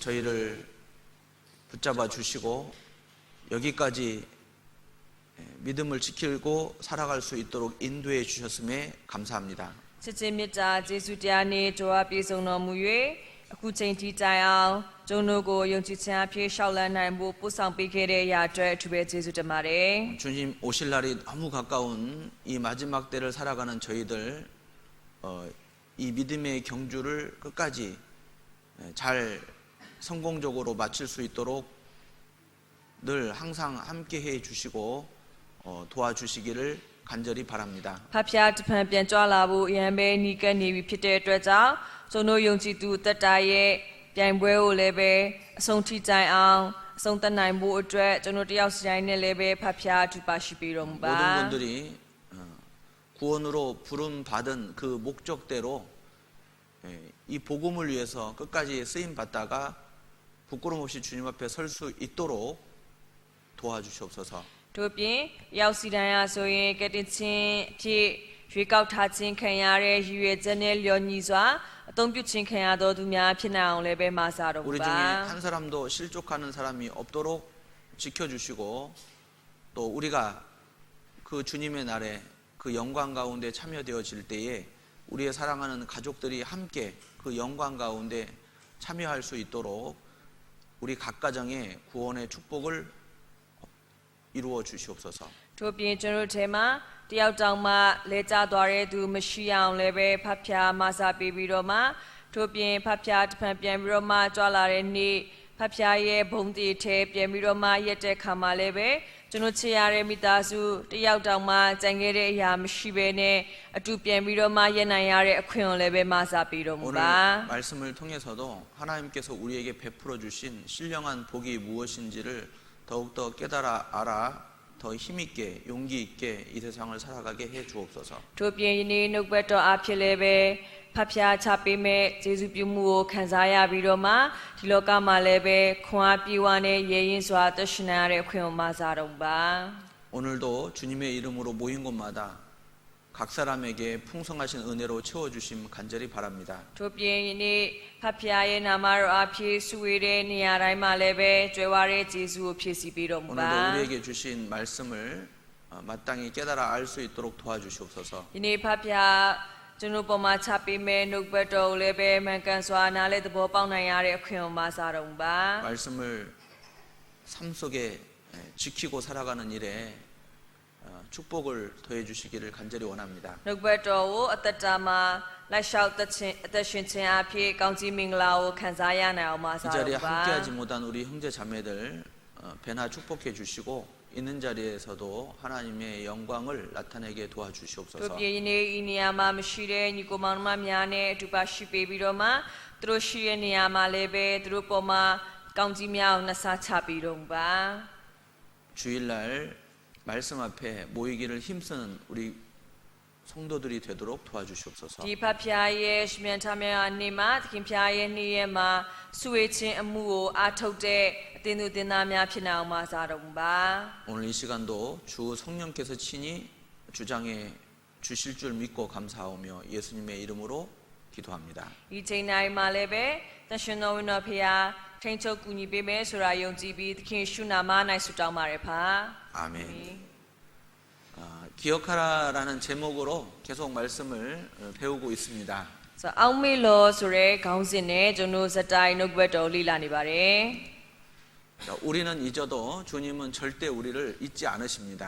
저희를 붙잡아 주시고 여기까지 믿음을 지키고 살아갈 수 있도록 인도해 주셨음에 감사합니다. ချစ်ချင်းမေတ္တာကျေးဇူးတရားနှင့်ကြွားပြည့်စုံတော်မူ၍အခုချိန်ထိတိုင်အောင်ကျုံတို့ကိုယုံကြည်ခြင်းအဖြစ်ရှောက်လန်းနိုင်ဖို့ပို့ဆောင်ပေးခဲ့တဲ့အရာအတွက်အထူးပဲကျေးဇူးတင်ပါတယ် 주님 오실 날이 너무 가까운 이 마지막 때를 살아가는 저희들 이 믿음의 경주를 끝까지 잘 성공적으로 마칠 수 있도록 늘 항상 함께 해 주시고 도와주시기를 간절히 바랍니다. ဖဖျားတစ်ဖန်ပြန်ကြွလာဖို့အရန်ပဲနီးကပ်နေပြီဖြစ်တဲ့အတွက်ကြောင့်ကျုံတို့ယုံကြည်သူတက်တာရဲ့ပြိုင်ပွဲကိုလည်းပဲအဆုံးထိတိုင်အောင်အဆုံးသတ်နိုင်ဖို့အတွက်ကျုံတို့တယောက်စီတိုင်းနဲ့လည်းပဲဖဖျားထူပါရှိပေးတော်မူပါ 모든 분들이 구원으로 부름 받은 그 목적대로 이 복음을 위해서 끝까지 쓰임 받다가 부끄럼 없이 주님 앞에 설 수 있도록 도와주시옵소서. တို့ပြင်ရောက်စီတိုင်းအားဆိုရင်ကတိချင်းအဖြစ်ရွေးကောက်ထားခြင်းခံရတဲ့ရည်ရွယ်ချက်နဲ့လျော်ညီစွာအသုံးပြုခြင်းခံရသောသူများဖြစ်နိုင်အောင်လည်းပဲမဆာတော်မူ 우리 ပါ 중에 한 사람도 실족하는 사람이 없도록 지켜주시고 또 우리가 그 주님의 날에 그 영광 가운데 참여되어질 때에 우리의 사랑하는 가족들이 함께 그 영광 가운데 참여할 수 있도록 우리 각 가정의 구원의 축복을 이루어 주시옵소서. တို့ပြင်ကျွန်တော်တို့ထဲမှာတယောက်တောင်မှလဲကျသွားတဲ့သူမရှိအောင်လည်းပဲဖဖျားမဆာပေးပြီးတော့မှတို့ပြင်ဖဖျားတစ်ဖန်ပြန်ပြီးတော့မှကြွလာတဲ့နေ့ဖဖျားရဲ့ဘုံတည်ထဲပြန်ပြီးတော့မှရက်တဲ့ခါမှာလည်းပဲကျွန်တော်ချစ်ရတဲ့မိသားစုတယောက်တောင်မှကြံခဲ့တဲ့အရာမရှိဘဲနဲ့အတူပြန်ပြီးတော့မှရက်နိုင်ရတဲ့အခွင့်ကိုလည်းပဲမဆာပေးတော်မူ 오늘 ပါ 말씀을 통해서도 하나님께서 우리에게 베풀어 주신 신령한 복이 무엇인지를 더욱더 깨달아 알아 더 힘있게 용기 있게 이 세상을 살아가게 해 주옵소서. တို့ပြင်ယနေ့နှုတ်ဘတ်တော်အဖြစ်လည်းပဲဖဖျားချပေးမဲ့ယေရှုပြုမှုကိုခံစားရပြီးတော့မှဒီလောကမှာလည်းပဲခွန်အားပြေဝနဲ့ရေရင်စွာသက်ရှင်ရတဲ့အခွင့်ကိုမဆာတော်မူပါ 오늘도 주님의 이름으로 모인 곳마다 각 사람에게 풍성하신 은혜로 채워주심 간절히 바랍니다. တို့ပြင်ယနေ့ဖဖျားရဲ့နာမတော်အဖြစ်ဆုဝေတဲ့နေရာတိုင်းမှာလည်းပဲကြွယ်ဝတဲ့ယေရှုကိုဖြည့်ဆည်းပေးတော်မူပါ 오늘도 우리에게 주신 말씀을 마땅히 깨달아 알 수 있도록 도와주시옵소서. ယနေ့ဖဖျားကျွန်တော်ပေါ်မှာချပေးမဲ့နှုတ်ဘတ်တော်ကိုလည်းပဲမှန်ကန်စွာနားလည်သဘောပေါက်နိုင်ရတဲ့အခွင့်ကိုမဆာတော်မူပါ 말씀을 삶 속에 지키고 살아가는 일에 축복을 더해 주시기를 간절히 원합니다. နှုတ်ဘတ်တော်ကိုအသက်တာမှာလိုက်လျှောက်အသက်ရှင်ခြင်းအဖြစ်ကောင်းကြီးမင်္ဂလာကိုခံစားရနိုင်အောင်မဆာ 이 တော် 자리에 ပါ 함께하지 못한 우리 형제 자매들 배나 축복해 주시고 있는 자리에서도 하나님의 영광을 나타내게 တို့ 도와주시옵소서. ပြည်နေဤနေရာမှာမရှိတဲ့ညီကိုမောင်နှမများနဲ့အတူပါရှိပေးပြီးတော့မှသူတို့ရှိတဲ့နေရာမှာလည်းပဲသူတို့ပေါ်မှာကောင်းကြီးများကိုနှဆချပေးတော်မူပါ 주일날 말씀 앞에 모이기를 힘쓰는 우리 성도들이 되도록 도와주시옵소서. ဒီဖတ်ဖျားရဲ့ရှင်မြန်ထားများအနေမှာသခင်ဖျားရဲ့နေ့ရက်မှာဆုဝေခြင်းအမှုကိုအားထုတ်တဲ့အသင်းသူသင်သားများဖြစ်နိုင်အောင်မဆာတော်မူပါ 오늘 이 시간도 주 성령께서 친히 주장해 주실 줄 믿고 감사하오며 예수님의 이름으로 기도합니다. ဒီချိန်တိုင်းမှာလည်းပဲသရှင်တော်ဝင်တော်ဖျားထိန်ချုပ်ကူညီပေးမယ်ဆိုတာယုံကြည်ပြီးသခင်ရှုနာမ၌ဆုတောင်းပါရဖာ 아멘. 기억하라라는 제목으로 계속 말씀을 배우고 있습니다. ဆိုအောင်မေလို့ဆိုရဲခေါင်းစဉ်နဲ့ကျွန်တော်စတိုင်နှုတ်ဘတ်တော်လေ့လာနေပါတယ် 우리는 잊어도 주님은 절대 우리를 잊지 않으십니다.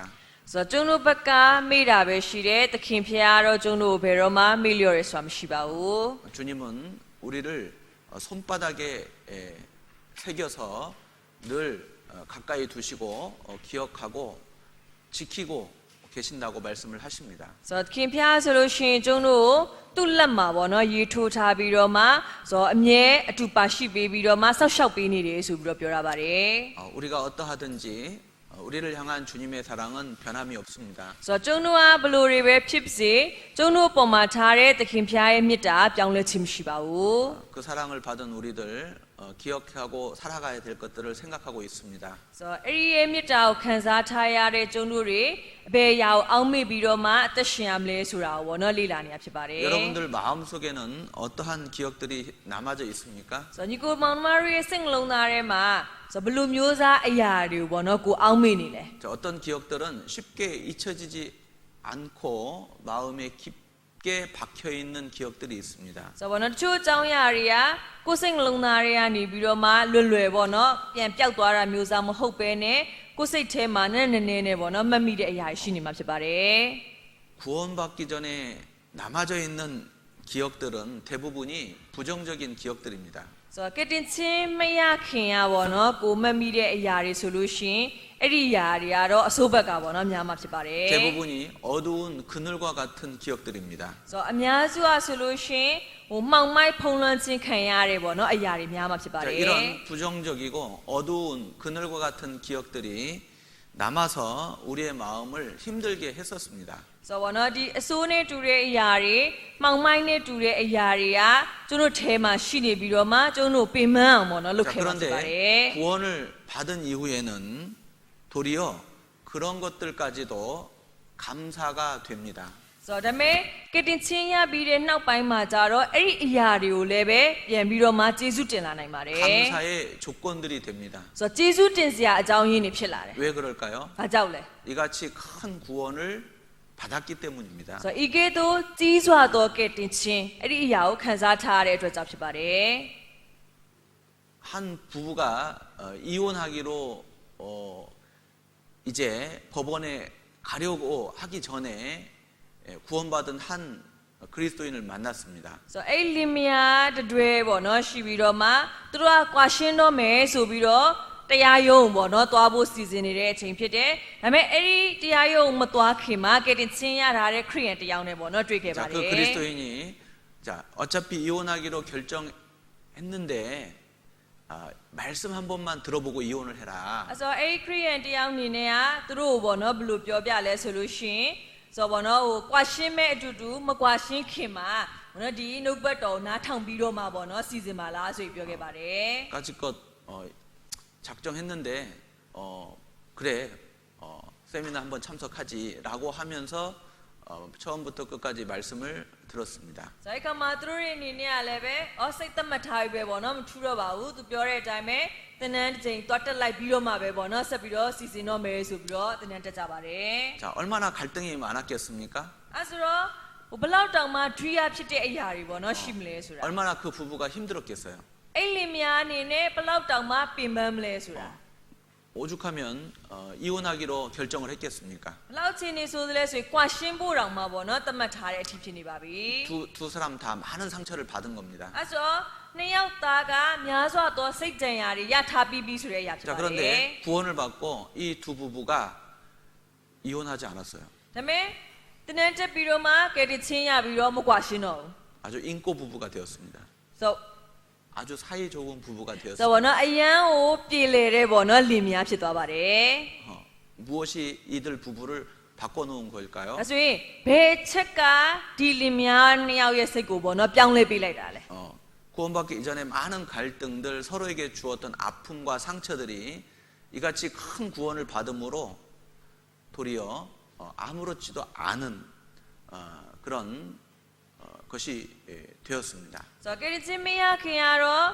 ဆိုတော့ကျွန်တော်ဘက်ကမေ့တာပဲရှိတယ်သခင်ဖျားတော့ကျွန်တော်ဘယ်တော့မှမေ့လျော်ရဆိုတာမရှိပါဘူး 주님은 우리를 손바닥에 새겨서 늘 가까이 두시고 기억하고 지키고 계신다고 말씀을 하십니다. ဆိုတော့သခင်ဖျားဆိုလို့ရှိရင်ကျွန်တော်သူ့လက်မှာပေါ့နော်ရေထိုးထားပြီးတော့မှဆိုတော့အမြဲအတူပါရှိပေးပြီးတော့မှဆောက်ရှောက်ပေးနေတယ်ဆိုပြီးတော့ပြောရပါတယ် 우리가 어떠하든지 우리를 향한 주님의 사랑은 변함이 없습니다. ဆိုတော့ကျွန်တော်ကဘလို့တွေပဲဖြစ်စေကျွန်တော်ပုံမှာထားတဲ့သခင်ဖျားရဲ့မေတ္တာပြောင်းလဲခြင်းမရှိပါဘူး 그 사랑을 받은 우리들 기억하고 살아가야 될 것들을 생각하고 있습니다. So 에리의 미타오 칸사타야의 종류리 배야오 아우미비로마 뜻이암레 수라오 너리라니야 피바레. 여러분들 마음속에는 어떠한 기억들이 남아져 있습니까? So 니고 마마리의 생롱나레마 so 블루묘사 아야리오 보너고 아우미니래. 어떤 기억들은 쉽게 잊혀지지 않고 마음에 깊게 박혀 있는 기억들이 있습니다. So 보너 추 장야리야 고생롱나레야 니비로마 룰루에 보너 ပြန်ပြောက်သွားတာမျိုးစားမဟုတ်ပဲနဲ့ကိုယ်စိတ်ထဲမှာနည်းနည်းနဲ့보너မတ်မိတဲ့အရာရှိနေမှာဖြစ်ပါတယ် 구원받기 전에 남아져 있는 기억들은 대부분이 부정적인 기억들입니다. So ကတင်ချင်းမရခင်ရပါတော့ကိုမတ်မိတဲ့အရာတွေဆိုလို့ရှိရင်အဲ့ဒီအရာတွေကတော့အဆိုးဘက်ကပါတော့များမှာဖြစ်ပါတယ် 대부분이 어두운 그늘과 같은 기억들입니다. So အများစုကဆိုလို့ရှိရင်ဟိုမှောင်မိုက်ဖုံးလွှမ်းခြင်းခံရတယ်ပေါ့နော်အရာတွေများမှာဖြစ်ပါ 자, တယ် 이런 부정적이고 어두운 그늘과 같은 기억들이 남아서 우리의 마음을 힘들게 했었습니다. So ဘောနော်ဒီအစိုးနဲ့တူတဲ့အရာတွေမှောင်မိုက်နဲ့တူတဲ့အရာတွေကကျွန်တော်ထဲမှာရှိနေပြီးတော့မှကျွန်တော်ပင်ပန်းအောင်ပေါ့နော်လုပ် 자, ခဲ့မှာဖြစ်ပါတ 그런데 ယ် 구원을 받은 이후에는 도리어 그런 것들까지도 감사가 됩니다. So ဒါပေမဲ့ကတင်ချင်းရပြီးတဲ့နောက်ပိုင်းမှာကြတော့အဲ့ဒီအရာတွေကိုလည်းပဲပြန်ပြီးတော့မှကျေးဇူးတင်လာနိုင်ပါတယ် 감사의 조건들이 됩니다. So ကျေးဇူးတင်စရာအကြောင်းရင်းတွေဖြစ်လာတယ် 왜 그럴까요? ။ဘာကြောင့်လဲ 이같이 큰 구원을 받았기 때문입니다. So ဤကဲ့သို့ကြီးစွာသောကဲ့တင်ခြင်းအဲ့ဒီအရာကိုခံစားထားရတဲ့အတွက်ကြောင့်ဖြစ်ပါတယ် 한 부부가 이혼하기로 이제 법원에 가려고 하기 전에 구원받은 한 그리스도인을 만났습니다. So အဲ့လင်မယားတတွေပေါ့နော်ရှိပြီးတော့မှသူတို့ကကွာရှင်းတော့မယ်ဆိုပြီးတော့တရားရုံးပေါ့နော်သွားဖို့စီစဉ်နေတဲ့အချိန်ဖြစ်တယ်။ဒါပေမဲ့အဲ့ဒီတရားရုံးမသွားခင်မှာကဲ့တင်ချင်းရထားတဲ့ခရိယန်တယောက်နဲ့ပေါ့နော်တွေ့ခဲ့ပါ 자, တ 그 ယ် 그리스도인이 자, 어차피 이혼하기로 결정했는데 말씀 한 번만 들어보고 이혼을 해라. အဲ့ဆိုအဲ့ဒီခရိယန်တယောက်အနေနဲ့ကသူတို့ကိုပေါ့နော်ဘယ်လိုပြောပြလဲဆိုလို့ရှိရင်ဆိုပေါ့နော်ဟိုကွာရှင်းမဲ့အတူတူမကွာရှင်းခင်မှာပေါ့နော်ဒီနှုတ်ဘတ်တော်နားထောင်ပြီးတော့မှပေါ့နော်စီစဉ်ပါလားဆိုပြီးပြောခဲ့ပါတယ် 까짓것 작정했는데 그래 세미나 한번 참석하지라고 하면서 처음부터 끝까지 말씀을 들었습니다. ဇိုက်ကမှာသူတို့ရဲ့အနေနဲ့ကလည်းပဲစိတ်သက်မှတ်ထားပြီးပဲပေါ့နော်မထူတော့ပါဘူးသူပြောတဲ့အတိုင်းပဲသင်္นานတစ်ချိန်တွတ်တက်လိုက်ပြီးတော့မှပဲပေါ့နော်ဆက်ပြီးတော့စီစဉ်တော့မယ်ဆိုပြီးတော့သင်္นานတက်ကြပါတယ် 자, 얼마나 갈등이 많았겠습니까? အဲ့ဆိုတော့ဟိုဘလောက်တောင်မှဒွိယဖြစ်တဲ့အရာတွေပေါ့နော်ရှိမလဲဆိုတာ 얼마나 그 부부가 힘들었겠어요. အဲ့လင်မယားအနေနဲ့ဘလောက်တောင်မှပင်ပန်းမလဲဆိုတာ 오죽하면 이혼하기로 결정을 했겠습니까? ဘလောက်ချင်းနေဆိုသလဲဆိုရင်ကွာရှင်းဖို့တောင်မှပေါ့နော်သတ်မှတ်ထားတဲ့အထိဖြစ်နေပါပြီ 두 사람 다 많은 상처를 받은 겁니다. အဲ့ဆိုနှစ်ယောက်သားကများစွာသောစိတ်ကြံရာတွေရထားပြီးပြီဆိုတဲ့အရာဖြစ် 자, ပါတယ် 그런데 구원을 받고 이 두 부부가 이혼하지 않았어요. ဒါပေမဲ့သင်္นานတက်ပြီးတော့မှကဲတင်ချင်းရပြီးတော့မကွာရှင်းတော့ဘူး 아주 인고 부부가 되었습니다. So 아주 사이 좋은 부부가 so 되었습니다. ဘောနော်အရန်ကိုပြည်လေတဲ့ဘောနော်လင်မယားဖြစ်သွားပါတယ် 무엇이 이들 부부를 바꿔놓은 걸까요? ဒါဆိုရင်ဘယ်ချက်ကဒီလင်မယားနှစ်ယောက်ရဲ့စိတ်ကိုဘောနော်ပြောင်းလဲပေးလိုက်တာလဲ 구원받기 이전에 많은 갈등들 서로에게 주었던 아픔과 상처들이 이같이 큰 구원을 받음으로 도리어 아무렇지도 않은 그런 것이 되었습니다. ဆိုတော့ကဲတင်ချင်းမရခင်ကတော့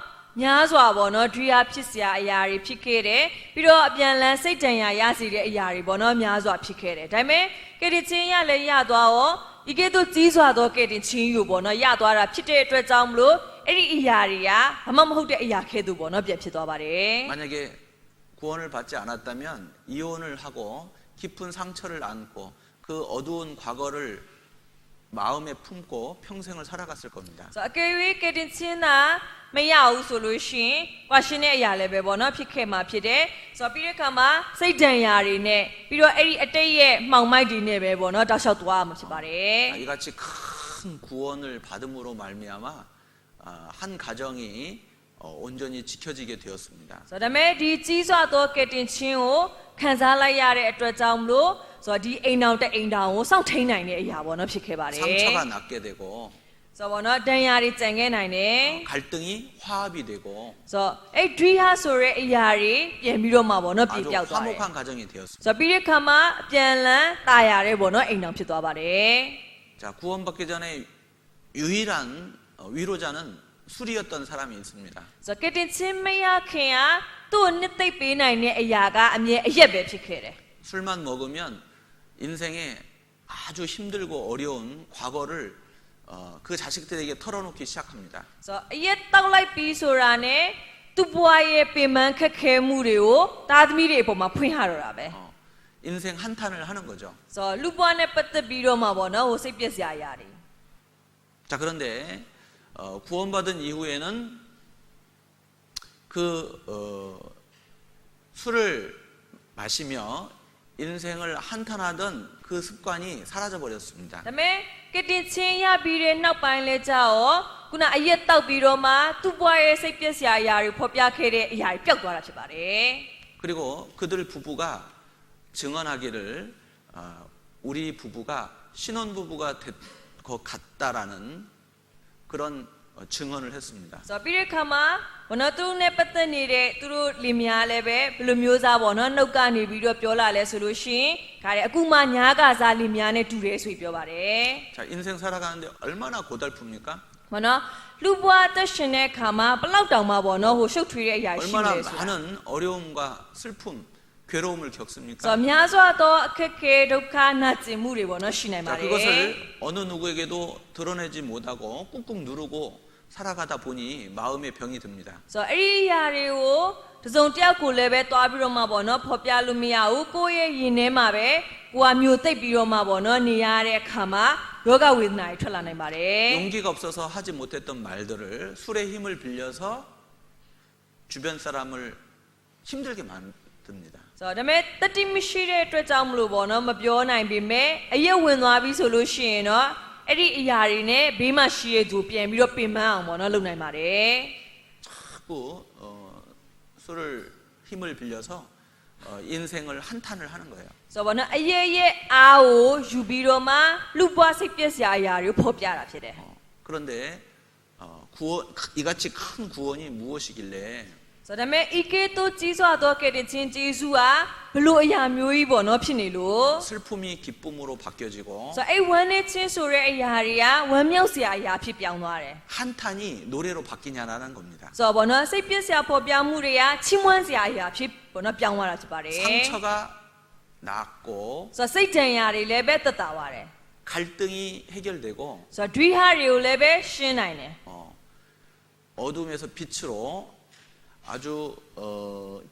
များစွာဘောနော်ဒွိယဖြစ်စရာအရာတွေဖြစ်ခဲ့တယ်ပြီးတော့အပြန်လန်းစိတ်ကြံရာရစီတဲ့အရာတွေဘောနော်များစွာဖြစ်ခဲ့တယ်ဒါပေမဲ့ကဲတင်ချင်းရလည်းရသွားရောဒီကဲ့သို့ကြီးစွာသောကဲတင်ချင်းယူဘောနော်ရသွားတာဖြစ်တဲ့အတွက်ကြောင့်မလို့အဲ့ဒီအရာတွေကဘာမှမဟုတ်တဲ့အရာခဲ့သူဘောနော်ပြန်ဖြစ်သွားပါတယ် 만약에 구원을 받지 않았다면 이혼을 하고 깊은 상처를 안고 그 어두운 과거를 마음에 품고 평생을 살아갔을 겁니다. ဆိုတော့အကယ်၍ကဲတင်ချင်းသာမရဘူးဆိုလို့ရှိရင်ကွာရှင်းတဲ့အရာလည်းပဲဘောနော်ဖြစ်ခဲ့မှာဖြစ်တယ်ဆိုတော့ပြီးတဲ့အခါမှာစိတ်ဒဏ်ရာတွေနဲ့ပြီးတော့အဲ့ဒီအတိတ်ရဲ့မှောင်မိုက်တွေနဲ့ပဲဘောနော်တောက်လျှောက်သွားမှာဖြစ်ပါတယ် 이같이 큰 구원을 받음으로 말미암아 한 가정이 온전히 지켜지게 되었습니다. ဆိုတော့ဒါမဲ့ဒီကြီးစွာသောကဲတင်ချင်းကိုခံစားလိုက်ရတဲ့အတွက်ကြောင့်မလို့ဆိုတော့ဒီအိမ်တော်တဲ့အိမ်တော်ကိုစောင့်ထိန်နိုင်တဲ့အရာဘောနော်ဖြစ်ခဲ့ပါတယ် 상처가 낫게 되고 ဆို ဆိုတော့နော်တန်ရာတွေကြံခဲ့နိုင်တယ် 갈등이 화합이 되고 ဆိုတော့အဲ့ဒွိဟာဆိုတဲ့အရာတွေပြန်ပြီးတော့မှပေါ့နော်ပြေ 아주 ပြောက်သွားတယ် 화목한 가정이 되었습니다. ဆိုတော့ပြီးတဲ့ခါမှာအပြန်လန်းตายရတယ်ပေါ့နော်အိမ်တော်ဖြစ်သွားပါတယ် 자, 구원받기 전에 유일한 위로자는 술이었던 사람이 있습니다. ဆိုတော့ကတင်ချင်းမရခင်ကသူ့ကိုနှစ်သိပ်ပေးနိုင်တဲ့အရာကအမြဲအရက်ပဲဖြစ်ခဲ့တယ် 술만 먹으면 인생에 아주 힘들고 어려운 과거를 그 자식들에게 털어놓기 시작합니다. ဆိုတော့အရက်တောက်လိုက်ပြီးဆိုတာနဲ့သူ့ဘဝရဲ့ပင်ပန်းခက်ခဲမှုတွေကိုသားသမီးတွေအပေါ်မှာဖွင့်ဟတော့တာပဲ 인생 한탄을 하는 거죠. ဆိုတော့လူ့ဘဝနဲ့ပတ်သက်ပြီးတော့မှပေါ့နော်ဟိုစိတ်ပျက်စရာအရာတွေ 자, 그런데 구원받은 이후에는 그 술을 마시며 인생을 한탄하던 그 습관이 사라져 버렸습니다. ဒါပေမဲ့ကတင်ချင်းရပြီးတဲ့နောက်ပိုင်းလဲကြာရောခုနအရက်တောက်ပြီးတော့မှသူ့ဘဝရဲ့စိတ်ပျက်စရာအရာတွေဖော်ပြခဲ့တဲ့အရာတွေပျောက်သွားတာဖြစ်ပါတယ် 그리고 그들 부부가 증언하기를 우리 부부가 신혼 부부가 될 것 같다라는 그런 증언을 했습니다. ဆိုတော့ပြီးတဲ့ခါမှာဘောနော်သူတို့နဲ့ပတ်သက်နေတဲ့သူတို့လင်မယားလည်းပဲဘယ်လိုမျိုးစားပေါ့နော်နှုတ်ကနေပြီးတော့ပြောလာလဲဆိုလို့ရှိရင်ဒါလည်းအခုမှညားကစားလင်မယားနဲ့တူတယ်ဆိုပြီးပြောပါတယ် 자, 인생 살아가는데 얼마나 고달픕니까? ဘောနော်လူဘွားတက်ရှင်တဲ့ခါမှာဘလောက်တောင်မှပေါ့နော်ဟိုရှုပ်ထွေးတဲ့အရာရှိ 얼마나 တယ်ဆိုတာ 많은 어려움과 슬픔, 괴로움을 ဆို 겪습니까? တော့များစွာသောအခက်အခဲဒုက္ခနာကျင်မှုတွေပေါ့နော်ရှိနိုင်ပါ 자, တယ် 그것을 어느 누구에게도 드러내지 못하고 꾹꾹 누르고 살아가다 보니 마음의 병이 듭니다. ဆိုတော့အဲ့ဒီအရာတွေကိုတစ်စုံတစ်ယောက်ကိုလည်းပဲတွားပြီးတော့မှပေါ့နော်ဖော်ပြလို့မရဘူးကိုယ့်ရဲ့ရင်ထဲမှာပဲကိုကမျိုးသိပ်ပြီးတော့မှပေါ့နော်နေရတဲ့အခါမှာယောဂဝေဒနာတွေထွက်လာနိုင်ပါတယ် 용기가 없어서 하지 못했던 말들을 술의 힘을 빌려서 주변 사람을 힘들게 만듭니다. ဆိုတော့ဒါပေမဲ့တတိမရှိတဲ့အတွက်ကြောင့်မလို့ပေါ့နော်မပြောနိုင်ပေမဲ့အရက်ဝင်သွားပြီဆိုလို့ရှိရင်တော့အဲ့ဒီအရာတွေနဲ့ဘေးမှာရှိရသူပြန်ပြီးတော့ပင်ပန်းအောင်ပေါ့နော်လုပ်နိုင်ပါတယ် 자꾸 술을 힘을 빌려서 인생을 한탄을 하는 거예요. ဆိုတော့ပေါ့နော်အရက်ရဲ့အားကိုယူပြီးတော့မှလူပွားစိတ်ပျက်စရာအရာတွေကိုဖော်ပြတာဖြစ်တယ် 그런데 구원, 이같이 큰 구원이 무엇이길래 ဆိုတော့ဒါပေမဲ့ဤကဲ့သို့ကြီးစွာသောကယ်တင်ခြင်းကျေးဇူးဟာဘလို့အရာမျိုးကြီးပေါ့နော်ဖြစ်နေလို့ 슬픔이 기쁨으로 바뀌어지고 ဆိုတော့အဲ့ဝမ်းနဲ့ချင်းဆိုတဲ့အရာတွေကဝမ်းမြောက်စရာအရာဖြစ်ပြောင်းသွားတယ် 한탄이 노래로 바뀌냐라는 겁니다. ဆိုတော့ပေါ့နော်စိတ်ပျက်စရာဖော်ပြမှုတွေကချီးမွမ်းစရာအရာဖြစ်ပေါ့နော်ပြောင်းသွားတာဖြစ်ပါတယ် 상처가 낫고 ဆိုတော့စိတ်ဒဏ်ရာတွေလည်းပဲတက်တာပါတယ် 갈등이 해결되고 ဆိုတော့ဒွိဟာတွေကိုလည်းပဲရှင်းနိုင်တယ် 어둠에서 빛으로 아주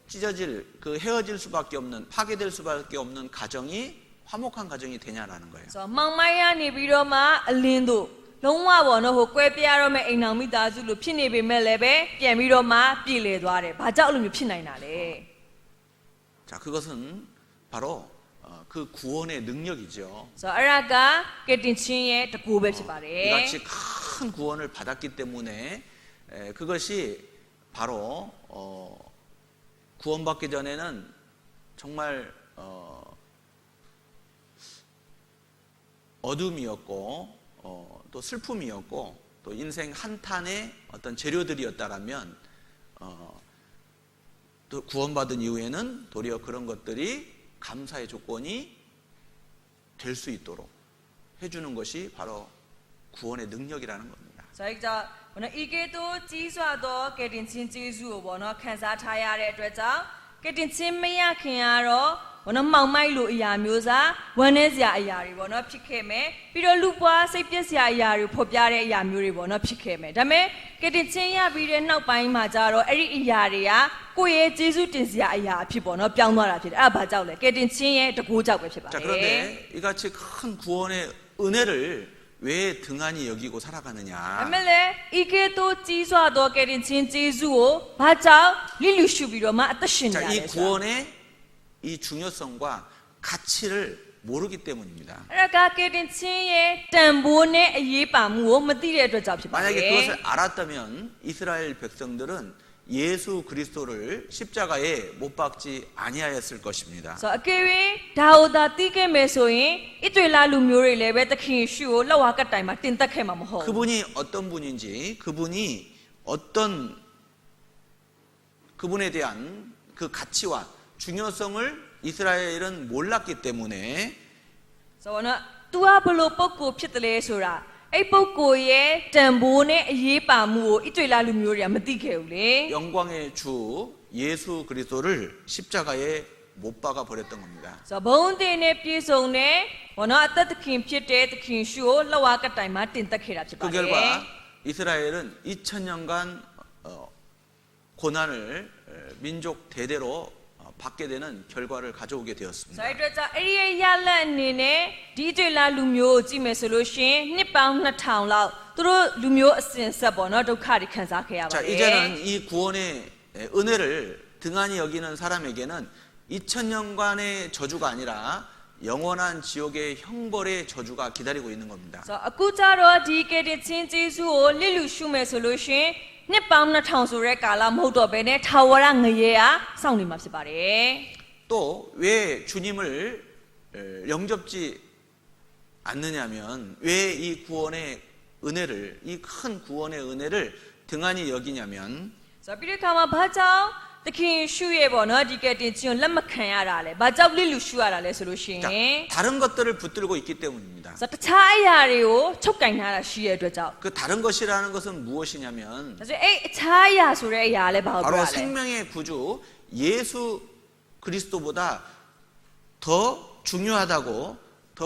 찢어질 그 헤어질 수밖에 없는 파괴될 수밖에 없는 가정이 화목한 가정이 되냐라는 거예요. ဆိုတော့မောင်မိုင်းကနေပြီးတော့မှအလင်းတို့လုံးဝပေါ့နော်ဟိုကွဲပြားတော့မဲ့အိမ်အောင်မိသားစုလို့ဖြစ်နေပေမဲ့လည်းပဲပြန်ပြီးတော့မှပြည်လေသွားတယ်။ဘာကြောင့်အဲ့လိုမျိုးဖြစ်နိုင်တာလဲ 자, 그것은 바로 그 구원의 능력이죠. ။ဆိုတော့အဲ့ဒါကကယ်တင်ခြင်းရဲ့တကူပဲဖြစ်ပါတယ် 이같이 큰 구원을 받았기 때문에 그것이 바로 구원받기 전에는 정말 어둠이었고 또 슬픔이었고 또 인생 한탄의 어떤 재료들이었다라면 또 구원받은 이후에는 도리어 그런 것들이 감사의 조건이 될 수 있도록 해주는 것이 바로 구원의 능력이라는 겁니다. ဆိုတော့ဘနော်ဤကဲ့သို့ကြီးစွာသောကယ်တင်ခြင်းကျေးဇူးကိုပေါ့နော်ခံစားထားရတဲ့အတွက်ကြောင့်ကယ်တင်ခြင်းမရခင်ကတော့ဘောနော်မောင်မိုက်လိုအရာမျိုးစားဝမ်းနည်းစရာအရာတွေပေါ့နော်ဖြစ်ခဲ့မယ်ပြီးတော့လူပွားစိတ်ပျက်စရာအရာတွေဖော်ပြတဲ့အရာမျိုးတွေပေါ့နော်ဖြစ်ခဲ့မယ်ဒါပေမဲ့ကယ်တင်ခြင်းရပြီးတဲ့နောက်ပိုင်းမှာကျတော့အဲ့ဒီအရာတွေကကိုယ့်ရဲ့ကျေးဇူးတင်စရာအရာအဖြစ်ပေါ့နော်ပြောင်းသွားတာဖြစ်တယ်အဲ့ဒါဘာကြောင့်လဲကယ်တင်ခြင်းရဲ့တကူကြောင့်ပဲဖြစ်ပါတ 자, ယ် 그런데 이같이 큰 구원의 은혜를 왜 등한히 여기고 살아가느냐? ဒါပေမဲ့လေဤကဲ့သို့ကြီးစွာသောကယ်တင်ခြင်းကျေးဇူးကိုဘာကြောင့်လိလူရှုပြီးတော့မှအသက်ရှင်နေရ 자, လဲ 이 ဆိုတာ 구원의 이 중요성과 가치를 모르기 때문입니다. အဲ့ဒါကကယ်တင်ခြင်းရဲ့တန်ဖိုးနဲ့အရေးပါမှုကိုမသိတဲ့အတွက်ကြောင့်ဖြစ်ပါတ 만약에 ယ် 그것을 알았다면 이스라엘 백성들은 예수 그리스도를 십자가에 못 박지 아니하였을 것입니다. ဆိုတော့အကယ်၍ဒါကိုသာသိခဲ့မယ်ဆိုရင်ဣသရေလလူမျိုးတွေလည်းပဲသခင်ယေရှုကိုလက်ဝါးကပ်တိုင်မှာတင်သက်ခဲ့မှာမဟုတ်ဘူး 그분이 어떤 분인지 그분이 어떤 그분에 대한 그 가치와 중요성을 이스라엘은 몰랐기 때문에 ဆိုတော့နော်သူကဘလို့ပုဂ္ဂိုလ်ဖြစ်တယ်လဲဆိုတာအဲ့ပုဂ္ဂိုလ်ရဲ့တန်ဖိုးနဲ့အရေးပါမှုကိုဣသရေလလူမျိုးတွေကမသိခဲ့ဘူးလေ 영광의 주 예수 그리스도를 십자가에 못 박아 버렸던 겁니다. ဆိုတော့ဘုံတင်နဲ့ပြည့်စုံတဲ့ဘောနော်အသက်သခင်ဖြစ်တဲ့သခင်ရှုကိုလက်ဝါးကပ်တိုင်မှာတင်သက်ခဲ့တာဖြစ်ပါ 그 တယ် 결과 이스라엘은 2000년간 고난을 민족 대대로 받게 되는 결과를 가져오게 ဆို 되었습니다. တော့အဲ့အတွက်ကြောင့်အဲ့ဒီရဲ့ရလတ်အနေနဲ့ဒီဣသရေလလူမျိုးကိုကြည့်မယ်ဆိုလို့ရှိရင်နှစ်ပေါင်း2000လောက်သူတို့လူမျိုးအစဉ်ဆက်ပေါ့နော်ဒုက္ခတွေခံစားခဲ့ရပါ 자, တယ် 이제는 이 구원의 은혜를 등한히 여기는 사람에게는 2000년간의 저주가 아니라 영원한 지옥의 형벌의 저주가 기다리고 있는 겁니다. ဆိုတော့အခုကြတော့ဒီကတဲ့ချင်းကျေးဇူးကိုလစ်လူရှုမယ်ဆိုလို့ရှိရင်နှစ်ပေါင်း2000ဆိုတဲ့ကာလမဟုတ်တော့ဘဲနဲ့ထာဝရငရေအားစောင့်နေမှာဖြစ်ပါတယ် 또 왜 주님을 영접지 않느냐면 왜 이 구원의 은혜를 이 큰 구원의 은혜를 등한히 여기냐면 ဆိုတော့ပြီးတဲ့အခါမှာဘာကြောင့်သခင်ရှုရဲ့ပေါ့နော်ဒီကတဲ့ချင်းကိုလက်မခံရတာလဲဘာကြောင့်လစ်လူရှုရတာလဲဆိုလို့ရှိရင် 자, 다른 것들을 붙들고 있기 때문입니다. ဆိုတော့တခြားအရာတွေကိုချုပ်ကင်ထားတာရှိရဲ့အတွက်ကြောင့် 그 다른 것이라는 것은 무엇이냐면 ဒါဆိုအဲ့အခြားအရာဆိုတဲ့အရာလဲဘာကို 바로 ပြောရလဲ 생명의 구주 예수 그리스도보다 더 중요하다고 더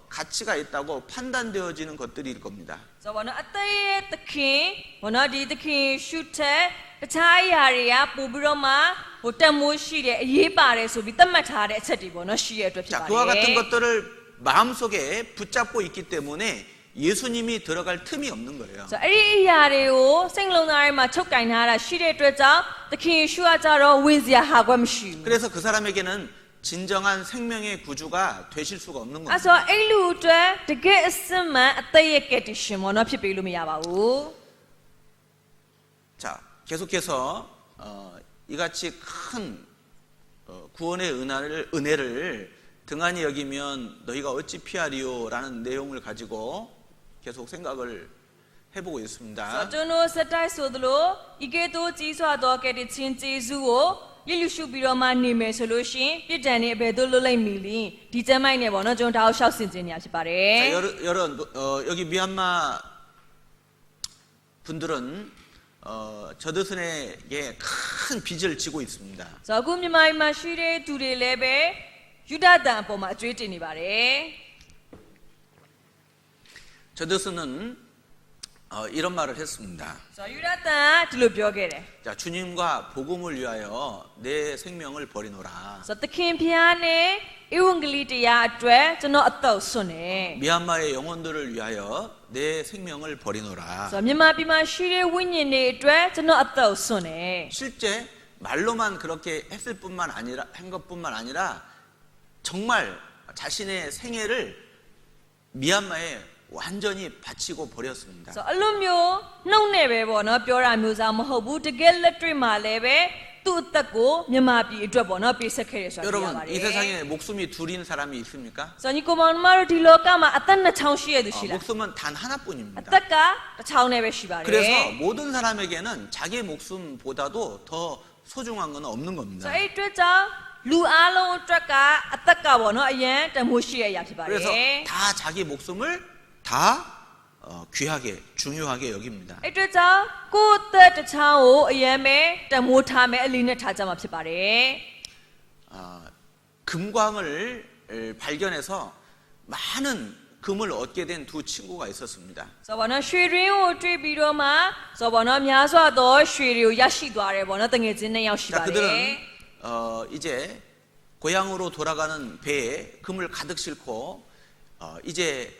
가치가 있다고 판단되어지는 것들일 겁니다. ဆိုတော့ဘောနော်အသက်ရဲ့သခင်ဘောနော်ဒီသခင်ရှုတဲ့တခြားအရာတွေကပို့ပြီးတော့မှဟိုတန်မိုးရှိတယ်အရေးပါတယ်ဆိုပြီးသတ်မှတ်ထားတဲ့အချက်တွေပေါ့နော်ရှိရဲ့အတွက်ဖြစ် 자, ပါတ 그와 ယ် 같은 것들을 마음속에 붙잡고 있기 때문에 예수님이 들어갈 틈이 없는 거예요. ဆိုတော့အဲ့ဒီအရာတွေကိုစိတ်လုံးသားထဲမှာချုပ်ကင်ထားတာရှိတဲ့အတွက်ကြောင့်သခင်ယေရှုကကြတော့ဝင်စရာဟာကွက်မရှိဘူး 그래서 그 사람에게는 진정한 생명의 구주가 되실 수가 없는 အဲ့ 겁니다. ဆိုအဲ့လူအတွက်တကယ်အစစ်မှန်အသက်ရဲ့ကယ်တင်ရှင်ပေါ့နော်ဖြစ်ပေးလို့မရပါဘူး 자, 계속해서 이같이 큰 구원의 은혜를 등한히 여기면 너희가 어찌 피하리요라는 내용을 가지고 계속 생각을 해보고 ဆို 있습니다. တော့ကျွန်တော်စတိုက်ဆိုသလိုဤကဲ့သို့ကြီးစွာသောကယ်တင်ခြင်းကျေးဇူးကိုလစ်လူရှုပြီးတော့မှနေမယ်ဆိုလို့ရှိရင်ပြစ်ဒဏ်နဲ့အဘယ်သို့လွတ်လိုက်မီလီဒီကျမ်းမိုက်နဲ့ပေါ့နော်ကျွန်တော်ဒါကိုရှောက်ဆင်ခြင်းနေရဖြစ်ပါတယ် 자, 여러분 여기 미얀마 분들은 저드슨에게 큰 빚을 지고 있습니다. ဆိုတော့အခုမြန်မာပြည်မှာရှိတဲ့သူတွေလည်းပဲယူဒတန်အပေါ်မှာအကျွေးတင်နေပါတယ် 저드슨은 이런 말을 했습니다. ဆိုတော့ယူဒတန်ကဒီလိုပြောခဲ့တယ် 자, 주님과 복음을 위하여 내 생명을 버리노라. ဆိုတော့သခင်ဖျားနဲ့ဧဝံဂေလိတရားအတွက်ကျွန်တော်အသက်ဆွနေ 미얀마의 영혼들을 위하여 내 생명을 버리노라. ဆိုတော့မြန်မာပြည်မှာရှိတဲ့ဝိညာဉ်တွေအတွက်ကျွန်တော်အသက်ဆွနေ 실제 말로만 그렇게 했을 뿐만 아니라 한 것뿐만 아니라 정말 자신의 생애를 미얀마에 완전히 바치고 버렸습니다. ဆိုတော့အလိုမျိုးနှုတ်နဲ့ပဲပေါ့နော်ပြောတာမျိုးစားမဟုတ်ဘူးတကယ်လက်တွေ့မှာလည်းပဲသူ့အသက်ကိုမြန်မာပြည်အတွက်ပေါ့နော်ပေးဆက်ခဲ့ရဆိုတာသိရပါ 여러분 တယ် 이 세상에 목숨이 둘인 사람이 있습니까? ဆိုတော့ညီကိုမောင်နှမတို့ဒီလောကမှာအသက်နှစ်ချောင်းရှိရသူရှိလား 목숨은 단 အ 하나뿐입니다. သက်ကတစ်ချောင်းနဲ့ပဲရှိပါတယ် 그래서 모든 사람에게는 자기 목숨보다도 더 소중한 건 없는 ဆို 겁니다. တော့အဲ့အတွက်ကြောင့်လူအားလုံးအတွက်ကအသက်ကပေါ့နော်အရန်တမိုးရှိရရဖြစ်ပါတယ် 그래서 다 자기 목숨을 다 귀하게 중요하게 여깁니다. အဲ့အတွက်ကြောင့်ကိုယ့်အသက်တစ်ချောင်းကိုအရန်ပဲတမိုးထားမယ်အလေးနဲ့ထားကြမှာဖြစ်ပါတယ် 금광을 발견해서 많은 금을 얻게 된 두 친구가 있었습니다. ဆိုတော့ဘောနော်ရွှေရင်းကိုတွေ့ပြီးတော့မှဆိုတော့ဘောနော်များစွာသောရွှေတွေကိုရရှိသွားတယ်ဘောနော်တငယ်ချင်းနှစ်ယောက်ရှိ 자, ပါတယ် 그들은 이제 고향으로 돌아가는 배에 금을 가득 싣고 이제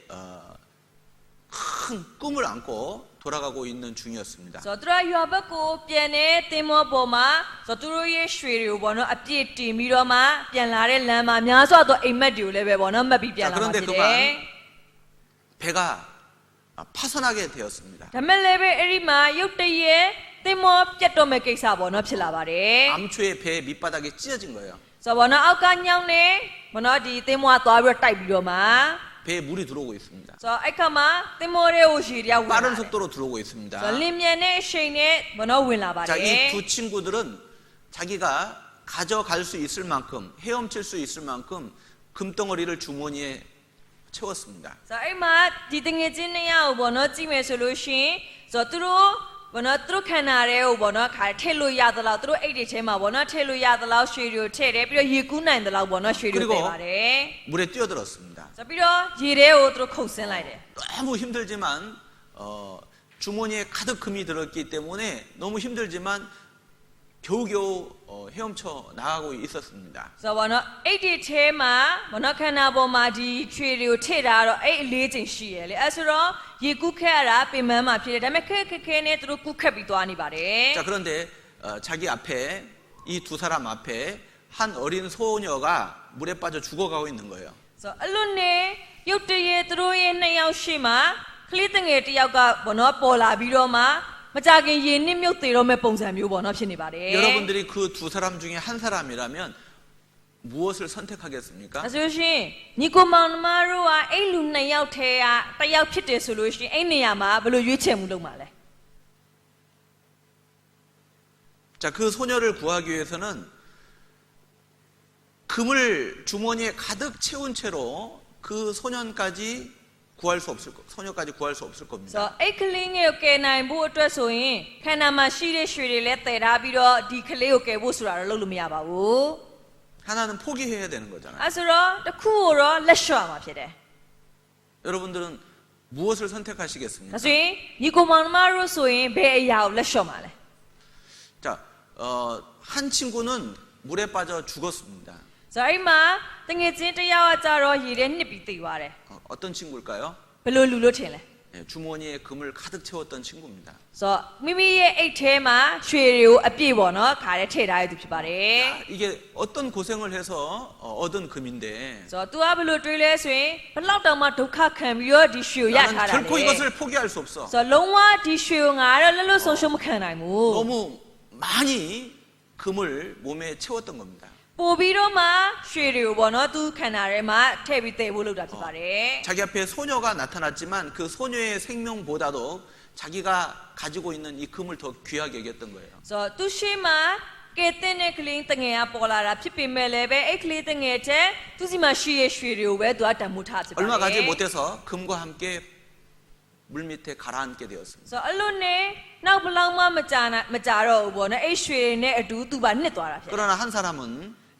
큰 꿈을 안고 돌아가고 있는 중이었습니다. ဆိုတော့သူတို့ရွာဘက်ကိုပြန်တဲ့သင်္ဘောပေါ်မှာဆိုတော့သူတို့ရဲ့ရွှေတွေကိုဘောနော်အပြည့်တင်ပြီးတော့မှပြန်လာတဲ့လမ်းမှာများစွာသောအိမ်မက်တွေကိုလည်းပဲဘောနော်မှတ်ပြီးပြန်လာမှာဖြစ်တယ် 배가 파손하게 되었습니다. ဒါမဲ့လည်းပဲအဲ့ဒီမှာရုတ်တရက်သ တင်မောပြတ်တော့မဲ့ကိစ္စပေါ့နော်ဖြစ်လာပါတယ် 암초의 배 밑바닥에 찢어진 거예요. ဆိုတော့ဘောနော်အောက်ကညောင်းနေဘောနော်ဒီတင်မောသွားပြီးတော့တိုက်ပြီးတော့မှ 배에 물이 들어오고 있습니다. ဆိုတော့အဲ့ခါမှာတင်မောတွေကိုရှည်တရားဝင်လာ 빠른 တယ် 속도로 들어오고 있습니다. ဆိုတော့လင်းမြန်တဲ့အချိန်နဲ့ဘောနော်ဝင်လာပါတ 자, ယ် 이 두 친구들은 자기가 가져갈 수 있을 만큼 헤엄칠 수 있을 만큼 금덩어리를 주머니에 채웠습니다. ဆိုတော့အဲ့မှာဒီတငယ်ချင်းနှစ်ယောက်ဘောနော်ကြည့်မယ်ဆိုလို့ရှိရင်ဆိုတော့သူတို့ဘောနော်သူတို့ခန္ဓာတွေကိုဘောနော်ခါထည့်လို့ရသလောက်သူတို့အိတ်တွေထဲမှာဘောနော်ထည့်လို့ရသလောက်ရွှေတွေကိုထည့်တယ်ပြီးတော့ရေကူးနိုင်သလောက်ဘောနော်ရွှေတွေထည့်ပါတယ် 물에 뛰어들었습니다. ဆိုတော့ပြီးတော့ရေတွေကိုသူတို့ခုတ်ဆင်းလိုက်တယ် 너무 힘들지만 주머니에 가득 금이 들었기 때문에 너무 힘들지만 겨우겨우 헤엄쳐 나가고 있었습니다. ဆိုတော့ဘောနော်အိတ်တွေထဲမှာဘောနော်ခန္ဓာပေါ်မှာဒီရွှေတွေကိုထည့်တာတော့အိတ်အလေးချိန်ရှိရလေအဲဆိုတော့ရေကူးခက်ရတာပင်မမှာဖြစ်တယ်ဒါပေမဲ့ခက်နဲ့သူတို့ကူးခက်ပြီးသွားနေပါတယ် 자, 그런데 자기 앞에 이 두 사람 앞에 한 어린 소녀가 물에 빠져 죽어가고 있는 거예요. ဆိုတော့အလွတ်နဲ့ရုတ်တရက်သူတို့ရဲ့နှစ်ယောက်ရှိမှကလေးတငယ်တစ်ယောက်ကဘောနော်ပေါ်လာပြီးတော့မှမကြခင်ရေနစ်မြုပ်သေးတော့မဲ့ပုံစံမျိုးဘောနော်ဖြစ်နေပါတယ် 여러분들이 그 두 사람 중에 한 사람이라면 무엇을 선택하겠습니까? အဲဆိုရှင်ညီကိုမောင်နှမတို့ကအဲ့လူနှစ်ယောက်ထဲကတစ်ယောက်ဖြစ်တယ်ဆိုလို့ရှိရင်အဲ့နေရာမှာဘယ်လိုရွေးချယ်မှုလုပ်မှာလဲ 자, 그 소녀를 구하기 위해서는 금을 주머니에 가득 채운 채로 그 소년까지 소녀까지 구할 수 없을 ဆို 겁니다. တော့အဲ့ကလေးငယ်ကိုကယ်နိုင်ဖို့အတွက်ဆိုရင်ခန္ဓာမှာရှိတဲ့ရွှေတွေလည်းတည်ထားပြီးတော့ဒီကလေးကိုကယ်ဖို့ဆိုတာတော့လုပ်လို့မရပါဘူး 하나는 포기해야 되는 거잖아요. အဲဆိုတော့တစ်ခုကိုတော့လက်လျှော့မှာဖြစ်တယ် 여러분들은 무엇을 ဒါ 선택하시겠습니까? ဆိုရင်ညီကိုမောင်နှမတို့ဆိုရင်ဘယ်အရာကိုလက်လျှော့မှာလဲ 자, 한 친구는 물에 빠져 죽었습니다. ဆိုတော့အဲ့မှာတငယ်ချင်းတစ်ယောက်ကကြတော့ရေထဲနှစ်ပြီးသိသွားတယ် 어떤 친구일까요? ဘယ်လိုလူလို့ထင်လဲ 예, 주머니에 금을 가득 채웠던 친구입니다. ဆိုတော့မိမိရဲ့အိတ်ထဲမှာရွှေတွေကိုအပြည့်ပေါ့နော်ခါရဲထည့်ထားရသူဖြစ်ပါတယ် 야, 이게 어떤 고생을 해서 얻은 금인데 ဆိုတော့ तू ကဘယ်လိုတွေးလဲဆိုရင်ဘယ်လောက်တောင်မှဒုက္ခခံပြီးတော့ဒီရွှေကိုရ 나는 ထားတာလဲ 결코 이것을 포기할 수 없어. ဆိုတော့လုံးဝဒီရွှေကိုငါတော့လက်လွတ်ဆုံးရှုံးမခံနိုင်ဘူး 너무 많이 금을 몸에 채웠던 겁니다. ပို့ပြီးတော့မှရွှေတွေကိုပေါ့နော်သူခန္ဓာထဲမှာထည့်ပြီးတည်ဖို့လုပ်တာဖြစ်ပါတယ် 자기 앞에 소녀가 나타났지만 그 소녀의 생명보다도 자기가 가지고 있는 이 금을 더 귀하게 여겼던 거예요. ဆိုတော့သူရှိမှကဲတဲ့နဲ့ကလေးတငယ်ကပေါ်လာတာဖြစ်ပေမဲ့လည်းပဲအဲ့ကလေးတငယ်တဲ့သူစီမှာရှိရဲ့ရွှေတွေကိုပဲသူကတန်ဖိုးထားဖြစ်ပါတယ် 얼마 가지 못해서 금과 함께 물 밑에 가라앉게 되었습니다. ဆိုတော့အလွတ်နဲ့နောက်ဘလောက်မှမကြတော့ဘူးပေါ့နော်အဲ့ရွှေတွေနဲ့အတူသူပါနှစ်သွားတာဖြစ်တယ် 그러나 한 사람은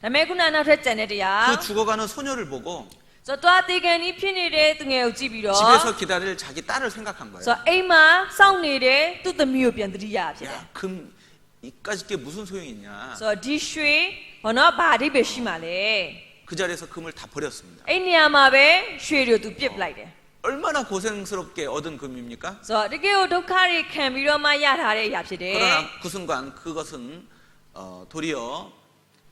ဒါပေမဲ့ခုနနောက်ထပ်ကြံတဲ့တရား 그 죽어가는 소녀를 보고 ဆိုတော့သွားတေကန်ကြီးဖြစ်နေတဲ့သူငယ်ကိုကြည့်ပြီးတော့ 집에서 기다릴 자기 딸을 생각한 거예요. ဆိုတော့အိမ်မှာစောင့်နေတဲ့သူ့သမီးကိုပြန်သတိရဖြစ်တယ် 야, 금 이까짓 게 무슨 소용이 있냐. ဆိုတော့ဒီရွှေဘောနော်ဘာအဓိပ္ပာယ်ရှိမှလဲ 그 자리에서 금을 다 버렸습니다. အဲ့နေရာမှာပဲရွှေတွေကိုသူပစ်ပလိုက်တယ် 얼마나 고생스럽게 얻은 금입니까? ဆိုတော့တကယ်ကိုဒုက္ခတွေခံပြီးတော့မှရထားတဲ့အရာဖြစ်တယ် 그러나 그 순간 그것은 도리어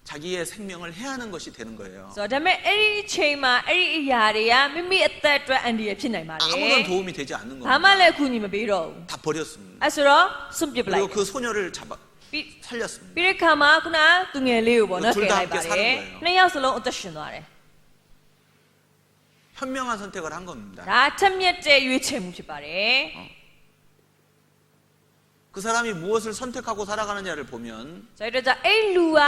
자기의 생명을 해하는 것이 되는 거예요. ဆိုတော့ဒါပေမဲ့အဲ့ဒီအချိန်မှာအဲ့ဒီအရာတွေကမိမိအသက်အတွက်အန္တရာယ်ဖြစ်နိုင်ပါလေ 아무런 도움이 되지 않는 ဘာမှ 겁니다. လည်းအကူအညီမပေးတော့ဘူး 다 버렸습니다. အဲ့ဆိုတော့စွန့်ပစ်ပလိုက် 그리고 그 소녀를 잡아 ပြီး 살렸습니다. ပြီးတဲ့ခါမှာခုနသူငယ်လေးကိုပေါ့နော် 둘 ကယ် 다 လိုက်ပါ 함께 တယ် 사는 거예요. နှစ်ယောက်စလုံးအသက်ရှင်သွားတယ် 현명한 선택을 한 겁니다. ဒါထက်မြက်တဲ့ရွေးချယ်မှုဖြစ်ပါတယ် 그 사람이 무엇을 선택하고 살아가느냐를 보면 ဆိုတော့ဒါအဲ့လူက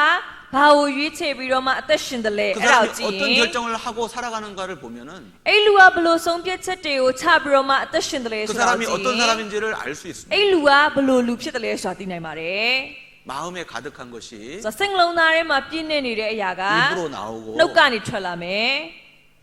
ဘာကိုရွေးချယ်ပြီးတော့မှအသက်ရှင်တယ်လဲ 그 အဲ့ဒါကို 사람이 ကြည့် 어떤 ရင် 결정을 하고 살아가는가를 보면은 အဲ့လူကဘယ်လိုဆုံးဖြတ်ချက်တွေကိုချပြီးတော့မှအသက်ရှင်တယ်လဲ 그 ဆိုတာကို 사람이 ကြည့် 어떤 ရင် 사람인지를 알 수 있습니다. အဲ့လူကဘယ်လိုလူဖြစ်တယ်လဲဆိုတာသိနိုင်ပါတယ် 마음에 가득한 것이 ဆိုတော့စိတ်လုံးသားထဲမှာပြည့်နေနေတဲ့အရာက 입으로 나오고 နှုတ်ကနေထွက်လာမယ်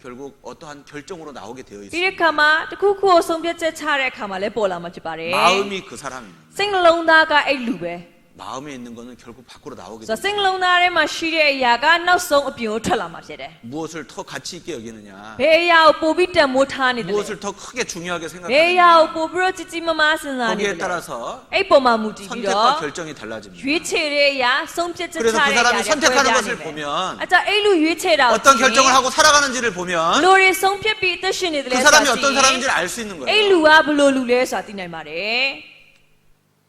결국 어떠한 결정으로 나오게 되어 ပြီး 있습니다. တဲ့ခါမှာတစ်ခုခုကိုဆုံးဖြတ်ချက်ချတဲ့အခါမှာလည်းပေါ်လာမှာဖြစ်ပါတယ် 마음이 그 사람입니다. စိတ်နှလုံးသားကအဲ့လူပဲ 마음에 있는 거는 결국 밖으로 나오게 ဆိုတော့စိတ် 됩니다. နှလုံးသားထဲမှာရှိတဲ့အရာကနောက်ဆုံးအပြင်ကိုထွက်လာမှာဖြစ်တယ် 무엇을 더 가치 있게 여기느냐, ဘယ်အရာကိုပို့ပြီးတန်မိုးထားနေတယ်လဲ 무엇을 더 크게 중요하게 ဘယ်အရာကို 생각하느냐, ပို့ပြီးတော့ကြည်ကြည်မမားစဉ်းစားနေတယ် 거기에 လဲ 따라서 အဲ့ပုံမှာမူတည်ပြီးတော့ 선택과 결정이 달라집니다. ရွေးချယ်တဲ့အရာဆုံးဖြတ်ချက်ချ 그래서 တဲ့ 그 အရာ 사람이 တွေ 선택하는 ကွဲပြား 것을 နေမယ် 보면 အဲ့ဒါအဲ့လူရွေးချယ်တာကို 어떤 결정을 하고 살아가는지를 보면 လူတွေဆုံးဖြတ်ပြီးအသက်ရှင်နေတယ် 그 လဲ 사람이 ဆိုတာ 어떤 사람인지를 알 수 있는 အဲ့ 거예요. လူကဘယ်လိုလူလဲဆိုတာသိနိုင်ပါတယ်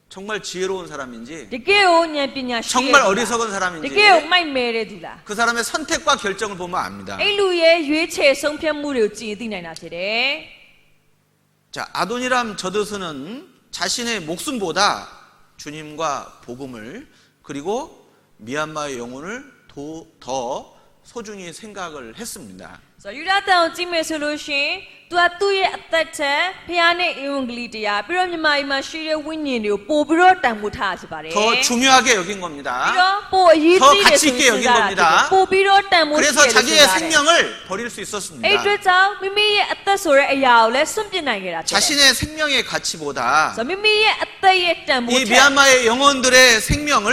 정말 지혜로운 사람인지 တကယ်ကိုဉာဏ်ပညာရှိ 정말 တဲ့သူလား 어리석은 တ 사람인지 ကယ်ကိုမိုက်မဲတဲ့သူလား 그 사람의 선택과 결정을 보면 압니다. အဲ့လူရဲ့ရွေးချယ်ဆုံးဖြတ်မှုတွေကိုကြည့်သိနိုင်တာဖြစ်တယ် 자, 아도니람 저드스는 자신의 목숨보다 주님과 복음을 그리고 미얀마의 영혼을 더 소중히 생각을 했습니다. ဆိုတော့ယူဒတန်ကိုကြည့်မယ်ဆိုလို့ရှိရင်သူကသူ့ရဲ့အသက်ထက်ဖခင်နဲ့ဧဝံဂေလိတရားပြီးတော့မြန်မာပြည်မှာရှိတဲ့ဝိညာဉ်တွေကိုပို့ပြီးတော့တန်ဖိုးထားဖြစ်ပါတယ် 더 중요하게 여긴 겁니다. ပြီးတော့ပို့အရေးကြီးတယ်ဆိုရင်ပို့ပြီးတော့တန်ဖိုးရှိ 그래서 တယ် 자기의 ဆိုတာ 생명을 버릴 수 있었습니다. အဲ့အတွက်ကြောင့်မိမိရဲ့အသက်ဆိုတဲ့အရာကိုလည်းစွန့်ပစ်နိုင်ခဲ့တာဖြစ်တယ် 자신의 생명의 가치보다 ဆိုတော့မိမိရဲ့အသက်ရဲ့တန်ဖိုး 이 ထက် 미얀마의 영혼들의 생명을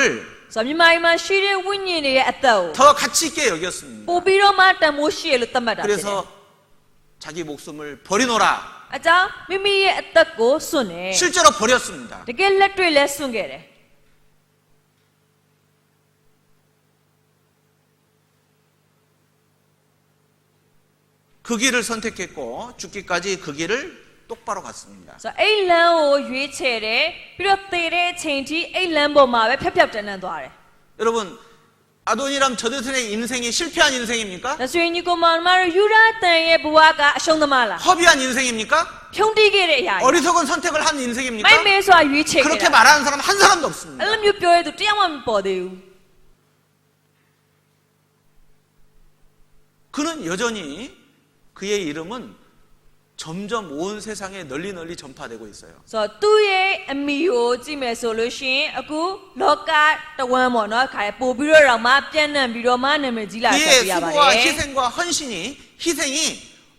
ဆိုတော့မြန်မာပြည်မှာရှိတဲ့ဝိညာဉ်တွေရဲ့အသက်ကို 더 가치 있게 여겼습니다. ပို့ပြီးတော့မှတန်ဖိုးရှိရလို့သတ်မှတ်တာဖြစ်တယ် 그래서 자기 목숨을 버리노라. အကြောင်းမိမိရဲ့အသက်ကိုစွန့်တယ် 실제로 버렸습니다. တကယ်လက်တွေ့လဲစွန့်ခဲ့တယ် 그 길을 선택했고 죽기까지 그 길을 똑바로 갔습니다. ဆိုတော့အဲ့လမ်းကိုရွေးချယ်တယ်ပြီးတော့သေတဲ့အချိန်ထိအဲ့လမ်းပေါ်မှာပဲဖြတ်ဖြတ်တန်းတန်းသွားတယ် 여러분 아도니람 저드슨의 인생이 실패한 인생입니까? ဒါဆိုရင်ညီကောင်မတို့ယူရတန်ရဲ့ဘဝကအရှုံးသမားလား 허비한 인생입니까? ဖြုံးတိခဲ့တဲ့အရာကြီး 어리석은 선택을 한 인생입니까? မိုက်မဲစွာရွေးချယ်ခဲ့ 그렇게 တာ 말하는 사람 한 사람도 အဲ့ 없습니다. လိုမျိုးပြောရတဲ့သူတရားမှမပေါ်သေးဘူး 그는 여전히 그의 이름은 점점 온 세상에 널리 전파되고 있어요. ဆိုတော့သူ့ရဲ့အမိကိုကြည့်မယ်ဆိုလို့ရှိရင်အခုလောကတဝမ်းပေါ့နော်ခါပို့ပြီးတော့မှပြန့်နှံ့ပြီးတော့မှနာမည်ကြီးလာဆက် 그의 ပြရပါတ 수고와 ယ် 희생과 희생이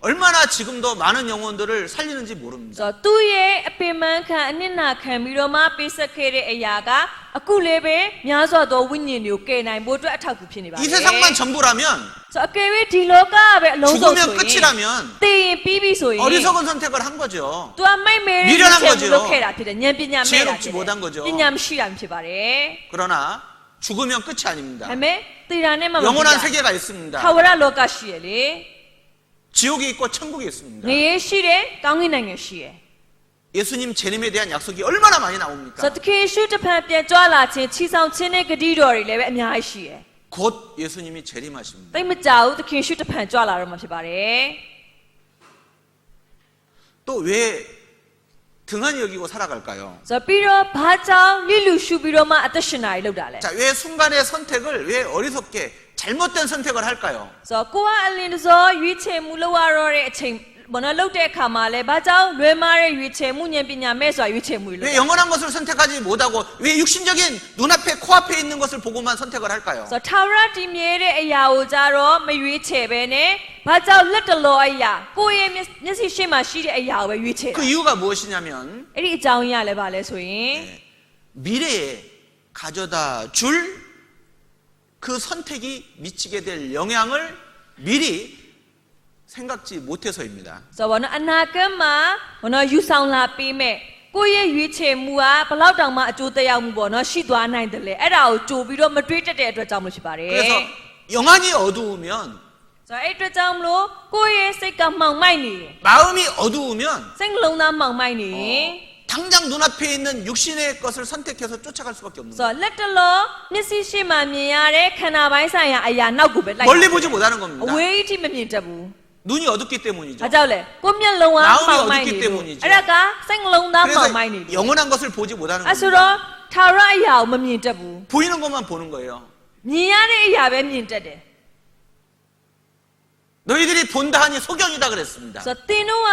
얼마나 지금도 많은 영혼들을 살리는지 모릅니다. ဆိုတော့သူ့ရဲ့အပင်ပန်းခံအနစ်နာခံပြီးတော့မှပေးဆက်ခဲ့တဲ့အရာကအခုလည်းပဲများစွာသောဝိညာဉ်တွေကိုကယ်နိုင်ဖို့အတွက်အထောက်အကူဖြစ်နေပါတ 이 ယ် 세상만 전부라면 ဆိုတော့အကယ်၍ဒီလောကကပဲအလုံးစုံဆို 죽으면 ရင် 끝이라면 သေရင်ပြီးပြီဆိုရင် 어리석은 선택을 한 거죠. သူကမိုက်မဲတဲ့ 미련한 ချက် 거죠. လုပ်ခဲ့တာဖြစ်တယ်ဉာဏ်ပညာမဲ့တာ 지혜롭지 ဖြစ် 못한 တယ် 거죠. ပညာမရှိတာဖြစ်ပါတယ် 그러나 죽으면 끝이 아닙니다. ဒါပေမဲ့သေတာနဲ့မှမပြီး 영원한 တာ 세계가 있습니다. ထာဝရလောကရှိရလေ 지옥이 있고 천국이 있습니다. ငရေရှိတယ်ကောင်းကင်နိုင်ငံရှိတယ် 예수님 재림에 대한 약속이 얼마나 많이 ဆို 나옵니까? တော့တခင်ရှုတစ်ဖန်ပြန်ကြွလာခြင်းချီဆောင်ခြင်းနဲ့ဂတိတော်တွေလည်းပဲအများကြီးရှိတယ် 곧 예수님이 재림하십니다. သိမကြောက်ဘူးတခင်ရှုတစ်ဖန်ကြွလာတော့မှဖြစ်ပါတယ် 또 왜 등한히 여기고 살아갈까요? ဆိုတော့ပြီးတော့ဘာကြောင့်လိလူရှုပြီးတော့မှအသက်ရှင်တာတွေလုပ်တာလဲ 자, 왜 순간의 선택을 왜 어리석게 잘못된 선택을 할까요? ဆိုတော့ကိုကအလင်းတစောရွေးချယ်မှုလုပ်ရတော့တဲ့အချိန်ဘာလို့လုပ်တဲ့အခါမှာလဲဘာကြောင့်လွယ်မားတဲ့ရွေးချယ်မှုဉာဏ်ပညာမဲ့စွာရွေးချယ်မှုတွေလုပ် 왜 တာ 영원한 것을 선택하지 못하고 왜 육신적인 눈앞에 코앞에 있는 것을 보고만 선택을 할까요? ဆိုတော့ထာဝရတည်မြဲတဲ့အရာကိုကြတော့မရွေးချယ်ပဲနဲ့ဘာကြောင့်လက်တလောအရာကိုယ့်ရဲ့မျက်စိရှေ့မှာရှိတဲ့အရာကိုပဲရွေးချယ်တာ 그 이유가 무엇이냐면 အဲ့ဒီအကြောင်းရင်းကလည်းဘာလဲဆိုရင် 미래에 가져다 줄 그 선택이 미치게 될 영향을 미리 생각지 못해서입니다. ဆိုတော့အနာဂတ်မှာဘာလို့ယူဆောင်လာပေးမဲ့ကိုယ့်ရဲ့ရွေးချယ်မှုကဘယ်လောက်တောင်မှအကျိုးသက်ရောက်မှုပေါ့နော်ရှိသွားနိုင်တယ်လေအဲ့ဒါကိုကြိုပြီးတော့မတွေးတတ်တဲ့အတွက်ကြောင့်မလို့ဖြစ်ပါတယ် 그래서 영안이 어두우면 ဆိုတော့အဲ့အတွက်ကြောင့်မလို့ကိုယ့်ရဲ့စိတ်ကမှောင်မိုက်နေတယ် 마음이 어두우면 စိတ်နှလုံးသားမှောင်မိုက်နေရင် 당장 눈앞에 있는 육신의 것을 선택해서 쫓아갈 수밖에 없는 ဆို 거예요. တော့လက်တလောမျက်စိရှိမှမြင်ရတဲ့ခန္ဓာပိုင်းဆိုင်ရာအရာနောက်ကိုပဲလိုက် 멀리 보지 못하는 အ 겁니다. ဝေးထိမမြင်တတ်ဘူး 눈이 어둡기 때문이죠. ဘာကြောင့်လဲကိုယ့်မျက်လုံးက 마음이 မှောင်မိုက် 어둡기 နေလို့ 때문이죠. အဲ့ဒါကစိတ်နှလုံးသားမှောင်မိုက်နေ 그래서 လို့ 영원한 것을 보지 못하는 အဲ့ဆို 겁니다. တော့ထာဝရအရာကိုမမြင်တတ်ဘူး 보이는 것만 보는 거예요. မြင်ရတဲ့အရာပဲမြင်တတ်တယ် 너희들이 본다 하니 소경이다 그랬습니다. ဆိုတော့သင်တို့က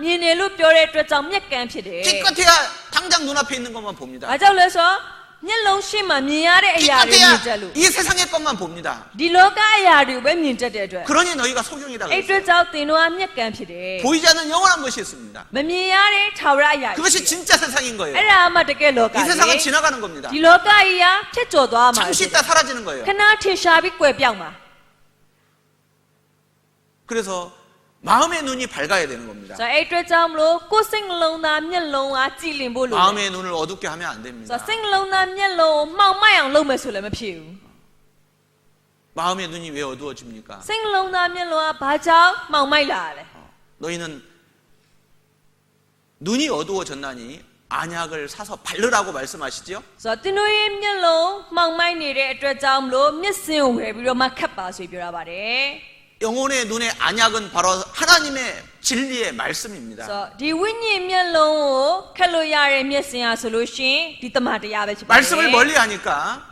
မြင်တယ်လို့ပြောတဲ့အတွက်ကြောင့်မျက်ကန်းဖြစ်တယ် 기껏해야 당장 눈앞에 있는 것만 봅니다. ဘာကြောင့်လဲဆိုတော့မျက်လုံးရှိမှမြင်ရတဲ့အရာတွေမြင်တတ် 기껏해야 လို့ 이 세상의 것만 봅니다. ဒီလောကအရာတွေကိုပဲမြင်တတ်တဲ့အတွက် 그러니 너희가 소경이다 အဲ့အတွ 그랬어요. က်ကြောင့်သင်တို့ကမျက်ကန်းဖြစ်တယ် 보이지 않는 영원한 것이 있습니다. မမြင်ရတဲ့ထာဝရအရာတွေ 그것이 진짜 세상인 거예요. အဲ့ဒါမှတကယ်လောက 이 ကြီး 세상은 지나가는 겁니다. ဒီလောကကြီးကဖြတ်ကျော်သွားမှာ 잠시 있다 사라지는 거예요. ခဏထင်ရှားပြီးကွယ်ပြောက်မှာ 그래서 마음의 눈이 밝아야 되는 겁니다. ဆိုတော့အဲ့အတွက်ကြောင့်မလို့ကိုယ်စိတ်နှလုံးသားမျက်လုံးကကြည်လင်ဖို့လိုတယ် 마음의 눈을 어둡게 하면 안 ဆို 됩니다. တော့စိတ်နှလုံးသားမျက်လုံးကိုမှောင်မိုက်အောင်လုပ်မယ်ဆိုလည်းမဖြစ်ဘူး 마음의 눈이 왜 어두워집니까? စိတ်နှလုံးသားမျက်လုံးကဘာကြောင့်မှောင်မိုက်လာလဲ 너희는 눈이 어두워졌나니 안약을 사서 바르라고 말씀하시죠? ဆိုတော့သင်တို့ရဲ့မျက်လုံးမှောင်မိုက်နေတဲ့အတွက်ကြောင့်မလို့မျက်စင်ကိုဝယ်ပြီးတော့မှခတ်ပါဆိုပြီးပြောရပါတယ် 영혼의 눈의 안약은 바로 하나님의 진리의 말씀입니다. ဆိုတော့ဒီဝိညာဉ်မျက်လုံးကိုခတ်လို့ရတဲ့မျက်စင်အားဆိုလို့ရှိရင်ဒီတမန်တရားပဲဖြစ်ပါတယ် 말씀을 멀리 하니까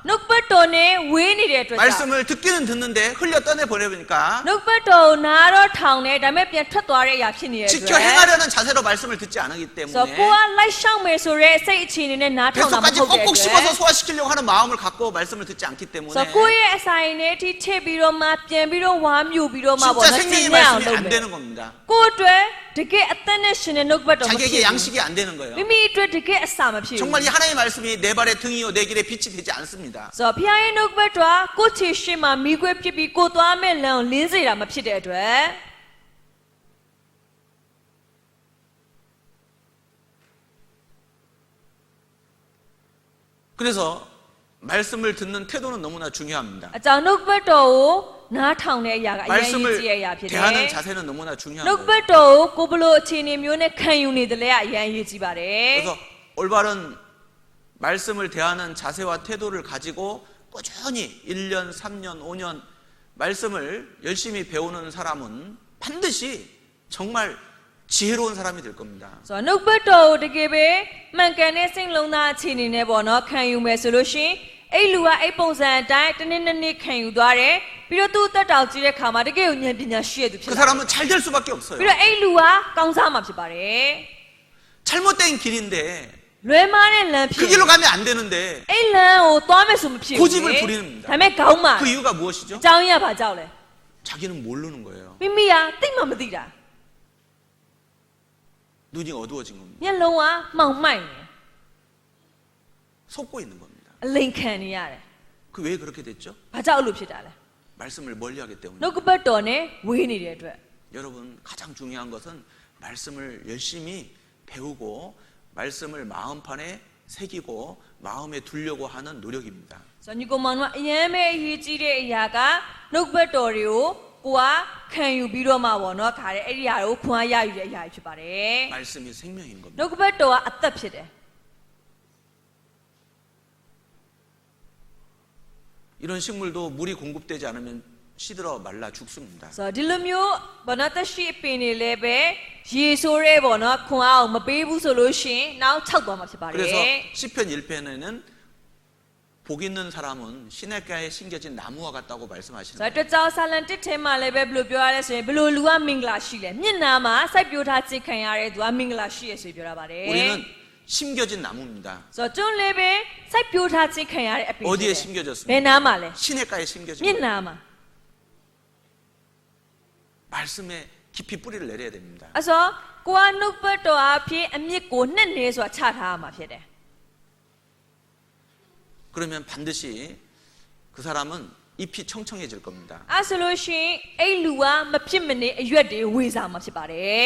နှုတ်ပတ်တော်နဲ့ဝေးနေတဲ့အတွက်ကြောင့် 말씀을 듣기는 듣는데 흘려 떠내 버려보니까 နှုတ်ပတ်တော်ကိုနားတော့ထောင်နေဒါပေမဲ့ပြန်ထွက်သွားတဲ့အရာဖြစ်နေတဲ့အတွက် 지켜 행하려는 자세로 말씀을 듣지 않기 ဆိုတော့ 때문에 ကိုကလိုက်ရှောက်မယ်ဆိုတဲ့စိတ်အခြေအနေနဲ့နားထောင်တာမ 뱃속까지 ဟုတ်တဲ့ 꼭꼭 အတွက် 씹어서 소화시키려고 하는 마음을 갖고 말씀을 듣지 않기 ဆို 때문에 တော့ကိုယ့်ရဲ့အဆိုင်နဲ့အထိထည့်ပြီးတော့မှပြန်ပြီးတော့ဝါမြူပြီးတော့မှပေါ့ 진짜 နော် 생명의 ကျင့်အောင် 말씀이 လုပ် 안 မယ် 되는 겁니다. ကိုယ့်အတွက်တကယ်အသက်နဲ့ရှင်တဲ့နှုတ်ပတ်တော်မဖြစ် 자기에게 ဘူး 양식이 안 되는 거예요. မိမိအတွက်တကယ်အစာမဖြစ်ဘူး 정말 이 하나님의 말씀이 내 발의 등이요 내 길에 빛이 되지 않습니다. ဆိုတော့ဖခင်ရဲ့နှုတ်ပတ်တော်ကိုယ့်ချေရှိမှမိခွဲဖြစ်ပြီးကိုသွားမဲ့လမ်းကိုလင်းစေတာမဖြစ်တဲ့အတွက် 그래서 말씀을 듣는 태도는 너무나 중요합니다. အကြောင်းနှုတ်ပတ်တော်ကိုနားထောင်တဲ့အရာကအရင်ကြီး 말씀을 တဲ့အရာဖြစ်တယ် 대하는 자세는 너무나 중요한 နှုတ်ပတ် 거예요. တော်ကိုကိုဘလို့အခြေအနေမျိုးနဲ့ခံယူနေတယ်လေအရင်ကြီးကြည့်ပါတယ် 그래서 올바른 말씀을 대하는 자세와 태도를 가지고 꾸준히 1년, 3년, 5년 말씀을 열심히 배우는 사람은 반드시 정말 지혜로운 사람이 될 겁니다. ဆိုတော့နှုတ်ပတ်တော်ကိုတကယ်ပဲမှန်ကန်တဲ့စိတ်လုံးသားအခြေအနေနဲ့ပေါ့နော်ခံယူမယ်ဆိုလို့ရှိရင်အဲ့လူကအဲ့ပုံစံအတိုင်းတစ်နေ့နှစ်နေ့ခံယူသွားတယ်ပြီးတော့သူ့တက်တောင်ကြည့်တဲ့ခါမှာတကယ်ကိုဉာဏ်ပညာရှိတဲ့သူဖြစ် 그 လာတယ် 사람은 잘 될 수밖에 없어요. ပြီးတော့အဲ့လူကကောင်းစားမှာဖြစ်ပါတယ် 잘못된 길인데 လွဲမားတဲ့လမ်းဖြ 그 စ် 길로 가면 안 되는데 အဲ့လမ်းကိုသွားမယ်ဆိုမဖြစ်ဘူး 고집을 부리는입니다. ဒါပေမဲ့ကောင်းမှာ 그 이유가 무엇이죠? အကြောင်းရပါကြောက်လဲ 자기는 모르는 거예요. မိမိကသိမှမသိတာ 눈이 어두워진 겁니다. မျက်လုံးကမှောင်မိုက်နေ 속고 있는 겁니다. အလိန်ခံနေရတယ် 그 왜 그렇게 됐죠? ဘာကြောက်လို့ဖြစ်တာလဲ 말씀을 멀리하기 때문에. နှုတ်ကပတ်တော်နဲ့ဝေးနေတဲ့အတွက် 여러분 가장 중요한 것은 말씀을 열심히 배우고 말씀을 마음판에 새기고 마음에 두려고 하는 노력입니다. ဆိုတော့ညီကောင်မောင်တို့ကအရင်ပဲအရေးကြီးတဲ့အရာကနှုတ်ပတ်တော်တွေကိုကိုကခံယူပြီးတော့မှပေါ့နော်ခါတဲ့အဲ့ဒီအရာကိုခွန်အားရယူတဲ့အရာဖြစ်ပါတယ် 말씀이 생명인 겁니다. နှုတ်ကပတ်တော်ကအသက်ဖြစ်တယ် 이런 식물도 물이 공급되지 않으면 시들어 말라 죽습니다. ဆိုတော့ဒီလိုမျိုးဘောနော်တက်ရှိအပင်တွေလည်းပဲရေဆိုးတဲ့ဘောနော်ခွန်အားကိုမပေးဘူးဆိုလို့ရှိရင်နောက်၆သွားမှာဖြစ်ပါတယ် 그래서 시편 1편에는 복 있는 사람은 시냇가에 심겨진 나무와 같다고 ဆို 말씀하시는 တော့ 거예요. တကြောင်ဆာလန်တစ်ထဲမှာလည်းပဲဘယ်လိုပြောရလဲဆိုရင်ဘယ်လိုလူကမင်္ဂလာရှိလဲမျက်နာမှာစိုက်ပျိုးထားခြင်းခံရတဲ့သူကမင်္ဂလာရှိရဆိုပြီးပြောတာပါတယ် 우리는 심겨진 나무입니다. ဆိုတော့ကျွန်းလည်းပဲစိုက်ပျိုးထားခြင်းခံရတဲ့အပင် 어디에 ဘယ် 심겨졌습니까? နားမှာလဲ 시냇가에 심겨진 မျက် 거예요. နာမှာ 말씀에 깊이 뿌리를 내려야 됩니다. အဲ့ဆိုကိုကနှုတ်ပတ်တော်အဖြစ်အမြစ်ကိုနှစ်နေဆိုတာချထားရမှာဖြစ်တယ် 그러면 반드시 그 사람은 잎이 청청해질 겁니다. အဲ့ဆိုလို့ရှိရင်အဲ့လူကမဖြစ်မနေအရွက်တွေဝေစားမှာဖြစ်ပါတယ်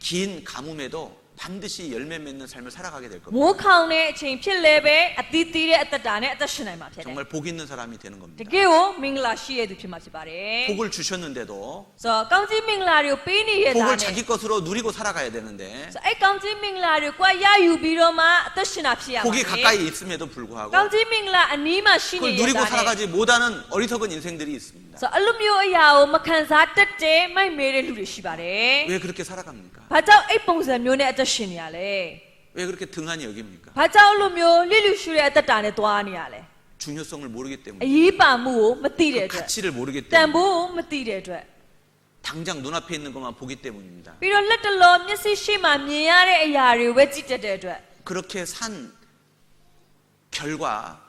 긴 가뭄에도 반드시 열매 맺는 삶을 살아가게 될 겁니다. မိုးခေါင်တဲ့အချိန်ဖြစ်လဲပဲအသီးသီးတဲ့အသက်တာနဲ့အသက်ရှင်နိုင်မှာဖြစ်တယ် 정말 복 있는 사람이 되는 တ 겁니다. ကယ်ကိုမင်္ဂလာရှိတဲ့သူဖြစ်မှာဖြစ်ပါတယ် 복을 주셨는데도 ဆိုတော့ကောင်းကြီးမင်္ဂလာတွေကိုပေးနေရတာ 복을 နဲ့ 자기 것으로 누리고 살아가야 되는데 ဆိုအဲ့ကောင်းကြီးမင်္ဂလာတွေကိုရယူပြီးတော့မှအသက်ရှင်တာဖြစ်ရမှာ 복이 လေ 가까이 있음에도 불구하고 ကောင်းကြီးမင်္ဂလာအနီးမှာရှိနေ 그걸 ရ 누리고 တာနဲ့ 살아가지 못하는 어리석은 인생들이 있습니다. ဆိုအဲ့လိုမျိုးအရာကိုမခံစားတတ်တဲ့မိုက်မဲတဲ့လူတွေရှိပါတယ် 왜 그렇게 살아갑니까? ဘာကြောင့်အဲ့ပုံစံမျိုးနဲ့အသက်ရှင်နေရလဲ 왜 그렇게 등한히 여깁니까? ဘာကြောင့်အဲ့လိုမျိုးလိလူရှုတဲ့အသက်တာနဲ့သွားနေရလဲ 중요성을 모르기 အ 때문에 ရေးပါမှုကိုမသိတဲ့ 그 အတွက် 가치를 모르기 တန် 때문에 ဖိုးကိုမသိတဲ့အတွက် 당장 눈앞에 있는 것만 보기 때문입니다. ပြီးတော့လက်တလောမျက်စိရှိမှမြင်ရတဲ့အရာတွေကိုပဲကြည့်တတ်တဲ့အတွက် 그렇게 산 결과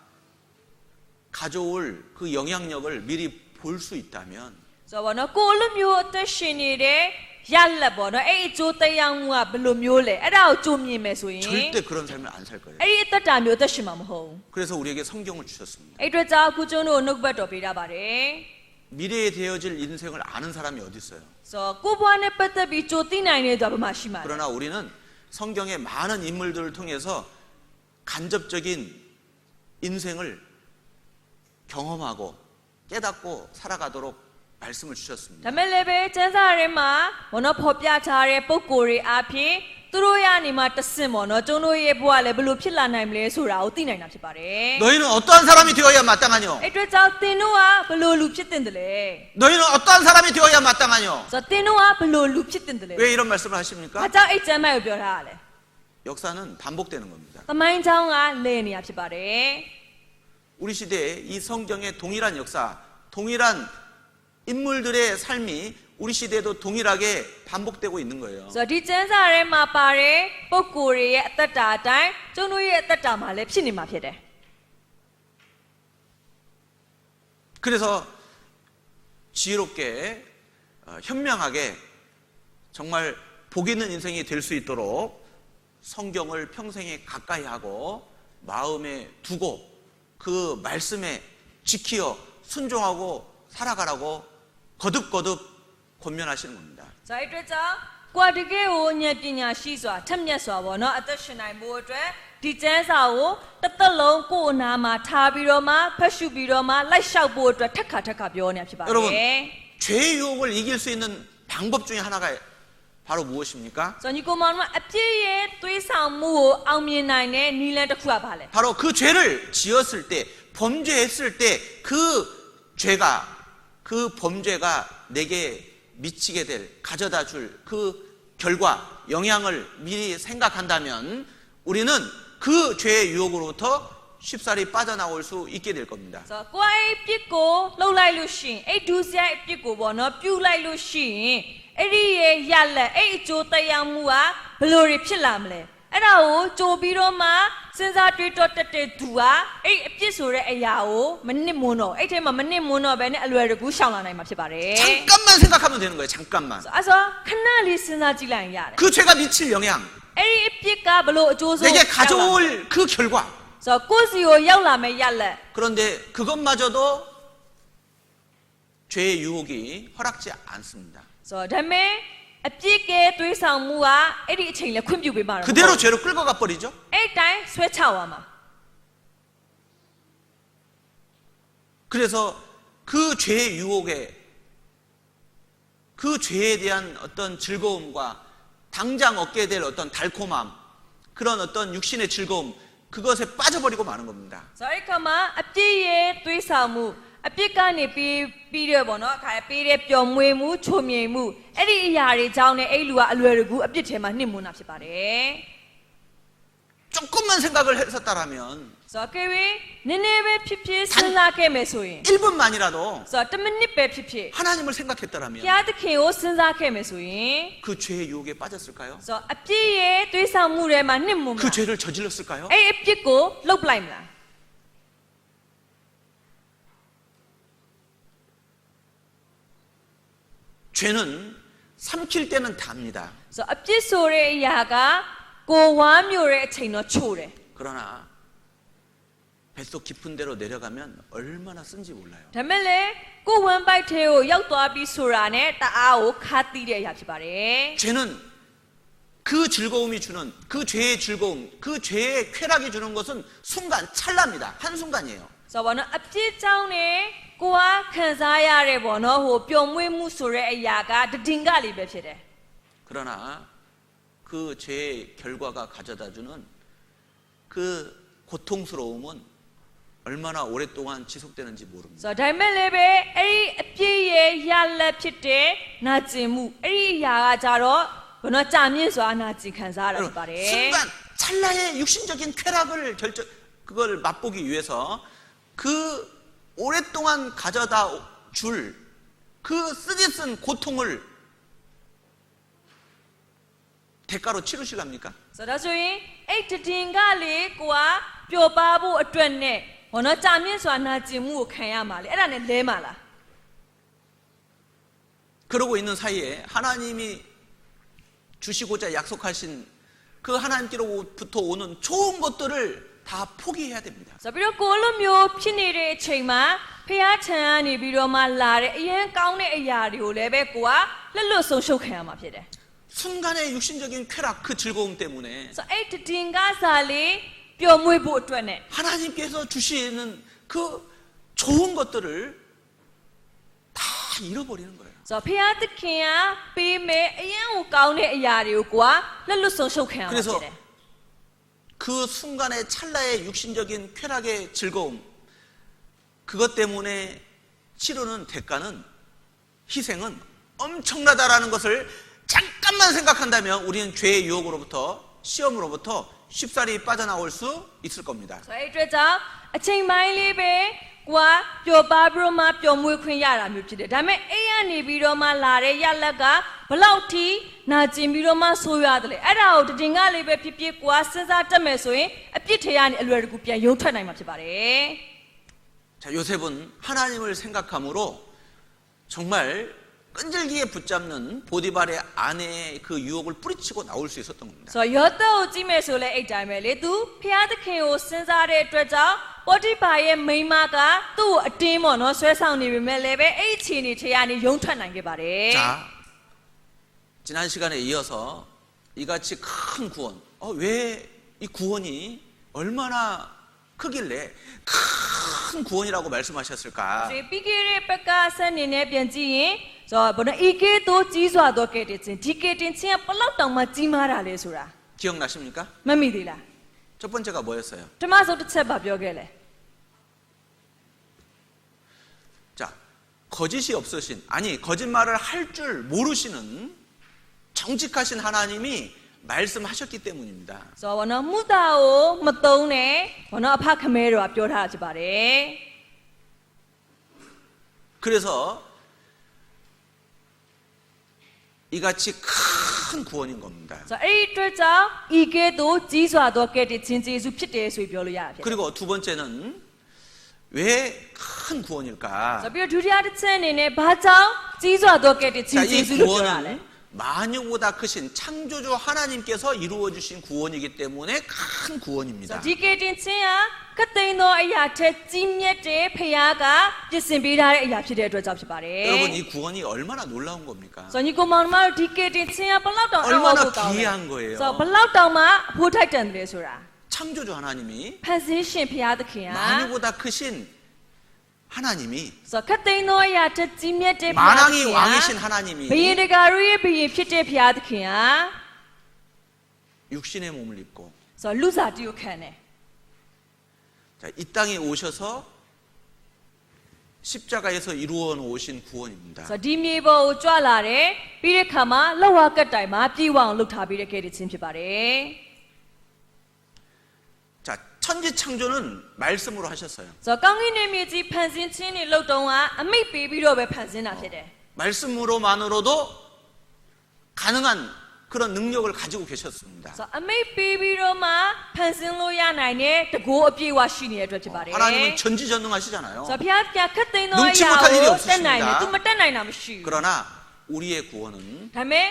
가져올 그 영향력을 미리 볼 수 있다면 ဆိုတော့နော်ကိုလိုမျိုးအသက်ရှင်နေတဲ့ရလက်ပေါ့နော်အဲ့အကျိုးတရားမှုကဘယ်လိုမျိုးလဲအဲ့ဒါကိုကြုံမြင်မယ်ဆိုရင် 절대 그런 삶을 안 살 거예요. အဲ့ဒီအသက်တာမျိုးအသက်ရှင်မှာမဟုတ်ဘူး 그래서 우리에게 성경을 주셨습니다. အဲ့အတွက်ကြောင့်အခုကျွန်တော်တို့နှုတ်ဘတ်တော်ပေးတာပါတယ် 미래에 되어질 인생을 아는 사람이 어디 있어요? ဆိုတော့ကိုဘွားနဲ့ပတ်သက်ပြီးကြိုသိနိုင်တဲ့သူကဘယ်မှာရှိမှာလဲ 그러나 우리는 성경의 많은 인물들을 통해서 간접적인 인생을 경험하고 깨닫고 살아가도록 말씀을 ဒါ 주셨습니다. မဲ့လည်းပဲကျမ်းစာထဲမှာဘောနော်ဖော်ပြထားတဲ့ပုံကိုယ်တွေအဖြစ် သူတို့ရနေမှာတဆင့်ပေါ့နော်ကျွန်တော်ရဲ့ဘဝလည်းဘယ်လိုဖြစ်လာနိုင်မလဲဆိုတာကိုသိနိုင်တာဖြစ်ပါတယ် 너희는 어떠한 사람이 되어야 마땅하뇨? အဲ့အတွက်ကြောင့်သင်တို့ကဘယ်လိုလူဖြစ်တင်တယ်လဲ 너희는 어떠한 사람이 되어야 마땅하뇨? ဆိုတော့သင်တို့ကဘယ်လိုလူဖြစ်တင်တယ်လဲ 왜 이런 말씀을 ဘာ 하십니까? ကြောင့်အဲ့ကျမ်းမိုက်ကိုပြောထားရလဲ 역사는 반복되는 겁니다. သမိုင်းကြောင်းကလဲနေတာဖြစ်ပါတယ် 우리 시대에 이 성경의 동일한 역사, 동일한 인물들의 삶이 우리 시대에도 동일하게 반복되고 있는 거예요. ဆိုတော့ဒီကျမ်းစာထဲမှာပါတဲ့ပုဂ္ဂိုလ်တွေရဲ့အသက်တာအတိုင်းကျွန်တော်ရဲ့အသက်တာမှာလည်းဖြစ်နေမှာဖြစ်တယ် 그래서 지혜롭게 현명하게 정말 복 있는 인생이 될 수 있도록 성경을 평생에 가까이 하고 마음에 두고 그 말씀에 지키어 순종하고 살아가라고 거듭거듭 권면하시는 겁니다. ဆိုတော့အဲ့အတွက်ကြောင့်ကိုယ်တကယ်ကိုဉာဏ်ပညာရှိစွာထက်မြက်စွာပေါ့နော်အသက်ရှင်နိုင်ဖို့အတွက်ဒီကျမ်းစာကိုတစ်သက်လုံးကိုယ်အနာမှာထားပြီးတော့မှဖတ်ရှုပြီးတော့မှလိုက်လျှောက်ဖို့အတွက်ထက်ခါပြောနေတာဖြစ်ပါတယ် 여러분 죄의 유혹을 이길 수 있는 방법 중에 하나가 바로 무엇입니까? ဆိုတော့ညီကိုမောင်တို့ကအပြည့်ရဲ့သွေးဆောင်မှုကိုအောင်မြင်နိုင်တဲ့နည်းလမ်းတစ်ခုကဘာလဲ 바로 그 죄를 지었을 때 범죄했을 때 그 죄가 그 범죄가 내게 미치게 될 가져다 줄 그 결과 영향을 미리 생각한다면 우리는 그 죄의 유혹으로부터 쉽사리 빠져나올 수 있게 될 겁니다. ဆိုတော့ကိုယ်အဲ့ပြစ်ကိုလှုပ်လိုက်လို့ရှိရင်အဲ့ဒုစရိုက်အပြစ်ကိုပေါ့နော်ပြုတ်လိုက်လို့ရှိရင်အဲ့ဒီရဲ့ရလက်အဲ့အကျိုးတရားမှုကဘယ်လိုတွေဖြစ်လာမလဲအဲ့ဒါကိုကြိုပြီးတော့မှစဉ်းစားတွေးတောတက်တဲ့သူကအဲ့အပြစ်ဆိုတဲ့အရာကိုမနစ်မွန်းတော့အဲ့ထဲမှာမနစ်မွန်းတော့ဘဲနဲ့အလွယ်တကူရှောင်လာနိုင်မှာဖြစ်ပါတယ် 잠깐만 생각하면 되는 거예요. 잠깐만. အဲ့ဆိုခဏလေးစဉ်းစားကြည့်လိုက်ရင်ရတယ် 그 죄가 미칠 영향, အဲ့ဒီအပြစ်ကဘယ်လိုအကျိုးဆိုး 내게 가져올 그 결과. ဆိုတော့ကိုယ့်စီကိုရောက်လာမယ့်ရလက် 그런데 그것마저도 죄의 유혹이 허락지 않습니다. ဆိုတော့ဒါပေမဲ့အပြစ်ကဲတွေးဆောင်မှုကအဲ့ဒီအချိန်လဲခွင့်ပြုပေးမှာတော့ 그대로 죄로 끌고 가 버리죠. အဲ့တိုင်းဆွဲချသွားမှာ 그래서 그 죄의 유혹에 그 죄에 대한 어떤 즐거움과 당장 얻게 될 어떤 달콤함, 그런 어떤 육신의 즐거움, 그것에 빠져버리고 마는 겁니다. ဆိုတော့အဲ့ခါမှာအပြစ်ရဲ့တွေးဆောင်မှုအပြစ်ကနေပြီးတော့ပေါ့နော်အခါပေးတဲ့ပျော်မွေးမှုချုံမြိန်မှုအဲ့ဒီအရာတွေကြောင့်ねအဲ့လူကအလွယ်တကူအပြစ်ထဲမှာနှိမ့်မွန်းတာဖြစ်ပါတယ် 조금만 생각을 했었다라면 ဆိုတော့ကေဝေနည်းနည်းပဲဖြစ်ဖြစ်စဉ်းစားခဲ့မယ်ဆိုရင် 1분만이라도 ဆိုတော့10မိနစ်ပဲဖြစ်ဖြစ် 하나님을 생각했다라면 ဘုရားသခင်ကိုစဉ်းစားခဲ့မယ်ဆိုရင် 그 죄의 유혹에 빠졌을까요? ဆိုတော့အပြစ်ရဲ့တွေးဆောင်မှုတွေမှာနှိမ့်မွန်းမှာ 그 죄를 저질렀을까요? အဲ့အပြစ်ကိုလှုပ်ပလိုက်မလား 죄는 삼킬 때는 답니다. ဆိုတော့အပြစ်ဆိုတဲ့အရာကကိုဝမ်းမျိုးတဲ့အချိန်တော့ချို့တယ် 그러나 뱃속 깊은 데로 내려가면 얼마나 쓴지 몰라요. ဒါမဲ့လေကိုဝမ်းပိုက်ထဲကိုရောက်သွားပြီးဆိုတာနဲ့တအားကိုခါတိတဲ့အရာဖြစ်ပါတယ် 죄는 그 즐거움이 주는 그 죄의 즐거움, 그 죄의 쾌락이 주는 것은 순간 찰나입니다. 한순간이에요. ဆိုတော့ဘောနော်အပြစ်ကြောင့်နဲ့ကိုကခံစားရတဲ့ဘောနော်ဟိုပျော်မွေးမှုဆိုတဲ့အရာကတည်ငကလေးပဲဖြစ်တယ် 그러나 그 죄의 결과가 가져다 주는 그 고통스러움은 얼마나 오랫동안 지속되는지 모릅니다. ဆိုတော့ဒါမဲ့လည်းပဲအဲ့ဒီအပြစ်ရဲ့ရလက်ဖြစ်တဲ့နာကျင်မှုအဲ့ဒီအရာကကြတော့ဘောနော်ကြာမြင့်စွာနာကျင်ခံစားရတာဖြစ်ပါတယ် 순간 찰나의 육신적인 쾌락을 그걸 맛보기 위해서 그 오랫동안 가져다 줄 그 쓰디쓴 고통을 대가로 치르시랍니까? ဆိုတော့ဒါဆိုရင်အဲ့တည်ငကလေးကိုကပျော်ပါဖို့အတွက်နဲ့ဘောနော်ကြာမြင့်စွာနာကျင်မှုကိုခံရမှာလေအဲ့ဒါနဲ့လဲမှာလား 그러고 있는 사이에 하나님이 주시고자 약속하신 그 하나님께로부터 오는 좋은 것들을 다 포기해야 됩니다. ဆိုပြီးတော့ကိုလိုမျိုးဖြစ်နေတဲ့အချိန်မှာဖះချံကနေပြီးတော့မှလာတဲ့အရင်ကောင်းတဲ့အရာတွေကိုလည်းပဲကိုကလက်လွတ်ဆုံးရှုပ်ခံရမှာဖြစ်တယ် 순간의 육신적인 쾌락 그 즐거움 때문에 ဆိုအဲ့တည်ငကစားလေးပျော်မွေးဖို့အတွက်နဲ့ 하나님께서 주시는 그 좋은 것들을 다 잃어버리는 거예요. ဆိုတော့ဖျားသခင်ကပေးမဲ့အရင်ကိုကောင်းတဲ့အရာတွေကိုကိုကလက်လွတ်ဆုံးရှုပ်ခံရမှာဖြစ်တယ် 그 순간의 찰나의 육신적인 쾌락의 즐거움, 그것 때문에 치르는 대가는, 희생은 엄청나다라는 것을 잠깐만 생각한다면 우리는 죄의 유혹으로부터, 시험으로부터 쉽사리 빠져나올 수 있을 겁니다. ဆိုတော့အဲ့အတွက်ကြောင့်အချိန်ပိုင်းလေးပဲကိုကပျော်ပါပြီးတော့မှပျော်မွေးခွင့်ရတာမျိုးဖြစ်တယ်ဒါပေမဲ့အဲ့ရနေပြီးတော့မှလာတဲ့ရလက်ကဘလောက်ထိနာကျင်ပြီးတော့မှဆိုးရတယ်လေအဲ့ဒါကိုတည်ငါလေးပဲဖြစ်ဖြစ်ကိုကစဉ်းစားတတ်မယ်ဆိုရင်အပြစ်ထဲကနေအလွယ်တကူပြန်ရုံထွက်နိုင်မှာဖြစ်ပါတယ် 자, 요셉은 하나님을 생각함으로 정말 끈질기게 붙잡는 보디발의 아내의 그 유혹을 뿌리치고 나올 수 있었던 겁니다. ဆိုတော့ယောသကိုကြည့်မယ်ဆိုလဲအဲ့တိုင်းပဲလေသူဖျားသခင်ကိုစဉ်းစားတဲ့အတွက်ကြောင့်ပေါ်တိပါရဲ့မိန်းမကသူ့ကိုအတင်းပေါ့နော်ဆွဲဆောင်နေပေမဲ့လည်းပဲအဲ့အခြေအနေထဲကနေရုံထွက်နိုင်ခဲ့ပါတယ် 자, 지난 시간에 이어서 이같이 큰 구원, 왜 이 구원이 얼마나 크길래 큰 구원이라고 말씀하셨을까? ဒီပြီးခဲ့တဲ့ဘက်ကဆက်နေနဲ့ပြန်ကြည့်ရင်ဆိုတော့ဘုရားဤကဲ့သို့ကြီးစွာသောကဲ့တင်ခြင်းဒီကဲ့တင်ခြင်းကဘလောက်တောင်မှကြီးမားတာလဲဆိုတာ 기억나십니까? မမိသေးလား 첫 번째가 뭐였어요? ဓမ္မဆုံးတစ်ချက်ပါပြောခဲ့လဲ 자, 거짓이 없으신, 아니 거짓말을 할 줄 모르시는 정직하신 하나님이 말씀하셨기 때문입니다. ဆိုတော့ဘောနော်မူတာကိုမတုံးနဲ့ဘောနော်အဖခမဲတော်ကပြောထားတာဖြစ်ပါတယ် 그래서 이같이 큰 구원인 겁니다. ဆိုတော့အဲ့ဒီအတွက်ကြောင့်ဤကဲ့သို့ကြီးစွာသောကဲ့တင်ခြင်းကျေးဇူးဖြစ်တယ်ဆိုပြီးပြောလို့ရတာဖြစ်တယ် 그리고 두 번째는 왜 큰 구원일까? ဆိုပြီးတော့ဒုတိယတစ်ချက်အနေနဲ့ဘာကြောင့်ကြီးစွာသောကဲ့တင်ခြင်း 자, ကျေး 이 ဇူးလို့ပြောတာလဲ 구원은 만유보다 크신 창조주 하나님께서 이루어 주신 구원이기 때문에 큰 구원입니다. ဒီကဲ့တင်ခြင်းကကသိန်းသောအရာထက်ကြီးမြတ်တဲ့ဖခင်ကပြင်ဆင်ပေးထားတဲ့အရာဖြစ်တဲ့အတွက်ကြောင့်ဖြစ်ပါတယ် 여러분 이 구원이 얼마나 놀라운 겁니까? ဆိုတော့ညီကောင်မောင်တို့ဒီကဲ့တင်ခြင်းကဘလောက်တောင်အောက် 얼마나 ကိုကောင်းလဲ 귀한 거예요. ဆိုတော့ဘလောက်တောင်မှအဖို့ထိုက်တန်တယ်ဆိုတာ 창조주 하나님이 ဖန်ဆင်းရှင်ဖခင်သခင်က 만유보다 크신 하나님이 ဆိုတော့ကသိန်းသောအရာထက်ကြီးမြတ်တဲ့ဖခင် 만왕의 왕이신 하나님이 ဘုရင်တကာတို့ရဲ့ဘုရင်ဖြစ်တဲ့ဖခင်သခင်က 육신의 몸을 입고 ဆိုတော့လူစားတီကိုခံတယ် 자, 이 땅에 오셔서 십자가에서 이루어 놓으신 구원입니다. ဆိုတော့ဒီမြေပေါ်ကိုကြွလာတယ်ပြီးတဲ့ခါမှာလောက်ဝကတ်တိုင်မှာပြေဝအောင်လှုပ်ထားပြီးတဲ့ကဲ့တင်ခြင်းဖြစ်ပါတယ် 자, 천지 창조는 말씀으로 하셨어요. ဆိုတော့ကောင်းကင်နဲ့မြေကြီးဖန်ဆင်းခြင်းတွေလှုပ်တုံးကအမိတ်ပေးပြီးတော့ပဲဖန်ဆင်းတာဖြစ်တယ် 말씀으로만으로도 가능한 그런 능력을 가지고 계셨습니다. ဆိုတော့အမိတ်ပေးပြီးတော့မှဖန်ဆင်းလို့ရနိုင်တဲ့တကိုးအပြည့်အဝရှိနေတဲ့အတွက်ဖြစ်ပါတယ် 하나님은 전지전능하시잖아요. ဆိုတော့ဘုရားကခတ်သိမ်းသောအ 능치 ရာ 못할 일이 ကို 없으십니다. တက်နိုင်တယ်သူမတက်နိုင်တာမရှိဘူး 그러나 우리의 구원은 ဒါပေမဲ့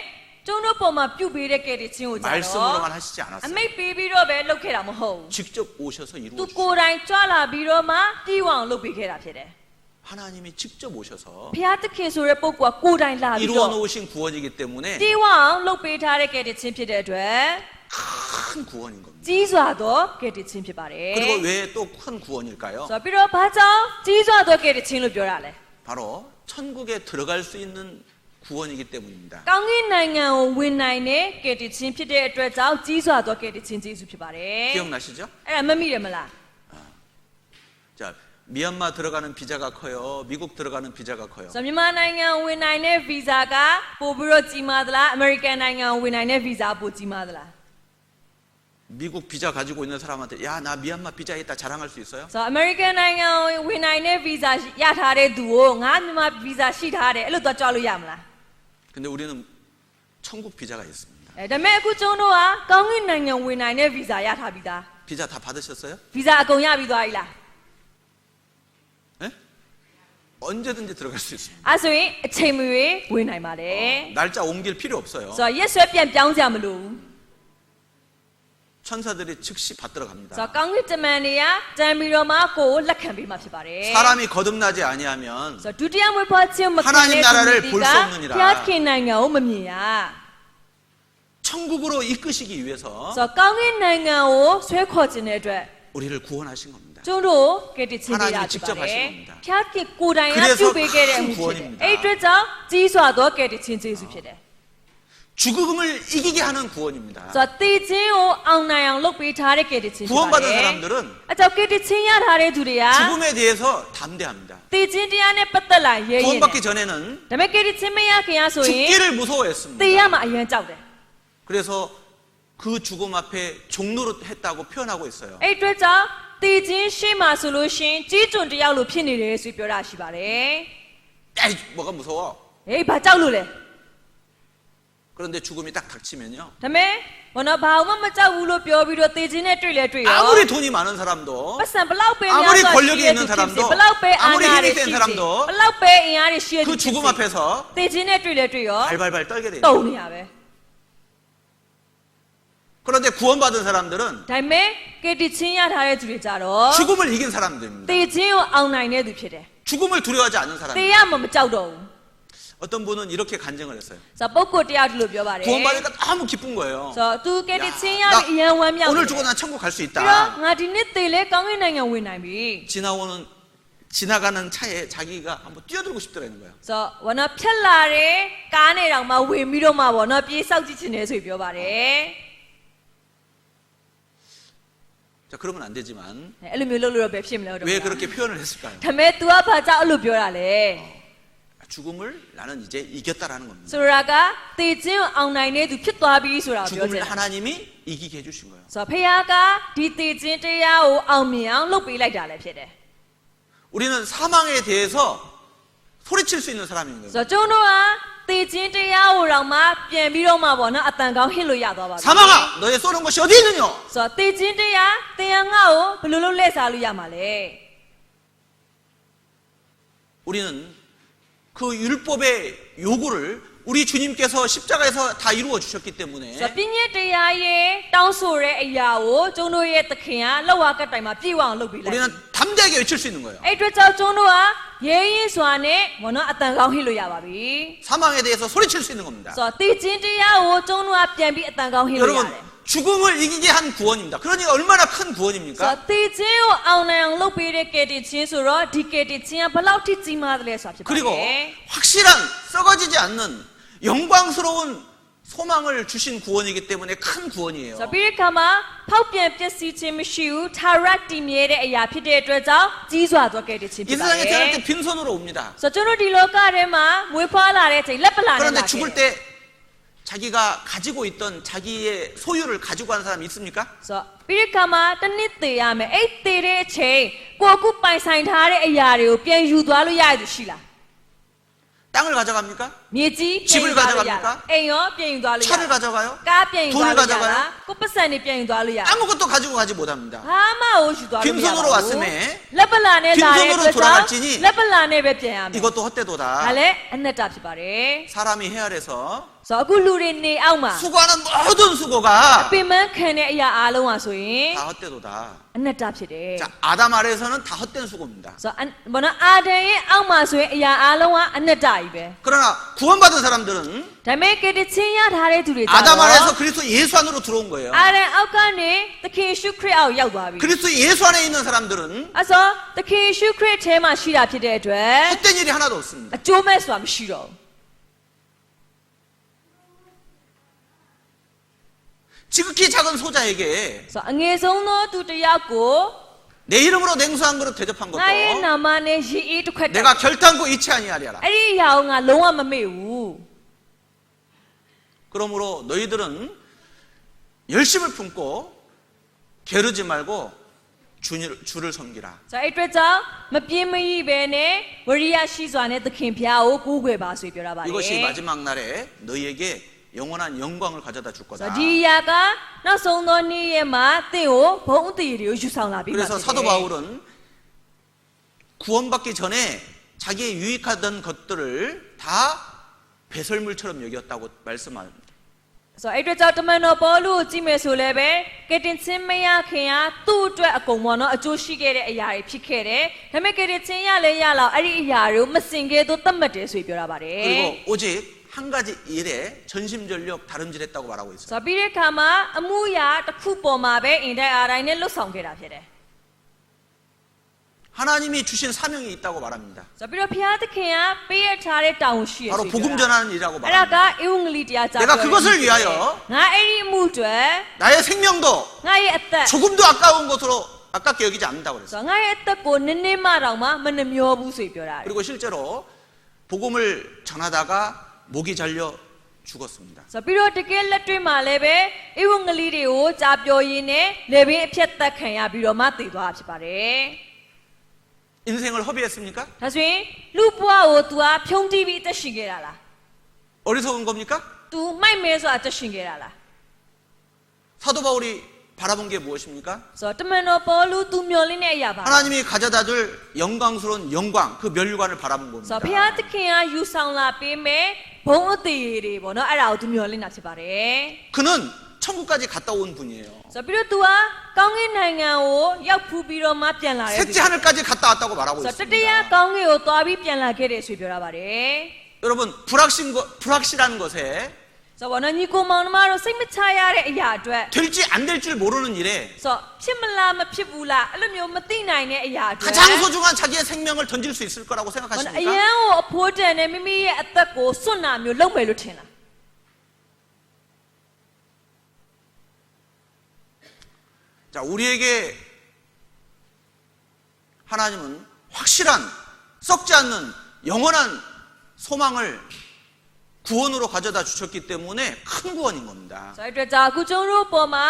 ကျုံတို့ပုံမှာပြုတ်ပေးတဲ့ကဲ့တင်ခြင်းကိုကြတော့ 말씀으로만 하시지 အ 않았어요. မိတ်ပေးပြီးတော့ပဲလှုပ်ခဲ့တာမဟုတ်ဘူး 직접 오셔서 သူ 이루어 ကိုယ်တိုင်ကြွလာပြီးတော့မှပြေဝအောင်လှုပ်ပေးခဲ့တာဖြစ်တယ် 하나님이 직접 오셔서 ဘုရားသခင်ဆိုတဲ့ပုဂ္ဂိုလ်ကကိုယ်တိုင်လာပြီး 이루어 တော့ 놓으신 구원이기 때문에 ပြေဝအောင်လှုပ်ပေးထားတဲ့ကဲ့တင်ခြင်းဖြစ်တဲ့အတွက် 큰 구원인 겁니다. ကြီးစွာသောကဲ့တင်ခြင်းဖြစ်ပါတယ် 그리고 왜 또 큰 구원일까요? ဆိုတော့ပြီးတော့ဘာကြောင့်ကြီးစွာသောကဲ့တင်ခြင်းလို့ပြောတာလဲ 바로 천국에 들어갈 수 있는 구원이기 때문입니다. ကောင်းကင်နိုင်ငံကိုဝင်နိုင်တဲ့ကဲ့တင်ခြင်းဖြစ်တဲ့အတွက်ကြောင့်ကြီးစွာသောကဲ့တင်ခြင်းကျေးဇူးဖြစ်ပါတယ် 기억나시죠? အဲ့ဒါမမိတယ်မလား 자, 미얀마 들어가는 비자가 커요. 미국 들어가는 비자가 커요. ဆိုတော့မြန်မာနိုင်ငံကိုဝင်နိုင်တဲ့ဗီဇာကပို့ပြီးတော့ကြီးမားသလားအမေရိကန်နိုင်ငံကိုဝင်နိုင်တဲ့ဗီဇာပို့ကြီးမားသလား 미국 비자 가지고 있는 사람한테 야, 나 미얀마 비자 있다 자랑할 수 있어요? ဆိုတော့အမေရိကန်နိုင်ငံကိုဝင်နိုင်တဲ့ဗီဇာရထားတဲ့သူကိုငါမြန်မာဗီဇာရှိထားတယ်အဲ့လိုတော့ကြောက်လို့ရမလား 근데 우리는 천국 비자가 있습니다. ဒါပေမဲ့အခုကျုံတို့ကကောင်းကင်နိုင်ငံဝင်နိုင်တဲ့ဗီဇာရထားပြီးသား 비자 다 받으셨어요? ဗီဇာအကုန်ရပြီးသွားပြီလား 네? 언제든지 들어갈 수 있습니다. အဲ့ဆိုရင်အချိန်မရွေးဝင်နိုင်ပါတယ် 날짜 옮길 필요 없어요. ဆိုတော့ရက်ဆွဲပြန်ပြောင်းကြမလို့ 천사들이 즉시 받들어 ဆို 갑니다. တော့ကောင်းကင်တမန်တွေကကြံပြီးတော့မှကိုယ်လက်ခံပေးမှာဖြစ်ပါတယ် 사람이 거듭나지 아니하면 ဆိုတော့ဒုတိယမွေးဖွားခြင်းမခံတဲ့သူတွေကဘုရားခင်နိုင်ငံကိုမမြင်ရ 천국으로 이끄시기 위해서 ဆိုတော့ကောင်းကင်နိုင်ငံကိုဆွဲခေါ်ခြင်းတဲ့အတွက် 우리를 구원하신 겁니다. ကျွန်တော်ကယ်တင်ခြင်းပေးတာ 하나님이 ဖြစ်ပါ 직접 တ 하신 ယ် 겁니다. ဖျားခင်ကိုယ်တိုင်က 그래서 ပြုပေးခဲ့တဲ့အ 큰 မှုဖြစ်တယ် 구원입니다. အဲ့အတွက်ကြောင့်ကြီးစွာသောကယ်တင်ခြင်းကျေးဇူးဖြစ်တယ် 죽음을 이기게 하는 구원입니다. ဆိုတော့တည်ခြင်းကိုအောင်နိုင်အောင်လုပ်ပေးထားတဲ့ကယ်တင်ခြင်းဖြစ်ပါတ 구원받은 ယ် 사람들은 အကြောင်းကယ်တင်ခြင်းရထားတဲ့သူတွေက 죽음에 대해서 담대합니다. တည်ခြင်းတရားနဲ့ပတ်သက်လာရဲရင်တယ် 구원받기 전에는 ဒါပေမဲ့ကယ်တင်ခြင်းမရခင်ရဆိုရင် 죽기를 무서워했습니다. တည်ရမှာအရင်ကြောက်တယ် 그래서 그 죽음 앞에 종로로 했다고 표현하고 있어요. အဲ့အတွက်ကြောင့်တည်ခြင်းရှိမှဆိုလို့ရှရင်ကြီးကျွန်းတယောက်လိုဖြစ်နေတယ်ဆိုပြောတာရှိပါတယ် 에이, 뭐가 무서워? ဟေးဘာကြောက်လို့လဲ 그런데 죽음이 딱 닥치면요. ဒါပေမဲ့ဘာလို့ဘာမှမကြောက်ဘူးလို့ပြောပြီးတော့တည်ခြင်းနဲ့တွေ့လဲတွေ့ရော 아무리 돈이 많은 사람도 ပတ်စံဘလောက်ပဲ 아무리 များစွာ 권력이 ရှိတဲ့ 있는 သူဖြစ် 사람도 စေဘလောက်ပဲအာ 아무리 ဏာ 힘이 တွေ 센 ရှိစေ 사람도 ဘလောက်ပဲအင်အားတွေရှိတဲ့ 그 သူဖြစ် 죽음 စေ 앞에서 တည်ခြင်းနဲ့တွေ့လဲတွေ့ရော 발발발 떨게 돼요. တုံနေရပဲ 그런데 구원받은 사람들은 ဒါပေမဲ့ကယ်တင်ခြင်းရထားတဲ့သူတွေကြတော့ 죽음을 이긴 사람들입니다. တည်ခြင်းကိုအောင်နိုင်တဲ့သူဖြစ်တယ် 죽음을 두려워하지 않는 တည် 사람. ရမှမကြောက်တော့ဘူး 어떤 분은 이렇게 간증을 했어요. ဆိုတော့ပုဂ္ဂိုလ်တရားဒီလိုပြောပါတယ် 구원받으니까 너무 기쁜 거예요. ဆိုတော့သူကယ်တင်ခြင်းရ 야, ပြီးအယံဝမ်းမြောက် 오늘 တယ် 죽어 난 천국 갈 수 ပြီးတော့ 있다. ငါဒီနေ့တည်လဲကောင်းကင်နိုင်ငံဝင်နိုင်ပြီ 지나가는 차에 자기가 한번 뛰어들고 싶더라는 거예요. ဆိုတော့ဝနဖြတ်လာတဲ့ကားနဲ့တောင်မှဝင်ပြီးတော့မှဘောနော်ပြေးဆောက်ကြည့်ခြင်းနဲ့ဆိုပြီးပြောပါတယ် 자, 그러면 안 되지만 အဲ့လိုမျိုးလုပ်လို့တော့ပဲဖြစ်မလဲတော့ 왜 그렇게 표현을 했을까요? ဒါပေမဲ့ तू ကဘာကြောင့်အဲ့လိုပြောတာလဲ 죽음을 나는 이제 이겼다라는 겁니다. ဆိုတာကတည်ခြင်းကိုအောင်နိုင်တဲ့သူဖြစ်သွားပြီဆိုတာကိုပြောချင် 죽음을 တယ် 하나님이 이기게 해주신 거예요. ဆိုတော့ဖခင်ကဒီတည်ခြင်းတရားကိုအောင်မြင်အောင်လုပ်ပေးလိုက်တာလည်းဖြစ်တယ် 우리는 사망에 대해서 소리칠 수 있는 사람인 거예요. ဆိုတော့ကျွန်တော်ကတည်ခြင်းတရားကိုတော့မှပြန်ပြီးတော့မှပေါ့နော်အတန်ကောင်းဟစ်လို့ရသွားပါပြီ 사망아, 너의 쏘는 것이 어디 있느냐? ဆိုတော့တည်ခြင်းတရားတရားငါ့ကိုဘယ်လိုလုပ်လဲစားလို့ရမှာလဲ 우리는 그 율법의 요구를 우리 주님께서 십자가에서 다 이루어 주셨기 ဆို 때문에 တော့ပြည့်ညက်တရားရဲ့တောင်းဆိုတဲ့အရာကိုကျွန်တော်ရဲ့သခင်ကလောက်ဝကတိုင်မှာပြည့်ဝအောင်လုပ်ပေးလိုက် 우리는 담대하게 외칠 수 있는 거예요. အဲ့အတွက်ကြောင့်ကျွန်တော်ကရဲရင်စွာနဲ့ဘောနော်အတန်ကောင်းဟစ်လို့ရပါပြီ 사망에 대해서 소리칠 수 있는 겁니다. ဆိုတော့တည်ခြင်းတရားကိုကျွန်တော်ကပြန်ပြီးအတန်ကောင်းဟစ်လို့ရ 여러분 တယ် 죽음을 이기게 한 구원입니다. 그러니까 얼마나 큰 ဆို 구원입니까? တော့တည်ခြင်းကိုအောင်နိုင်အောင်လုပ်ပေးတဲ့ကယ်တင်ခြင်းဆိုတော့ဒီကယ်တင်ခြင်းကဘယ်လောက်ထိကြီးမားတယ်လဲဆိုတာဖြစ်ပါ 그리고 တယ် 확실한 썩어지지 않는 영광스러운 소망을 주신 구원이기 때문에 큰 구원이에요. ဆိုတော့ပြီးတဲ့အခါမှာဖောက်ပြန်ပျက်စီးခြင်းမရှိဘူးထာဝရတည်မြဲတဲ့အရာဖြစ်တဲ့အတွက်ကြောင့်ကြီးစွာသောကယ်တင်ခြင်း 이 ဖြစ်ပါတ 세상에 ယ် 태어날 때 빈손으로 옵니다. ဆိုတော့ကျွန်တော်ဒီလောကထဲမှာမွေးဖွားလာတဲ့အချိန်လက်ပလာနဲ့ 그런데 လာခဲ့ 죽을 တယ် 때 자기가 가지고 있던 자기의 소유를 가지고 간 사람이 있습니까? ဆိုတော့ပြီးတဲ့အခါမှာတစ်နှစ်တည်ရမယ်အဲ့တည်တဲ့အချိန်ကိုယ့်အခုပိုင်ဆိုင်ထားတဲ့အရာတွေကိုပြန်ယူသွားလို့ရရသူရှိလား 땅을 가져갑니까? မြေကြီး 집을 ပြန်ယူသွားလို့ရ 가져갑니까? အိမ်ရောပြန်ယူသွားလို့ရ 차를 가져가요? ကားပြန်ယူသွားလို့ရ 돈을 가져가요? ကိုယ့်ပတ်စံတွေပြန်ယူသွားလို့ရ 아무것도 가지고 가지 못합니다. ဘာမှကိုယူသွားလို့မရ 빈손으로 ပါဘူး 왔음에 လက်ပလာနဲ့လာတဲ့အတွက် 빈손으로 ကြောင့် 돌아갈지니 လက်ပလာနဲ့ပဲပြန်ရမယ် 이것도 헛되도다. ဒါလည်းအနတ္တဖြစ်ပါတယ် 사람이 헤아려서 ဆိုတော့အခုလူတွေနေအောက်မှာ 수고하는 모든 수고가 ပင်ပန်းခံတဲ့အရာအားလုံးဟာဆိုရင် 다 헛되도다. အနတ္တဖြစ်တယ် 자, 아담 아래에서는 다 헛된 수고입니다. ဆိုတော့ဘောနော်အာဒံရဲ့အောက်မှာဆိုရင်အရာအားလုံးကအနတ္တကြီးပဲ 그러나 구원받은 사람들은 ဒါပေမဲ့ကတိချင်းရထားတဲ့သူတွေကြ 아담 တော့ 아래에서 그리스도 예수 안으로 들어온 거예요. အာဒံအောက်ကနေသခင်ရှုခရစ်အောက်ရောက်သွားပြီ 그리스도 예수 안에 있는 사람들은 အဲဆိုသခင်ရှုခရစ်ထဲမှာရှိတာဖြစ်တဲ့အတွက် 헛된 일이 하나도 없습니다. အကျိုးမဲ့ဆိုတာမရှိတော့ဘူး 지극히 작은 소자에게 ဆိုတော့အငယ်ဆုံးသောသူတစ်ယောက်ကို 내 이름으로 냉수 한 그릇 대접한 ငါရဲ့ 것도 နာမနဲ့ရေအေးတစ်ခွက်တက် 내가 결단코 잊지 아니하리라. အဲ့ဒီအရာကိုငါလုံးဝမမေ့ဘူး 그러므로 너희들은 열심을 품고 게으르지 말고 주를 섬기라. ဆိုတော့အဲ့အတွက်ကြောင့်မပြင်းမရိပဲနဲ့ဝရိယရှိစွာနဲ့သခင်ဖျားကိုကိုးကွယ်ပါဆိုပြီးပြောတာပါလေ 이것이 마지막 날에 너희에게 영원한 영광을 가져다 줄 ဆို 거다. တော့ဒီအရာကနောက်ဆုံးသောနေ့ရက်မှာသင်ကိုဘုန်းအတည်တွေကိုယူဆောင်လာပြီးမှာ 그래서 ဖြစ် 사도 တယ် 바울은 구원받기 전에 자기의 유익하던 것들을 다 배설물처럼 여겼다고 말씀합니다. ဆိုတော့အဲ့အတွက်ကြောင့်တမန်တော်ပေါလုကိုကြည့်မယ်ဆိုလည်းပဲကယ်တင်ခြင်းမရခင်ကသူ့အတွက်အကုန်ပေါ့နော်အကျိုးရှိခဲ့တဲ့အရာတွေဖြစ်ခဲ့တယ်ဒါပေမဲ့ကယ်တင်ခြင်းရလဲရလောက်အဲ့ဒီအရာတွေကိုမစင်ခဲ့သောသတ်မှတ်တယ်ဆိုပြီးပြောတာပါတယ် 그리고 오직 한 가지 일에 전심전력 다름질했다고 말하고 있어요. ဆိုတော့ပြီးတဲ့အခါမှာအမှုရာတစ်ခုပေါ်မှာပဲအင်တိုက်အားတိုင်းနဲ့လွတ်ဆောင်ခဲ့တာဖြစ်တယ် 하나님이 주신 사명이 있다고 말합니다. ဆိုပြီးတော့ဖျားသခင်ကပေးရထားတဲ့တောင်းရှိရ 바로 ဆို 복음 전하는 일이라고 အဲ့ဒါက 말합니다. ဧဝံဂေလိတရားကြား 내가 그것을 위하여 ငါအဲ့ဒီအမှုအတွက် 나의 생명도 ငါရဲ့အသက် 조금도 아까운 것으로 아깝게 여기지 않는다고 그랬어요. ဆိုတော့ငါရဲ့အသက်ကိုနည်းနည်းမှတောင်မှမနှမျောဘူးဆိုပြီးပြောတာလေ 그리고 실제로 복음을 전하다가 목이 잘려 죽었습니다. ဆိုပြီးတော့တကယ်လက်တွေ့မှာလည်းပဲဧဝံဂေလိတွေကိုကြားပြောရင်းနဲ့လေဘင်းအဖြတ်သက်ခံရပြီးတော့မှတည်သွားတာဖြစ်ပါတယ် 인생을 허비했습니까? ဒါဆိုရင်လူဘွားကို तू ကဖြုံးတီးပြီးအသက်ရှင်ခဲ့တာလား 어리석은 겁니까? तू မိုက်မဲဆိုတာအသက်ရှင်ခဲ့တာလား 사도 바울이 바라본 게 무엇입니까? ဆိုတော့တမန်တော်ပေါလု तू မျောလင်းတဲ့အရာပါ 하나님이 가져다줄 영광스러운 영광, 그 면류관을 바라본 ဆိုတော့ 겁니다. ဘုရားသခင်ကယူဆောင်လာပေးမယ်ဘုံအသေးတွေပေါ့နော်အဲ့ဒါကို तू မျောလင်းတာဖြစ်ပါတယ် 그는 천국까지 갔다 온 분이에요. ဆိုတော့ပြီးတော့ तू ကကောင်းကင်နိုင်ငံကိုရောက်ဖူးပြီးတော့မှပြန်လာတယ် 셋째 하늘까지 갔다 왔다고 말하고 ဆိုတော့တ 있습니다. တရားကောင်းကင်ကိုသွားပြီးပြန်လာခဲ့တယ်ဆိုပြောတာပါတယ် 여러분 불확실한 것에 ဆိုတော့ညီကိုမောင်နှမတို့စိတ်မချရတဲ့အရာအတွက် 될지 안 될 줄 모르는 일에 ဆိုတော့ဖြစ်မလားမဖြစ်ဘူးလားအဲ့လိုမျိုးမသိနိုင်တဲ့အရာအတွက် 가장 소중한 자기의 생명을 던질 수 있을 거라고 အ 생각하십니까? ရန်ကိုအဖိုးတန်နဲ့မိမိရဲ့အသက်ကိုစွန့်နာမျိုးလုပ်မယ်လို့ထင်လား 자, 우리에게 하나님은 확실한 썩지 않는 영원한 소망을 구원으로 가져다 주셨기 때문에 큰 구원인 겁니다. ဆိုတော့ဒါအခုကျွန်တော်တို့ပေါ်မှာ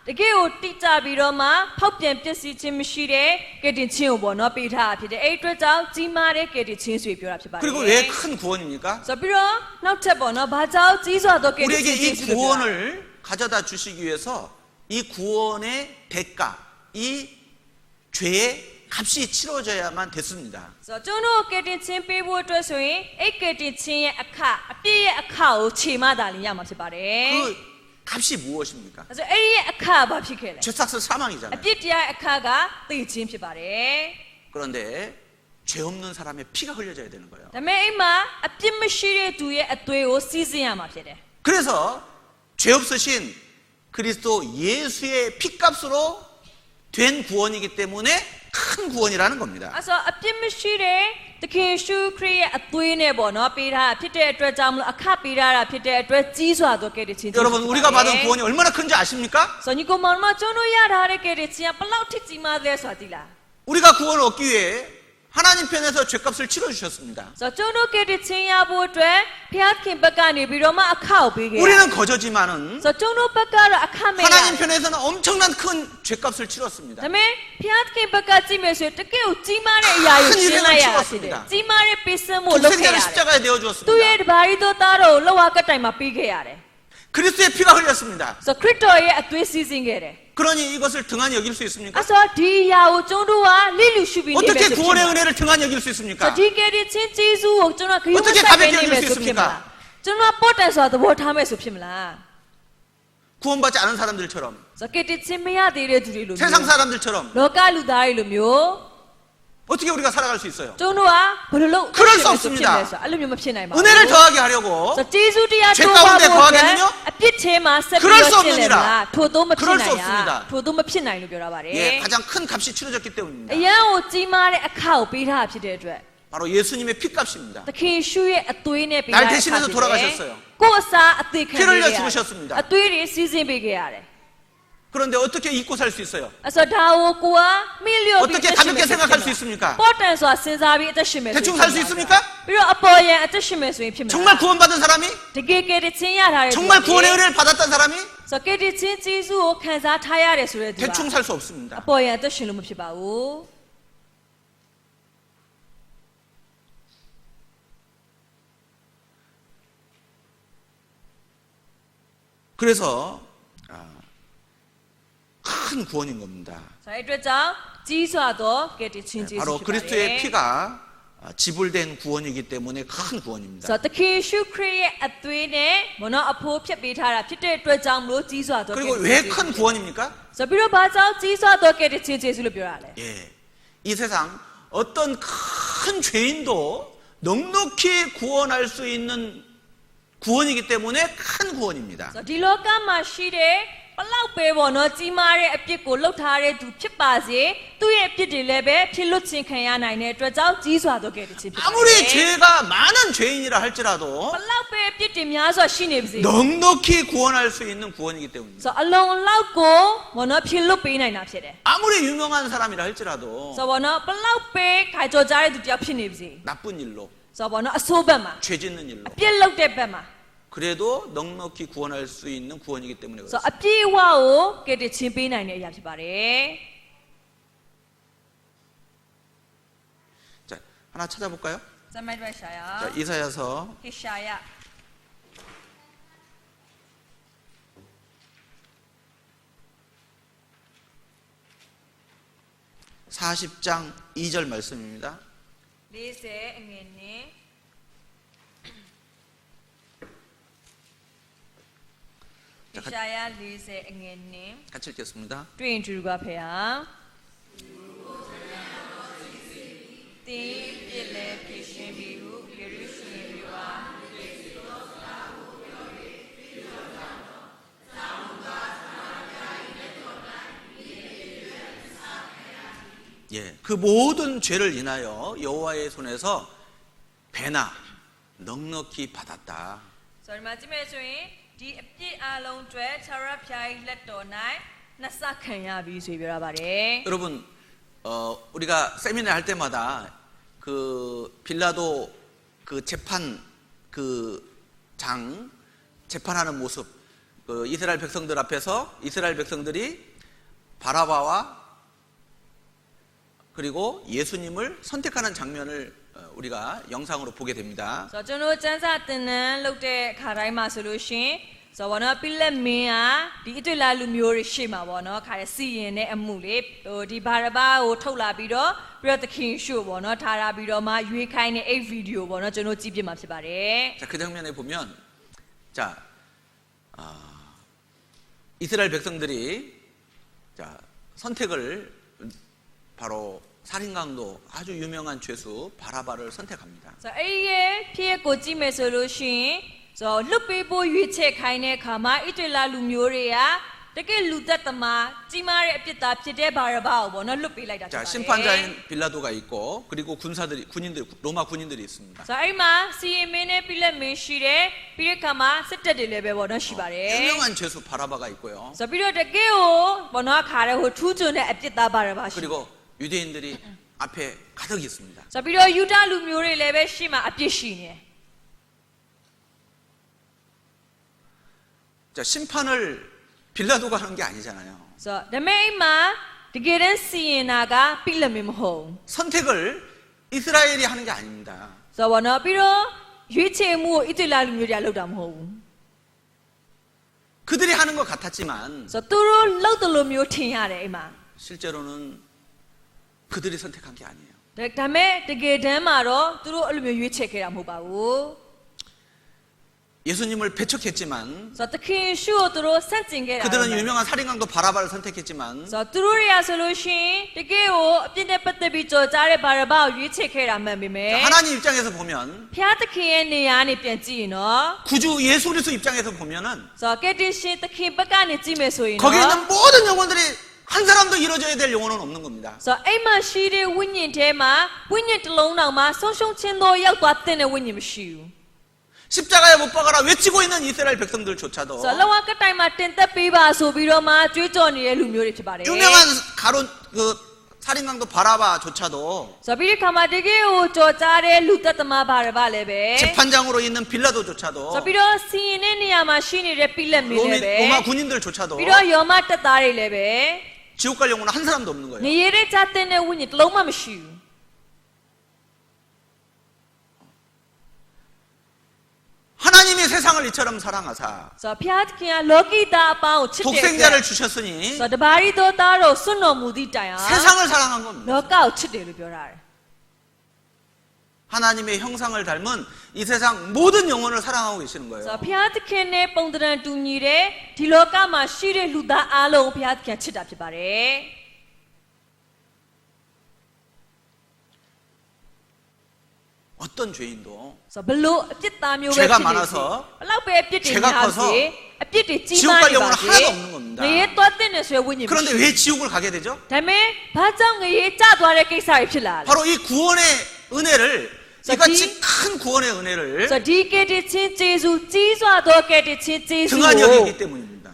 တကယ်ကိုတိကျပြီးတော့မှဖောက်ပြန်ပျက်စီးခြင်းမရှိတဲ့ကယ်တင်ခြင်းကိုပေါ့နော်ပေးထားတာဖြစ်တယ်အဲ့ဒီအတွက်ကြောင့်ကြီးမားတဲ့ကယ်တင်ခြင်းဆိုပြီးပြောတာဖြစ်ပါတယ် 그리고 왜 큰 구원입니까? ဆိုပြီးတော့နောက်ထပ်ပေါ့နော်ဘာကြောင့်ကြီးစွာသောကယ်တင် 우리에게 ခြင်း 이 ဆိုပြီးပြောတာ 구원을 가져다 주시기 위해서 이 구원의 대가, 이 죄의 값이 치러져야만 됐습니다. ဆိုတော့ကျွန်တော်ကယ်တင်ခြင်းပေးဖို့အတွက်ဆိုရင်အဲ့ကယ်တင်ခြင်းရဲ့အခအပြည့်ရဲ့အခကိုခြေမသာလင်းရမှာဖြစ်ပါတယ် 그 값이 무엇입니까? ဆိုတော့အဲ့ဒီရဲ့အခဘာဖြစ်ခဲ့လဲ 죄삭스 အ 사망이잖아요. ပြစ်တရားရဲ့အခကသိခြင်းဖြစ်ပါတယ် 그런데 죄 없는 사람의 피가 흘려져야 되는 거예요. ဒါပေမဲ့အိမ်မှာအပြစ်မရှိတဲ့သူရဲ့အသွေးကိုစီးစင်းရမှာဖြစ်တယ် 그래서 죄 없으신 그리스도 예수의 피값으로 된 구원이기 때문에 큰 구원이라는 겁니다. အဲ့ဆိုအပြစ်မရှိတဲ့သခင်ရှုခရစ်ရဲ့အသွေးနဲ့ပေါ့နော်ပေးထားတာဖြစ်တဲ့အတွက်ကြောင့်မလို့အခပေးထားတာဖြစ်တဲ့အတွက်ကြီးစွာသောကယ်တင်ခြင်း 여러분 우리가 받은 구원이 얼마나 큰지 아십니까? ဆိုညီကောင်မောင်မကျွန်တော်ရထားတဲ့ကယ်တင်ခြင်းကဘယ်လောက်ထိကြီးမားလဲဆိုတာသိလား 우리가 구원을 얻기 위해 하나님 편에서 죄값을 치러주셨습니다. ဆိုကျွန်တော်ကယ်တင်ခြင်းရဖို့အတွက်ဘုရားခင်ဘက်ကနေပြီးတော့မှအခကိုပေးခဲ့တယ် 우리는 거저지만은 ဆိုကျွန်တော်ဘက်ကတော့အခမဲ့ရ 하나님 편에서는 엄청난 큰 죄값을 치렀습니다. ဒါပေမဲ့ဘုရားခင်ဘက်ကကြည့်မယ်ဆိုရင်တကယ်ကိုကြီးမားတဲ့အရာကိုရှင်းလိုက်ရတာဖြစ်တယ်ကြီးမားတဲ့ပေးစမှုလုပ်ခဲ့ရ 독생자를 တယ် 십자가에 သူ့ 내어주었습니다. ရဲ့တပါးရီတို့သားတော်ကိုလောက်ဝကတိုင်မှာပေးခဲ့ရတယ် 그리스도의 피가 흘렸습니다. ဆိုခရစ်တော်ရဲ့အသွေးစီးစင်းခဲ့တယ် 그러니 이것을 등한히 여길 수 있습니까? အဲ့ဆိုဒီအရာကိုကျွန်တော်တို့ကလိလူရှုပြီးနေမယ် 어떻게 ဆို 구원의 ဖြစ်မှာ 은혜를 등한히 여길 수 ဆို 있습니까? ဒီကယ်တင်ခြင်းကျေးဇူးကိုကျွန်တော်ဂရုမ 어떻게 စိုက်ပဲ 가볍게 နေ 여길 မယ် 수 ဆိုဖြစ်မှာ 있습니까? ကျွန်တော်ပေါ်တန်ဆိုတာသဘောထားမယ်ဆိုဖြစ်မလား 구원받지 않은 사람들처럼 ဆိုကယ်တင်ခြင်းမရသေးတဲ့သူတွေလိုမျိုး 세상 사람들처럼 လောကလူသားတွေလိုမျိုး 어떻게 우리가 살아갈 수 있어요? ကျွန်တော်ကဘယ်လိုလုပ် 그럴 수 ဖြစ်မယ်ဆို 없습니다. အဲ့လိုမျိုးမဖြစ်နိုင်ပါဘူး 은혜를 더하게 하려고 ဆိုကျေးဇူးတရား 죄 တိုးပါ 가운데 ဖို့အတွက် 더하겠느냐? အပြစ်ထဲမှာဆက်ပြီး 그럴 수 တော့ကျင့်တယ်မ 없느니라. လားထို့သောမဖြစ် 그럴 수 နိုင် 없습니다. ရထို့သောမဖြစ်နိုင်လို့ပြောတာပါတယ် 예, 가장 큰 값이 치러졌기 때문입니다. အရန်ကိုကြီးမားတဲ့အခါကိုပေးထားတာဖြစ်တဲ့အတွက် 바로 예수님의 피값입니다. သခင်ရှုရဲ့အသွေးနဲ့ပေး 날 ထားတဲ့ 대신해서 အခါဖြစ်တယ် 돌아가셨어요. ကိုယ့်အစားအသေးခံ 피를 ပေး 흘려 ခဲ့ရတယ် 죽으셨습니다. အသွေးတွေစီးစင်းပေးခဲ့ရတယ် 그런데 어떻게 잊고 살 수 있어요? အဲ့ဆိုဒါကိုကိုကမိလျော်ပြီး 어떻게 가볍게 생각할 수 있습니까? ပေါ်တန်ဆိုတာစဉ်းစားပြီးအသက်ရှင်မယ် 대충 살 수 있습니까? ပြီးတော့အပေါ်ရန်အသက်ရှင်မယ်ဆိုရင်ဖြစ်မှာ 정말 구원받은 사람이? တကယ်ကယ်တင်ခြင်းရထားတဲ့ 정말 구원의 은혜를 받았던 사람이? ဆိုကယ်တင်ခြင်းကျေးဇူးကိုခံစားထားရတယ်ဆိုတဲ့သူက 대충 살 수 없습니다. အပေါ်ရန်အသက်ရှင်လို့မဖြစ်ပါဘူး 그래서 큰 구원인 겁니다. ဆိုတဲ့အတွက်ကြောင့်ကြီးစွာသောကယ်တင်ခြင်းကျေးဇူး 바로 ဖြစ်ပါတယ် 그리스도의 피가 지불된 구원이기 때문에 큰 구원입니다. ဆိုတော့သခင်ရှုခရစ်ရဲ့အသွေးနဲ့မနောအဖိုးဖြတ်ပေးထားတာဖြစ်တဲ့အတွက်ကြောင့်မလို့ကြီးစွာသောကယ် 그리고 တင် 왜 ခြင်း 큰 구원입니까? ဆိုပြီးတော့ဘာကြောင့်ကြီးစွာသောကယ်တင်ခြင်းကျေးဇူးလို့ပြောရလဲ 예, 이 세상 어떤 큰 죄인도 넉넉히 구원할 수 있는 구원이기 때문에 큰 구원입니다. ဆိုတော့ဒီလောကမှာရှိတဲ့ ဘလောက်ပဲပေါ့နော်ကြီးမားတဲ့အပြစ်ကိုလှုပ်ထားတဲ့သူဖြစ်ပါစေသူ့ရဲ့အပြစ်တွေလည်းပဲဖြစ်လွတ်ခြင်းခံရနိုင်တဲ့အတွက်ကြောင့်ကြီးစွာသောကဲ့သို့ခြင်းဖြစ်ပါတယ် 아무리 죄가 많은 죄인이라 할지라도 ဘလောက်ပဲအပြစ်တွေများစွာရှိနေပါစေ 넉넉히 구원할 수 있는 구원이기 때문입니다. ဆိုတော့အလုံးအလောက်ကိုဘောနော်ဖြစ်လွတ်ပေးနိုင်တာဖြစ်တယ် 아무리 유명한 사람이라 할지라도 ဆိုတော့ဘောနော်ဘလောက်ပဲခိုင်ကြော်ကြတဲ့သူတယောက်ဖြစ်နေပါစေ 나쁜 일로 ဆိုတော့ဘောနော်အဆိုးဘက်မှာ 죄 짓는 일로 အပြစ်လုပ်တဲ့ဘက်မှာ 그래도 넉넉히 구원할 수 있는 구원이기 때문에 ဆိုတော့ 그렇습니다. အပြည့်အဝကိုကဲ့တဲ့ချင်းပေးနိုင်တဲ့အရာဖြစ်ပါတယ် 자, 하나 찾아볼까요? စမိုက်ရရှာယာ 자, 이사야서 ဟေရှာယ 40장 2절 말씀입니다. 40အငယ်နဲ့ 자, ဟေရှာယ40အငယ်နဲ့ 같이 읽겠습니다. တွေ့ရင်တူကဖေဟာတင်းပြစ်လဲဖြစ်ရှင်ပြီဟုယေရုရှလင်မြို့အား 예, 그 모든 죄를 인하여 여호와의 손에서 배나 넉넉히 받았다. ဆိုတော့ဒီမှာကြည့်မယ်ဆိုရင်ဒီအပြစ်အလုံးတွေခြာရဖျားကြီးလက်တော်၌နှစခံရပြီဆိုပြီးပြောရပါတယ် 여러분, 우리가 세미나 할 때마다 그 빌라도 그 재판 그 장 재판하는 모습, 그 이스라엘 백성들 앞에서 이스라엘 백성들이 바라바와 그리고 예수님을 선택하는 장면을 우리가 영상으로 보게 됩니다. ဆိုတော့ကျွန်တော်စမ်းစာတင်နန်းလုပ်တဲ့ခါတိုင်းမှာဆိုလို့ရှိရင်ဆိုတော့ဘောနော်ပြလက်မင်းကဒီအတွေ့လာလူမျိုးတွေရှေ့မှာဘောနော်ခါတဲ့စီရင်တဲ့အမှုလေးဟိုဒီဘာရဘာကိုထုတ်လာပြီးတော့ပြီးတော့သခင်ရှုဘောနော်ထားလာပြီးတော့မှရွေးခိုင်းတဲ့အဲ့ဗီဒီယိုဘောနော်ကျွန်တော်ကြည့်ပြမှာဖြစ်ပါတယ် 자, 그 장면에 보면 자, 이스라엘 백성들이 자, 선택을 바로 살인강도 아주 유명한 죄수 바라바를 선택합니다. ဆိုတော့အဲ့ဒီရဲ့ဖြစ်ကိုကြည့်မယ်ဆိုလို့ရှိရင်ဆိုတော့လွတ်ပေးဖို့ရွေးချယ်ခိုင်းတဲ့အခါမှာဣတလာလူမျိုးတွေကတကယ်လူသက်သမားကြီးမားတဲ့အပြစ်သားဖြစ်တဲ့ဘာရဘာကိုဘောနော်လွတ်ပေးလိုက်တာဖြစ် 자, ပါတယ် 심판자인 빌라도가 있고 그리고 군인들 로마 군인들이 있습니다. ဆိုတော့အဲ့မှာစီရင်မင်းနဲ့ပြလက်မင်းရှိတဲ့ပြီးတဲ့အခါမှာစစ်တပ်တွေလည်းပဲဘောနော်ရှိပါတယ် 유명한 죄수 바라바가 있고요. ဆိုတော့ပြီးတော့တကယ်ကိုဘောနော်ခါတဲ့ဟိုထူးချွန်တဲ့အပြစ်သားဘာရဘာရှိ 그리고 유대인들이 앞에 가득 있습니다. ဆိုတော့ပြီးတော့ယူဒလူမျိုးတွေလည်းပဲရှိမှအပြစ်ရှိနေတယ် 자, 심판을 빌라도가 하는 게 아니잖아요. ဆိုတော့ဒါပေမဲ့အိမ်မှာတကယ်တမ်းစီရင်တာကပြလက်မင်းမဟုတ်ဘူး 선택을 이스라엘이 하는 게 아닙니다. ဆိုတော့ဘောနော်ပြီးတော့ရွေးချယ်မှုကိုဣတလာလူမျိုးတွေကလုပ်တာမဟုတ်ဘူး 그들이 하는 것 같았지만 ဆိုတော့သူတို့လုပ်တယ်လို့မျိုးထင်ရတယ်အိမ်မှာ 실제로는 그들이 선택한 게 아니에요. ဒါပေမဲ့တကယ်တမ်းမှာတော့သူတို့အဲ့လိုမျိုးရွေးချယ်ခဲ့တာမဟုတ်ပါဘူး 예수님을 배척했지만 ဆိုတော့သခင်ရှုကိုသူတို့ဆန့်ကျင်ခဲ့တာ 그들은 유명한 살인강도 바라바를 선택했지만 ဆိုတော့သူတို့တွေကဆိုလို့ရှိရင်တကယ်ကိုအပြစ်နဲ့ပတ်သက်ပြီးကြော်ကြားတဲ့ဘာရဘာကိုရွေးချယ်ခဲ့တာမှန်ပေမဲ့ 하나님 입장에서 보면 ဖျားသခင်ရဲ့နေရာကနေပြန်ကြည့်ရင်နော် 구주 예수 그리스도 입장에서 보면은 ဆိုတော့ကက်တင်ရှင်သခင်ဘက်ကနေကြည့်မယ်ဆိုရင် 거기 နော် 있는 모든 영혼들이 한 사람도 이루어져야 될 영혼은 없는 겁니다. ဆိုတော့အိမ်မှာရှိတဲ့ဝိညာဉ်ထဲမှာဝိညာဉ်တစ်လုံးတောင်မှဆုံးရှုံးခြင်းတော့ရောက်သွားတဲ့ဝိညာဉ်မရှိဘူး 십자가에 못 박아라 외치고 있는 이스라엘 백성들조차도 ဆိုတော့လောကတိုင်မှာတင်သက်ပေးပါဆိုပြီးတော့မှကြွေးကြော်နေတဲ့လူမျိုးတွေဖြစ်ပါတယ် 유명한 가론 그 살인강도 바라바조차도 ဆိုတော့ပြီးဒီခါမှာတကယ်ကိုကြော်ကြားတဲ့လူသက်သမားဘာရဘာလည်းပဲ 재판장으로 있는 빌라도조차도 ဆိုတော့ပြီးတော့စီရင်တဲ့နေရာမှာရှိနေတဲ့ပိလက်မင်းလည်းပဲ 로마 군인들조차도 ပြီးတော့ယောမတပ်သားတွေလည်းပဲ 지옥 갈 영혼은 한 사람도 없는 거예요. နေရတဲ့ကြတဲ့ဝိညာဉ်တစ်လုံးမှမရှိဘူး 하나님이 세상을 이처럼 사랑하사 ဆိုတော့ဖျားသခင်ကလောကီသားအပေါင်းကိုချစ်တဲ့အတွက် 독생자를 주셨으니 ဆိုတော့တဘာရီတော်သားတော်စွန့်တော်မူသည့်တိုင်အောင် 세상을 사랑한 겁니다. လောကကိုချစ်တယ်လို့ပြောတာတယ် 하나님의 형상을 닮은 이 세상 모든 영혼을 사랑하고 계시는 ဆို 거예요. တော့ဖျားသခင်နဲ့ပုံသဏ္ဍာန်တူညီတဲ့ဒီလောကမှာရှိတဲ့လူသားအလုံးကိုဖျားသခင်ချစ်တာဖြစ်ပါတယ် 자, 어떤 죄인도 So 별로 삐땀 묘 죄가 많아서 죄가 커서 지옥 갈 영혼은 하나도 없는 겁니다. 그런데 왜 지옥을 가게 되죠? 바로 이 구원의 은혜를 이같이 큰 구원의 은혜를 등한히 여기기 때문입니다.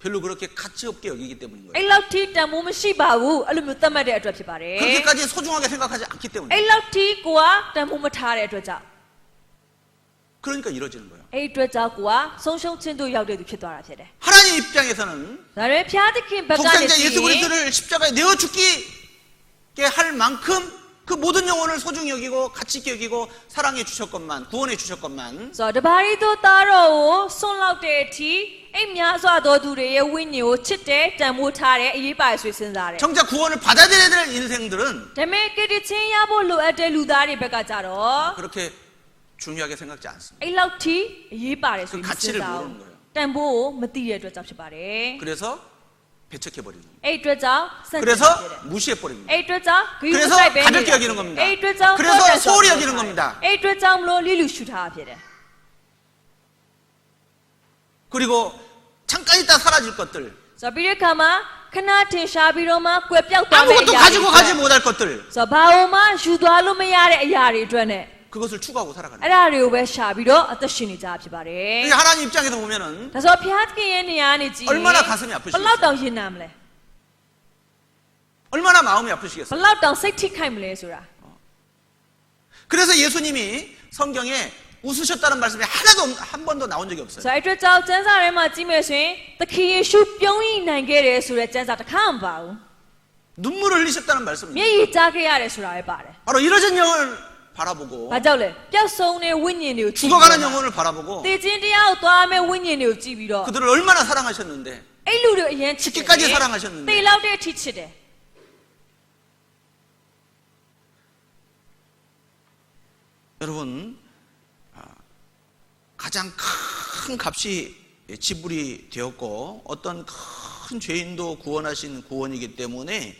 별로 그렇게 가치 없게 여기기 때문인 거예요. 그렇게까지 소중하게 생각하지 않기 때문에. 그러니까 이루어지는 거예요. 하나님 입장에서는 독생자 예수 그리스도를 십자가에 내어 죽게 할 만큼 그 모든 영혼을 소중히 여기고 가치 있게 여기고 사랑해 주셨건만 구원해 주셨건만 정작 구원을 받아들여야 될 인생들은 그렇게 중요하게 생각지 않습니다. 그 가치를 모르는 거예요. 그래서 배척해버리는 겁니다. 그래서 무시해버리는 겁니다. 그래서 가볍게 여기는 겁니다. 그래서 소홀히 여기는 겁니다. 그리고 잠깐 있다 사라질 것들 아무것도 가지고 가지 못할 것들 그것을 추구하고 살아가는 거예요. 하나님 입장에서 보면은 얼마나 가슴이 아프시겠어요? 얼마나 마음이 아프시겠어요? 그래서 예수님이 성경에 웃으셨다는 말씀이 한 번도 나온 적이 없어요. 눈물을 흘리셨다는 말씀입니다. 바로 이러진 영혼을 바라보고 죽어가는 영혼을 바라보고 그들을 얼마나 사랑하셨는데 죽기까지 사랑하셨는데 여러분 가장 큰 값이 지불이 되었고 어떤 큰 죄인도 구원하신 구원이기 때문에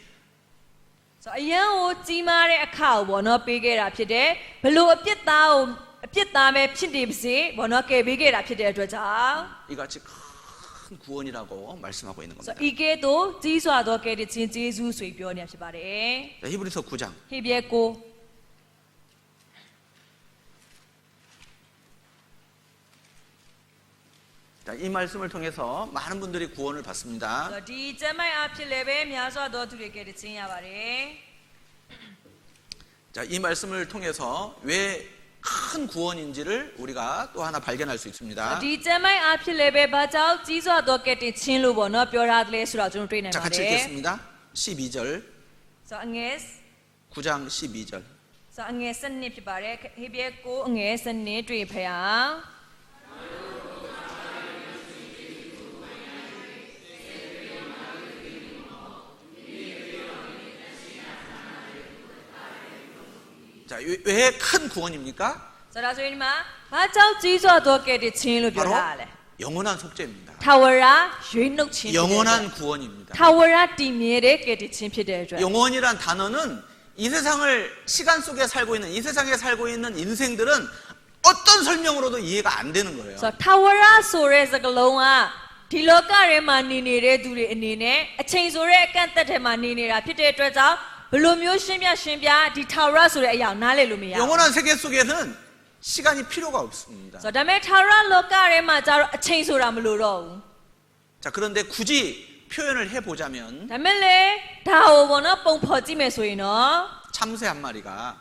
이같이 큰 구원이라고 말씀하고 있는 겁니다. 히브리서 9장 자, 이 말씀을 통해서 많은 분들이 구원을 받습니다. 자, 이 말씀을 통해서 왜 큰 구원인지를 우리가 또 하나 발견할 수 있습니다. 자, 같이 읽겠습니다. 12절 9장 12절 자, 왜 큰 구원입니까? 바로 영원한 속죄입니다. 영원한 구원입니다. 영원이란 단어는 이 세상을 시간 속에 살고 있는 이 세상에 살고 있는 인생들은 어떤 설명으로도 이해가 안 되는 거예요. 영원한 세계 속에는 시간이 필요가 없습니다. 자, 그런데 굳이 표현을 해보자면 참새 한 마리가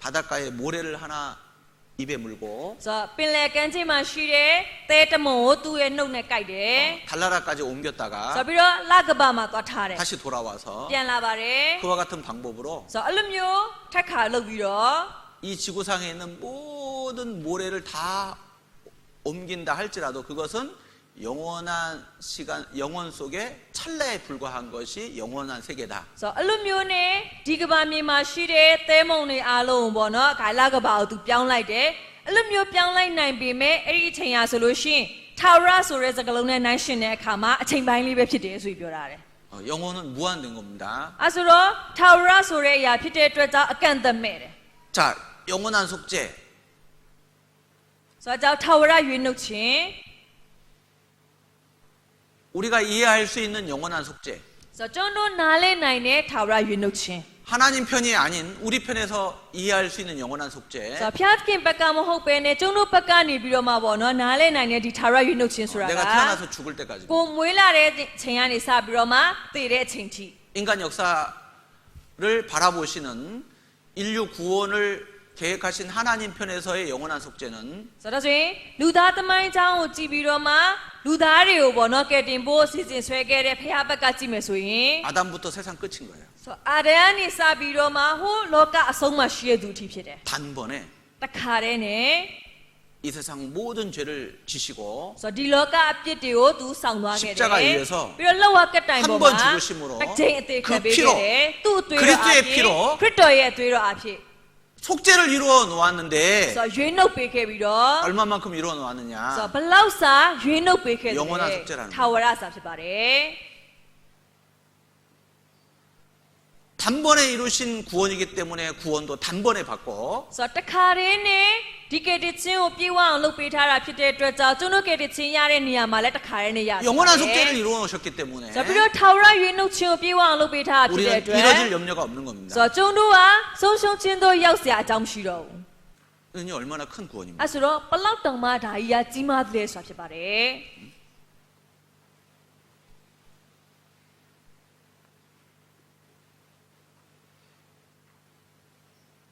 바닷가에 모래를 하나 입에 물고 달나라까지 옮겼다가 다시 돌아와서 그와 같은 방법으로 이 지구상에 있는 모든 모래를 다 옮긴다 할지라도 그것은 영원한 시간, 영원 속에 찰나에 불과한 것이 영원한 세계다. 영혼은 무한된 겁니다. အဲဆိုတော့ထာဝရဆိုတဲ့အရာဖြစ်တဲ့အတွက်ကြောင့်အကန့်အသတ်မဲ့တယ် 자, 영원한 속죄. ဆိုတော့ထာဝရရွေးနှုတ်ခြင်း 우리가 이해할 수 있는 영원한 속죄. ဆိုတော့ကျွန်တော်နားလည်နိုင်တဲ့ထာဝရရွေးနှုတ်ခြင်း 하나님 편이 아닌 우리 편에서 이해할 수 있는 영원한 속죄. ဆိုတော့ဖျားသခင်ဘက်ကမဟုတ်ပဲနဲ့ကျွန်တော်ဘက်ကနေပြီးတော့မှပေါ့နော်နားလည်နိုင်တဲ့ဒီထာဝရရွေးနှုတ်ခြင်းဆိုတာက 내가 태어나서 죽을 때까지. ကိုမွေးလာတဲ့ချိန်ကနေစပြီးတော့မှတည်တဲ့အချိန်ထိ 인간 역사를 바라보시는 인류 구원을 계획하신 하나님 편에서의 영원한 속죄는 ဆိုတော့ဆိုရင်လူသားသမိုင်းအကြောင်းကိုကြည့်ပြီးတော့မှလူသားတွေကိုပေါ့နော်ကဲတင်ဖို့စီစဉ်ဆွဲခဲ့တဲ့ဖျားဘက်ကကြည့်မယ်ဆိုရင် 아담부터 세상 끝인 거예요. ဆိုအာဒမ်ကနေစပြီးတော့မှဟိုလောကအဆုံးမရှိတဲ့သူအထိဖြစ်တယ် 단번에 တခါတည်းနဲ့ 이 세상 모든 죄를 지시고 ဆိုတော့ဒီလောကအပြစ်တွေကိုသူဆောင်သွားခဲ့တယ် 십자가에 의해서 ပြီးတော့လောက်ဝကတိုင်ပေါ် 한번 မှာ 죽으심으로 တစ်ချိန်အသေးခံပေး 그 ခဲ့ 피로 တယ်သူ့အသွေးတော်အ 그리스도의 ဖြစ် 피로 ခရစ်တော်ရဲ့အသွေးတော်အဖြစ် 속죄를 이루어 놓았는데 ဆိုတော့ရွေးနှုတ်ပေးခဲ့ပြီးတော့ 얼마만큼 이루어 놓았느냐? ဆိုတော့ဘလောက်စာရွေးနှုတ်ပေးခဲ့တယ် 영원한 속죄라는 ထာဝရစာဖြစ်ပါတယ် 단번에 이루신 구원이기 때문에 구원도 단번에 받고 ဆိုတော့တခါတည်းနဲ့ဒီကတိချင်းကိုပြေဝအောင်လုပ်ပေးထားတာဖြစ်တဲ့အတွက်ကြောင့်ကျွန်တော်ကတိချင်းရတဲ့နေရာမှာလည်းတခါတည်းနဲ့ရတယ် 영원한 속죄를 이루어 놓으셨기 때문에 ဆိုတော့ပြီးတော့ထာဝရရွေးနှုတ်ခြင်းကိုပြေဝအောင်လုပ်ပေးထားတာဖြစ်တဲ့ 우리는 အတွက် 이뤄질 염려가 없는 겁니다. ဆိုတော့ကျွန်တော်ကဆုံးရှုံးခြင်းတို့ရောက်เสียအကြောင်းမရှိတော့ဘူး 이니 얼마나 큰 구원입니다. အဲဆိုတော့ဘလောက်တောင်မှဒါကြီးကကြီးမားတယ်ဆိုတာဖြစ်ပါတယ်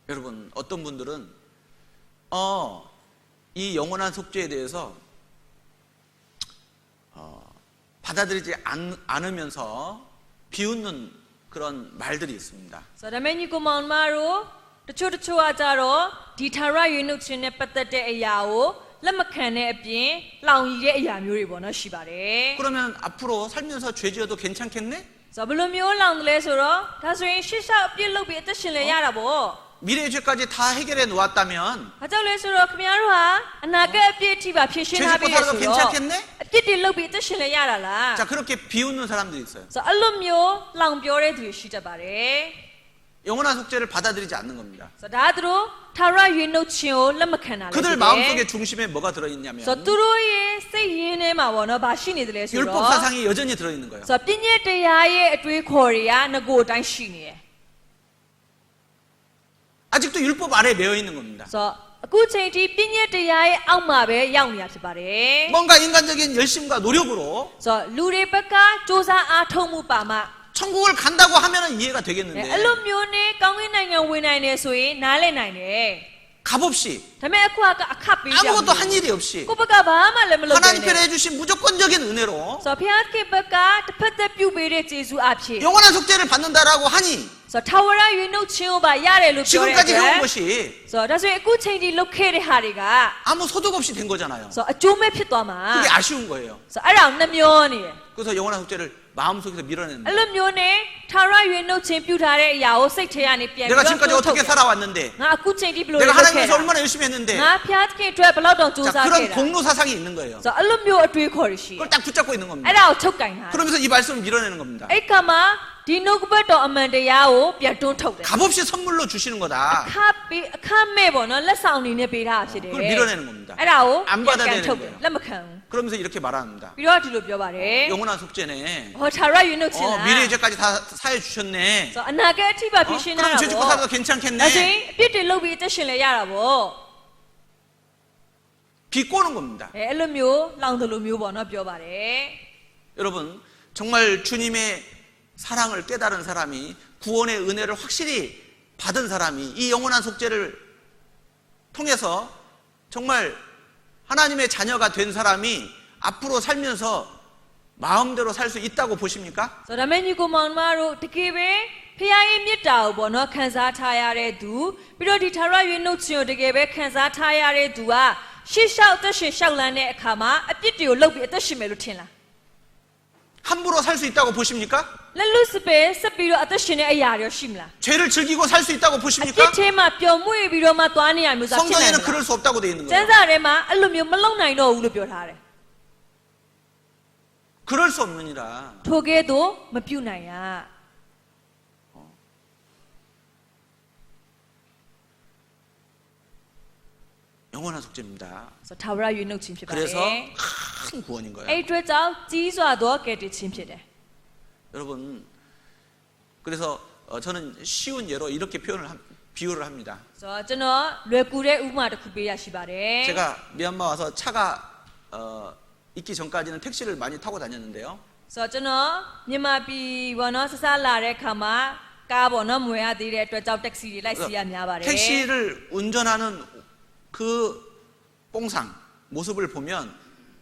여러분 어떤 분들은 이 영원한 속죄에 대해서 받아들이지 않으면서 비웃는 그런 말들이 있습니다. ဆိုတော့ဒါမဲ့ညီကောင်မောင်မတို့တချို့ကကြတော့ဒီထာဝရရွေးနှုတ်ခြင်းနဲ့ပတ်သက်တဲ့အရာကိုလက်မခံတဲ့အပြင်လောင်ရည်တဲ့အရာမျိုးတွေပေါ့နော်ရှိပါတယ် 그러면 앞으로 살면서 죄 지어도 괜찮겠네? ဆိုတော့ဘယ်လိုမျိုးလောင်တယ်လဲဆိုတော့ဒါဆိုရင်ရှစ်ရှောက်အပြစ်လုပ်ပြီးအသက်ရှင်လဲရတာပေါ့ 미래의 죄까지 다 해결해 놓았다면 ဘာကြောင့်လဲဆိုတော့ခင်ဗျားတို့ဟာအနာဂတ်အပြစ်အထိပါဖြည့်ရှင်းထားပြီးရဆို 죄 တော့ 짓고 살아도 괜찮겠네? အပြစ်တွေလုပ်ပြီးအသက်ရှင်လဲရတာလား 자 그렇게 비웃는 사람들이 있어요. ဆိုတော့အဲ့လိုမျိုးလောင်ပြောတဲ့သူတွေရှိတတ်ပါတယ် 영원한 속죄를 받아들이지 않는 겁니다. ဆိုတော့ဒါသူတို့ထာဝရရွေးနှုတ်ခြင်းကိုလက်မခံတာလေ 그들 마음속에 중심에 뭐가 들어있냐면 ဆိုတော့သူတို့ရဲ့စိတ်ရင်းထဲမှာပေါ့နော်ဘာရှိနေတယ်လဲဆို 율법 တော့ 사상이 여전히 들어있는 거예요. ဆိုတော့ပြည့်ညက်တရားရဲ့အတွေးခေါ်တွေကငကိုအတိုင်းရှိနေတယ် 아직도 율법 아래 매여 있는 겁니다. ဆိုတော့အခုချိန်ထိပြည့်ညက်တရားရဲ့အောက်မှာပဲရောက်နေတာဖြစ်ပါတယ် 뭔가 인간적인 열심과 노력으로 ဆိုတော့လူတွေဘက်ကစူးစမ်းအားထုတ်မှုပါမှ 천국을 간다고 하면 이해가 အဲ့ 되겠는데 လိုမျိုးနဲ့ကောင်းကင်နိုင်ငံဝင်နိုင်တယ်ဆိုရင်နားလည်နိုင်တယ် 값없이 ဒါပေမဲ့အခုကအခက်ပေးကြ 아무것도 한 일이 없이 ကိုယ့်ဘက်ကဘာမှလည်းမလုပ်နိုင် 하나님 ဘူး 편에 해주신 무조건적인 은혜로 ဆိုတော့ဘုရားခင်ဘက်ကတစ်ဖက်သက်ပြုပေးတဲ့ကျေးဇူးအဖြစ် 영원한 속죄를 받는다라고 하니 ဆိုတော့ထာဝရရွေးနှုတ်ခြင်းကိုပါရတယ်လို့ပြောတဲ့ 지금까지 အတွက် 해온 것이 ဆိုတော့ဒါဆိုရင်အခုချိန်ထိလုပ်ခဲ့တဲ့ဟာတွေက 아무 소득 없이 된 거잖아요. ဆိုတော့အကျိုးမဲ့ဖြစ်သွားမှာ 그게 아쉬운 거예요. ဆိုတော့အဲ့ဒါကိုနှမျောနေတယ် 그래서 영원한 속죄를 마음속에서 밀어내는 အဲ့ 거예요. လိုမျိုးနဲ့ထာဝရရွေးနှုတ်ခြင်းပြုထားတဲ့အရာကိုစိတ်ထဲကနေပြန်ပြီး 내가 တော့ 지금까지 어떻게 살아왔는데 ငါအခုချိန်ထိဘယ်လို 내가 လုပ်ခဲ့ 하나님께서 တာ 얼마나 열심히 했는데 ငါဖျားသခင်အတွက်ဘယ်လောက်တောင်ကြိုး 자, စားခဲ့ 그런 တာ 공로 사상이 있는 거예요. ဆိုတော့အဲ့လိုမျိုးအတွေးခေါ်ရရှိ 그걸 딱 붙잡고 있는 အဲ့ 겁니다. ဒါကိုချုပ်ကင်တာ 그러면서 이 말씀을 밀어내는 겁니다. အဲ့ခါမှာဒီနှုတ်ကပတ်တော်အမှန်တရားကိုပြန်တွန်းထုတ်တယ် 값없이 선물로 주시는 거다. အခမဲ့ပေါ့နော်လက်ဆောင်အနေနဲ့ပေးထားတာဖြစ်တယ် 그걸 밀어내는 겁니다. အဲ့ဒါကို 안 ပြန် 받아내는 ထုတ်တယ် 거예요. လက်မခံဘူး 그러면서 이렇게 말합니다. ပြီးတော့ဒီလိုပြောပါတယ် 영원한 속죄네. ဟောထာဝရရွေးနှုတ်ခြင်းလား 미래의 죄까지 다 사해 주셨네. ဆိုတော့အနာဂတ်အထိပါဖြည့်ရှင်းထား 그럼 တာ 죄 짓고 ပေါ့ 살아도 ဒါဆိုရင် 괜찮겠네. အပြစ်တွေလုပ်ပြီးအသက်ရှင်လဲရတာပေါ့ 비꼬는 겁니다. အဲ့လိုမျိုးလောင်တယ်လို့မျိုးပေါ့နော်ပြောပါတယ် 여러분 정말 주님의 사랑을 깨달은 사람이 구원의 은혜를 확실히 받은 사람이 이 영원한 속죄를 통해서 정말 하나님의 자녀가 된 사람이 앞으로 살면서 마음대로 살 수 있다고 보십니까? ဆိုတော့ဒါမဲ့ညီကိုမောင်မတို့တကယ်ပဲဖခင်ရဲ့မြတ်တာကိုပေါ့နော်ခံစားထားရတဲ့သူပြီးတော့ဒီထာဝရရွေးနှုတ်ခြင်းကိုတကယ်ပဲခံစားထားရတဲ့သူကရှေ့လျှောက်အသက်ရှင်လျှောက်လန်းတဲ့အခါမှာအပြစ်တွေကိုလုပ်ပြီးအသက်ရှင်မယ်လို့ထင်လား 함부로 살 수 있다고 보십니까? လက်လွတ်စပယ်ဆက်ပြီးတော့အသက်ရှင်တဲ့အရာတွေရှိမလား 죄를 즐기고 살 수 있다고 အပြစ် 보십니까? ထဲမှာပျော်မွေ့ပြီးတော့မှသွားနေရမျိုးစားဖြစ်နိုင်မ 성경에는 လား 그럴 수 없다고 돼 있는 ကျမ်း 거예요. စာထဲမှာအဲ့လိုမျိုးမလုံနိုင်တော့ဘူးလို့ပြောထားတယ် 그럴 수 없느니라. ထိုကဲ့သို့မပြုနိုင်ရ 영원한 속죄입니다. ဆိုတော့ထာဝရရွေးနှုတ်ခြင်းဖြစ်ပါတ 그래서 ယ် 큰 구원인 거예요. အဲ့ဒီအတွက်ကြောင့်ကြီးစွာသောကယ်တင်ခြင်းဖြစ်တယ် 여러분, 그래서 저는 쉬운 예로 이렇게 비유를 합니다. ဆိုတော့ကျွန်တော်လွယ်ကူတဲ့ဥပမာတစ်ခုပေးရရှိပါတယ် 제가 미얀마 와서 차가 있기 전까지는 택시를 많이 타고 다녔는데요. ဆိုတော့ကျွန်တော်မြန်မာပြည်ဘောနော်ဆဆလာတဲ့ခါမှာကားဘောနော်မွေရသေးတဲ့အတွက်ကြောင့်တက္ကစီတွေလိုက်စီရများပါတယ် 택시를 운전하는 그 뽕상 모습을 보면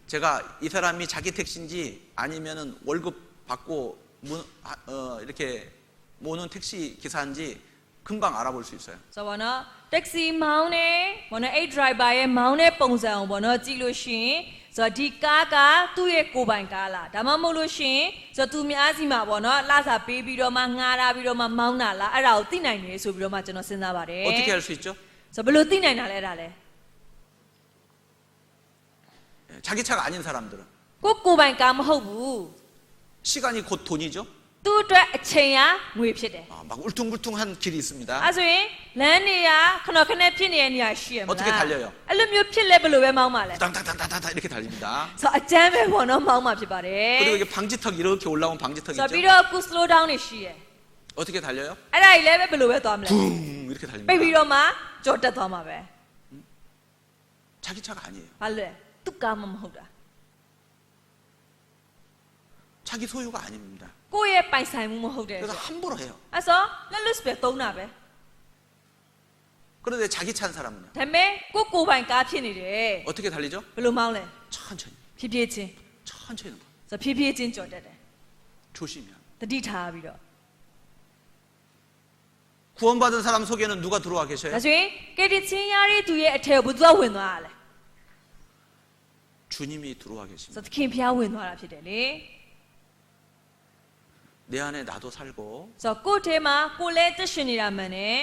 제가 이 사람이 자기 택시인지 아니면은 월급 받고 이렇게 모는 택시 기사인지 금방 알아볼 수 있어요. ဆိုတော့ဘောနော်တက္ကစီမောင်းနေဘောနော်အဲ့ဒရိုက်ဘာရဲ့မောင်းတဲ့ပုံစံကိုဘောနော်ကြည့်လို့ရှိရင်ဆိုတော့ဒီကားကသူ့ရဲ့ကိုယ်ပိုင်ကားလားဒါမှမဟုတ်လို့ရှိရင်ဆိုတော့သူများစီမှာဘောနော်လှစာပေးပြီးတော့မှငှားထားပြီးတော့မှမောင်းတာလားအဲ့ဒါကိုသိနိုင်တယ်ဆိုပြီးတော့မှကျွန်တော်စဉ်းစားပါတယ် 어떻게 할 수 있죠? ဆိုတော့ဘယ်လိုသိနိုင်တာလဲအဲ့ဒါလဲ 자기 차가 아닌 사람들은 ကိုယ်ပိုင်ကားမဟုတ်ဘူး 시간이 곧 돈이죠. သူ့အတွက်အချိန်ရငွေဖြစ်တယ် 막 울퉁불퉁한 길이 있습니다. အဲ့ဆိုရင်လမ်းတွေကခဏခဏဖြစ်နေတဲ့နေရာရှိရမလား 어떻게 달려요? အဲ့လိုမျိုးဖြစ်လဲဘယ်လိုပဲမောင်းပါလဲ 당당당당당 이렇게 달립니다. ဆိုတော့အကျမ်းပဲပေါ့နော်မောင်းမှာဖြစ်ပါတယ် 그리고 이게 방지턱 이렇게 올라온 방지턱 ဆိုတော့ပြီး 있죠. တော့ကုစလိုဒေါင်းတွေရှိရ 어떻게 달려요? အဲ့ဒါကြီးလည်းပဲဘယ်လိုပဲသွားမလဲ 붕 이렇게 ပိတ်ပြီး 달립니다. တော့မှကြော်တက်သွားမှာပဲ 자기 차가 아니에요. ဘာလဲသူ့ကားမဟုတ်တာ 자기 소유가 아닙니다. ကိုယ့်ရဲ့ပိုင်ဆိုင်မှုမဟုတ်တဲ့ 그래서 함부로 해요. အဲ့ဆိုလက်လွတ်ပဲသုံးတာပဲ 그런데 자기 찬 사람은요. ဒါပေမဲ့ကိုယ်ပိုင်ကားဖြစ်နေတယ် 어떻게 달리죠? ဘယ်လိုမောင်းလဲ 천천히 ဖြည်းဖြည်းချင်း 천천히 넘어가요. ဆိုတော့ဖြည်းဖြည်းချင်းကြော်တက်တယ် 조심해요. တတိထားပြီးတော့ 구원받은 사람 속에는 누가 들어와 ဒါ 계셔요? ဆိုရင်ကယ်တင်ချင်းရတဲ့သူရဲ့အထက်ကိုဘယ်သူကဝင်သွားတာလဲ 주님이 들어와 ဆို 계십니다. တော့သခင်ဖျားဝင်သွားတာဖြစ်တယ်လေ 내 안에 나도 살고 ဆိုတော့ကိုယ့်ထဲမှာကိုယ်လည်းသက်ရှင်နေတာမှန်တယ်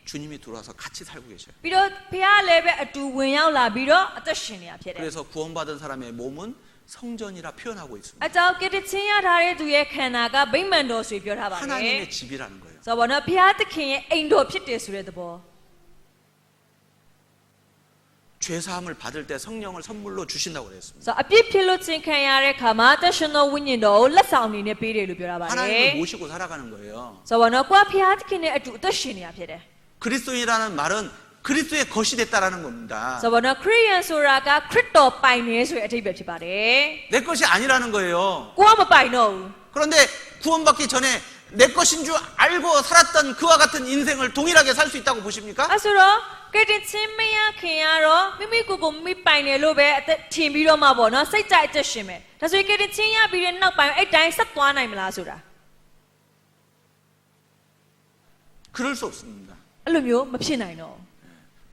주님이 들어와서 같이 살고 계셔요. ပြီးတော့ဖျားလည်းပဲအတူဝင်ရောက်လာပြီးတော့အသက်ရှင်နေတာဖြစ်တယ် 그래서 구원받은 사람의 몸은 성전이라 표현하고 있습니다. အကြောင်းကယ်တင်ချင်းရထားတဲ့သူရဲ့ခန္ဓာကဗိမာန်တော်ဆိုပြောထားပါတယ် 하나님의 집이라는 거예요. ဆိုတော့ဘောနော်ဖျားသခင်ရဲ့အိမ်တော်ဖြစ်တယ်ဆိုတဲ့သဘော 죄 사함을 받을 때 성령을 선물로 주신다고 그랬습니다. ဆိုတော့အပြစ်ဖြစ်လို့ချင်းခံရတဲ့ခါမှာသက်ရှင်သောဝိညာဉ်တော်ကိုလက်ဆောင်အနေနဲ့ပေးတယ်လို့ပြောတာပါလေ 하나님을 모시고 살아가는 거예요. ဆိုတော့ဘောနော်ကိုယ်ဖျားသခင်နဲ့အတူအသက်ရှင်နေတာဖြစ်တယ် 그리스도인이라는 말은 그리스도의 것이 됐다라는 겁니다. ဆိုတော့ဘောနော်ခရစ်ယာန်ဆိုတာကခရစ်တော်ပိုင်နေဆိုတဲ့အဓိပ္ပာယ်ဖြစ်ပါတယ် 내 것이 아니라는 거예요. ကိုကမပိုင်တော့ဘူး 그런데 구원받기 전에 내 것인 줄 알고 살았던 그와 같은 인생을 동일하게 살 수 있다고 보십니까? အဲ့ဆိုတော့ကယ်တင်ချင်းမရခင်ရတော့မိမိကိုယ်ကိုမိပိုင်တယ်လို့ပဲအသက်ထင်ပြီးတော့မှပေါ့နော်စိတ်ကြိုက်အသက်ရှင်မယ်ဒါဆိုရင်ကယ်တင်ချင်းရပြီးတဲ့နောက်ပိုင်းအဲ့တိုင်းဆက်သွားနိုင်မလားဆိုတာ 그럴 수 없습니다. အဲ့လိုမျိုးမဖြစ်နိုင်တော့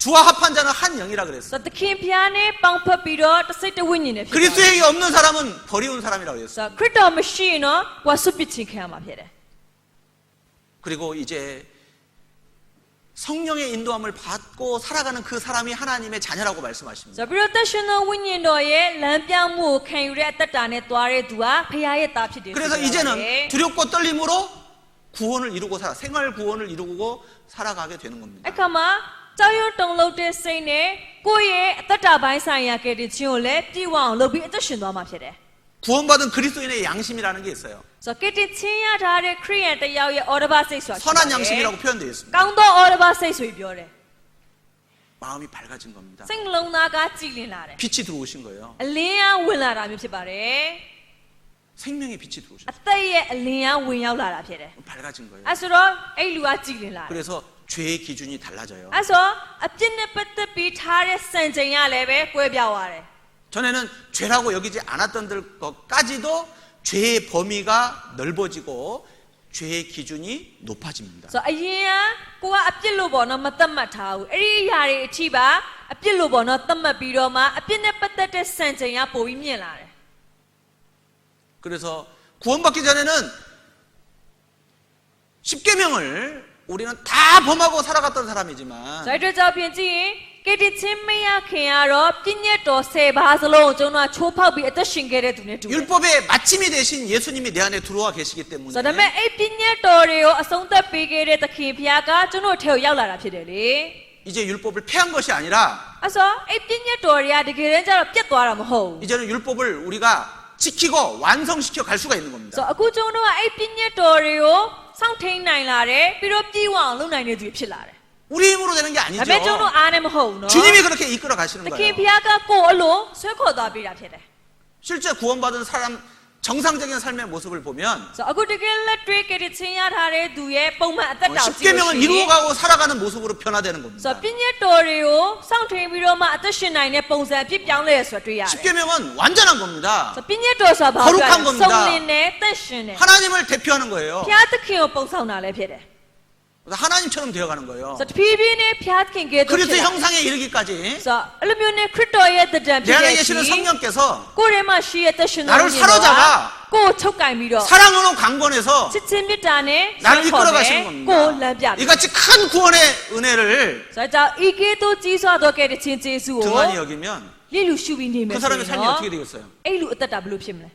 주와 합한 자는 한 영이라 ဆို 그랬어요. တော့သခင်ဖျားနဲ့ပေါင်းဖက်ပြီးတော့တစ်စိတ်တစ်ဝိညာဉ်နဲ့ဖြစ်သွားတယ် 그리스도에게 없는 사람은 버리운 사람이라고 그랬어요. ဆိုတော့ခရစ်တော်မရှိရင်တော့ကိုယ်ဆွပစ်ချင်းခံရမှာဖြစ်တယ် 그리고 이제 성령의 인도함을 받고 살아가는 그 사람이 하나님의 자녀라고 ဆို 말씀하십니다. တော့ပြီးတော့သက်ရှင်သောဝိညာဉ်တော်ရဲ့လမ်းပြောင်းမှုကိုခံယူတဲ့အတ္တတာနဲ့တွားတဲ့သူကဖခင်ရဲ့သားဖြစ်တယ် 그래서 ဆိုပြောပါတယ် 이제는 두렵고 떨림으로 구원을 이루고 생활 구원을 이루고 살아가게 되는 겁니다. အခါမှာကြောက်ရွံ့တုန်လှုပ်တဲ့စိတ်နဲ့ကိုယ့်ရဲ့အတ္တတာပိုင်းဆိုင်ရာကယ်တင်ခြင်းကိုလည်းပြည့်ဝအောင်လုပ်ပြီးအသက်ရှင်သွားမှာဖြစ်တယ် 구원받은 그리스도인의 양심이라는 게 있어요. ဆိုတော့ကယ်တင်ခြင်းရထားတဲ့ခရစ်ယာန်တစ်ယောက်ရဲ့အော်ဒဘာစိတ်ဆိုတာ 선한 양심이라고 표현되어 있습니다. ကောင်းသောအော်ဒဘာစိတ်ဆိုပြီးပြောတယ် 마음이 밝아진 겁니다. စိတ်နှလုံးသားကကြည်လင်လာတယ် 빛이 들어오신 거예요. အလင်းအားဝင်လာတာမျိုးဖြစ်ပါတယ် 생명의 빛이 들어오셨어요. အသက်ရဲ့အလင်းအားဝင်ရောက်လာတာဖြစ်တယ် 밝아진 거예요. အဲဆိုတော့အဲ့လူကကြည်လင်လာတယ် 그래서 죄의 기준이 달라져요. အဲဆိုအပြစ်နဲ့ပတ်သက်ပြီးထားတဲ့စံချိန်ရလည်းပဲကွဲပြားသွားတယ် 전에는 죄라고 여기지 않았던 것까지도 죄의 범위가 넓어지고 죄의 기준이 높아집니다. ဆိုတော့အရင်ကကိုကအပြစ်လို့ပေါ့နော်မသတ်မှတ်ထားဘူးအဲ့ဒီအရာတွေအထိပါအပြစ်လို့ပေါ့နော်သတ်မှတ်ပြီးတော့မှအပြစ်နဲ့ပတ်သက်တဲ့စံချိန်ရပိုပြီးမြင့်လာတယ် 그래서 구원받기 전에는 10계명을 우리는 다 범하고 살아갔던 사람이지만 ဆိုတော့ကြောင့်ပြင်ကြည့်ရင်က 깨디침매야 걔야로 핀예도 세바슬로 저나 초파비 어떠신게래 두네 두. 율법의 마침이 되신 예수님이 내 안에 들어와 계시기 때문에 그다음에 이 핀예도리요 아송다 비게레 딱히 피아가 저노 태워 야올라라 피데리. 이제 율법을 폐한 것이 아니라 아서 이 핀예도리야 디게렌자로 삐었더라 뭐. 이제는 율법을 우리가 지키고 완성시켜 갈 수가 있는 겁니다. So aku 저노 이 핀예도리요 상태인 나이라래 비로 삐왕 롱나이네 두 필라래. 우리 힘으로 되는 게 아니죠. 다음에 저노 안에 뭐. 주님이 그렇게 이끌어 가시는 특히 거예요. 피아가 꼬얼로 쇠코다 비라 피데. 실제 구원받은 사람 정상적인 삶의 모습을 보면 So aku 디게레 트레케디 친야라래 두의 뽕만 아따다. 10계명을 이루어가고 살아가는 모습으로 변화되는 겁니다. So 핀예도리요 상태인 비로마 아따신 나이네 뽕사 삐뿅래 쇠တွေ့ရတယ်. 10계명은 완전한 겁니다. So 핀예도서 봐. 거룩한 겁니다. 성린네 뜻신네. 하나님을 대표하는 거예요. ဖျားသခင်ကိုပုံဆောင်တာလည်းဖြစ်တယ် 하나님처럼 되어가는 거예요. ။ဆိုတော့တဖြည်းဖြည်းနဲ့ဖျားသခင်ကဲ့သို့ 그리스도 ဖြစ်လာ 형상에 이르기까지 ဆိုတော့အဲ့လိုမျိုးနဲ့ခရစ်တော်ရဲ့တဒံ 내 ဖြစ် 안에 တဲ့ 계시는 ရှင် 성령께서 ကိုယ်ထဲမှာရှိရဲ့သက်ရှင်သော 나를 ဉာဏ်တော်က 사로잡아 ကိုယ်ချုပ်ကင်ပြီးတော့ 사랑으로 강권해서 ချစ်ချင်းမေတ္တာနဲ့ 나를 ဆွဲခေါ် 이끌어 တယ် 가시는 ကိုယ် 겁니다. လမ်းပြတယ် 이같이 큰 구원의 은혜를 ဆိုတော့ကြောင့်ဤကဲ့သို့ကြီးစွာသောကဲ့တဲ့ချင်းကျေးဇူးကို 등한히 여기면 လစ်လူရှုပြီးနေမယ် 그 ဆို 사람의 ရင် 삶이 တော့ 어떻게 되겠어요? အဲ့လူအသက်တာဘယ်လိုဖြစ်မလဲ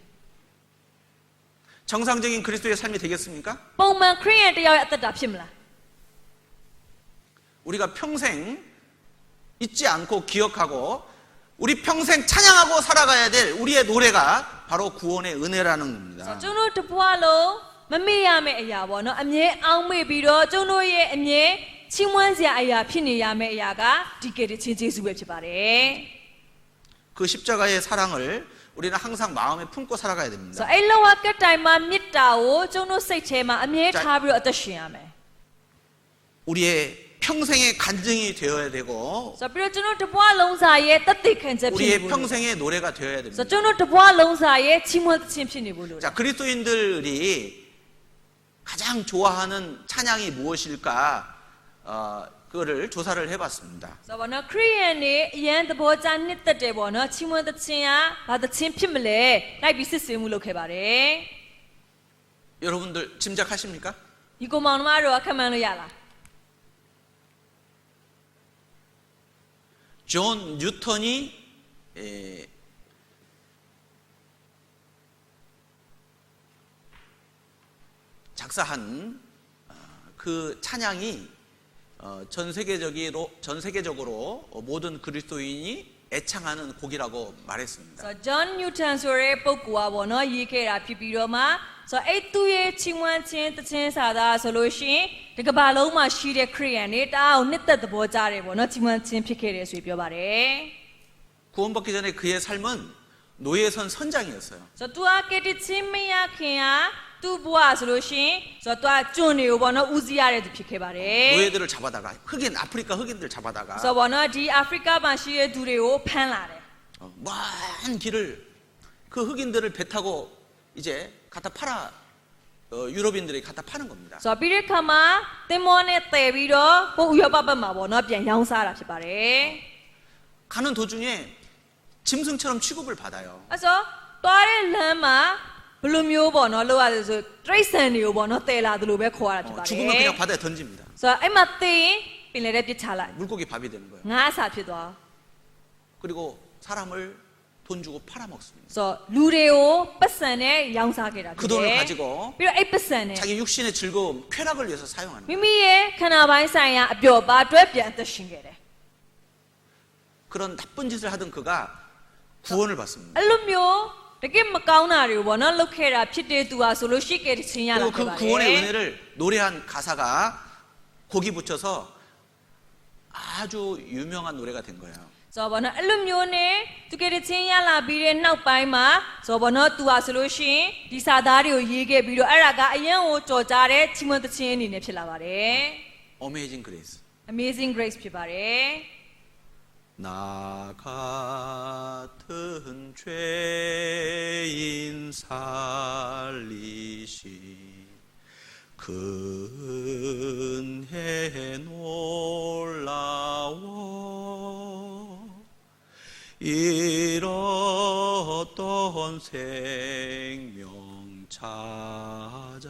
정상적인 그리스도의 삶이 되겠습니까? ပုံမှန်ခရစ်ယာန်တရားရဲ့အသက်တာဖြစ်မလား 우리가 평생 잊지 않고 기억하고 우리 평생 찬양하고 살아가야 될 우리의 노래가 바로 구원의 은혜라는 ဆိုတော့ 겁니다. ကျွန်တော်တို့တပွားလုံးမမေ့ရမယ့်အရာပေါ့နော်အမြဲအောင်မေ့ပြီးတော့ကျွန်တော်ရဲ့အမြဲချီးမွမ်းစရာအရာဖြစ်နေရမယ့်အရာကဒီကဲ့တဲ့ချင်းကျေးဇူးပဲဖြစ်ပါတယ် 그 십자가의 사랑을 우리는 항상 마음에 품고 살아가야 ဆို 됩니다. တော့အဲ့လောကကတ်တိုင်မှာမေတ္တာကိုကျွန်တော်စိတ်ထဲမှာအမြဲထားပြီးတော့အသက်ရှင်ရမယ် 우리의 평생의 간증이 되어야 되고 ဆိုတော့ပြီးတော့ကျွန်တော်တပွားလုံးစာရဲ့တသက်ခံချက်ဖြစ်နေ 우리의 ဖို့ 평생의 노래가 되어야 ဆို 됩니다. တော့ကျွန်တော်တပွားလုံးစာရဲ့ချီးမွမ်းသခြင်းဖြစ်နေဖို့လိုတယ် 자, 그리스도인들이 가장 좋아하는 찬양이 무엇일까? 그거를 조사를 해봤습니다. ဆိုတော့နော်ခရိယန်တွေအရန်သဘောကျနှစ်သက်တယ်ပေါ့နော်ချီးမွမ်းသခြင်းကဘာသခြင်းဖြစ်မလဲလိုက်ပြီးစစ်ဆေးမှုလုပ်ခဲ့ပါတယ် 여러분들 짐작하십니까? ဒီကောင်မောင်နှမတို့ကခံမှန်းလို့ရလား 존 뉴턴이 작사한 그 찬양이 전 세계적으로 모든 그리스도인이 애창하는 곡이라고 말했습니다. ဆိုတော့ John Newton ဆိုတဲ့ပုဂ္ဂိုလ်ကပေါ့နော်ရေးခဲ့တာဖြစ်ပြီးတော့မှဆိုတော့အဲ့သူ့ရဲ့ချီးမွမ်းခြင်းတခြင်းစာသားဆိုလို့ရှိရင်ဒီကမ္ဘာလုံးမှာရှိတဲ့ခရိယန်တွေတအားကိုနှစ်သက်သဘောကျတယ်ပေါ့နော်ချီးမွမ်းခြင်းဖြစ်ခဲ့တယ်ဆိုပြီးပြောပါတယ် 구원받기 전에 그의 삶은 노예선 선장이었어요. ဆိုတော့ तू ကကတိချင်းမရခင်ကသူ့ဘဝဆိုလို့ရှိရင်ဆိုတော့ तू ကကျွန်းတွေကိုပေါ့နော်ဦးစီးရတဲ့သူဖြစ်ခဲ့ပါတယ် 노예들을 잡아다가 아프리카 흑인들 잡아다가 ဆိုတော့ပေါ့နော်ဒီအာဖရိကမှာရှိတဲ့သူတွေကိုဖမ်းလာတယ် 먼 길을 그 흑인들을 배 타고 이제 갖다 팔아 유럽인들이 갖다 파는 겁니다. ဆိုတော့ပြီးတဲ့ခါမှာသင်္ဘောနဲ့တည်ပြီးတော့ကိုဥရောပဘက်မှာပေါ့နော်ပြန်ရောင်းစားတာဖြစ်ပါတယ် 가는 도중에 짐승처럼 취급을 받아요. အဲ့ဆိုသွားတဲ့လမ်းမှာဘယ်လိုမျိုးပေါ့နော်လောက်ရတယ်ဆိုတရိတ်ဆန်တွေကိုပေါ့နော်တည်လာသလိုပဲခေါ်ရတာဖြစ်ပါတယ် 죽으면 그냥 바다에 던집니다. ဆိုတော့အဲ့မှာသိရင်ပင်လယ်ထဲပစ်ချလိုက် 물고기 밥이 되는 거예요. ငါးအစာဖြစ်သွား 그리고 사람을 돈 주고 팔아먹습니다. ဆိုတော့လူတွေကိုပတ်စံနဲ့ရောင်းစားခဲ့တာဖြစ် 그 တ 돈을 ယ် 가지고 ပြီးတော့အဲ့ပတ်စံနဲ့ 자기 육신의 즐거움, 쾌락을 위해서 사용하는 မိ 거예요. မိရဲ့ခန္ဓာပိုင်းဆိုင်ရာအပျော်ပါအတွက်ပြန်အသက်ရှင်ခဲ့တယ် 그런 나쁜 짓을 하던 그가 구원을 받습니다. အဲ့လိုမျိုးတကယ်မကောင်းတာတွေကိုပေါ့နော်လုပ်ခဲ့တာဖြစ်တဲ့သူဟာဆိုလို့ရှိခဲ့တဲ့ချင်းရလာ 그리고 ခဲ့ 그 ပါတ 구원의 ယ် 은혜를 노래한 가사가 곡이 붙여서 아주 유명한 노래가 된 거예요. ဆိုတော့ဘောနော်အဲ့လိုမျိုးနဲ့သူကတဲ့ချင်းရလာပြီးတဲ့နောက်ပိုင်းမှာဆိုတော့ဘောနော်သူဟာဆိုလို့ရှိရင်ဒီစာသားတွေကိုရေးခဲ့ပြီးတော့အဲ့ဒါကအရင်ကိုကြော်ကြားတဲ့ချီးမွမ်းသခြင်းအနေနဲ့ဖြစ်လာပါတယ် Amazing Grace. Amazing Grace ဖြစ်ပါတယ် 나 같은 죄인 살리신 그 은혜 놀라워 잃었던 생명 찾았고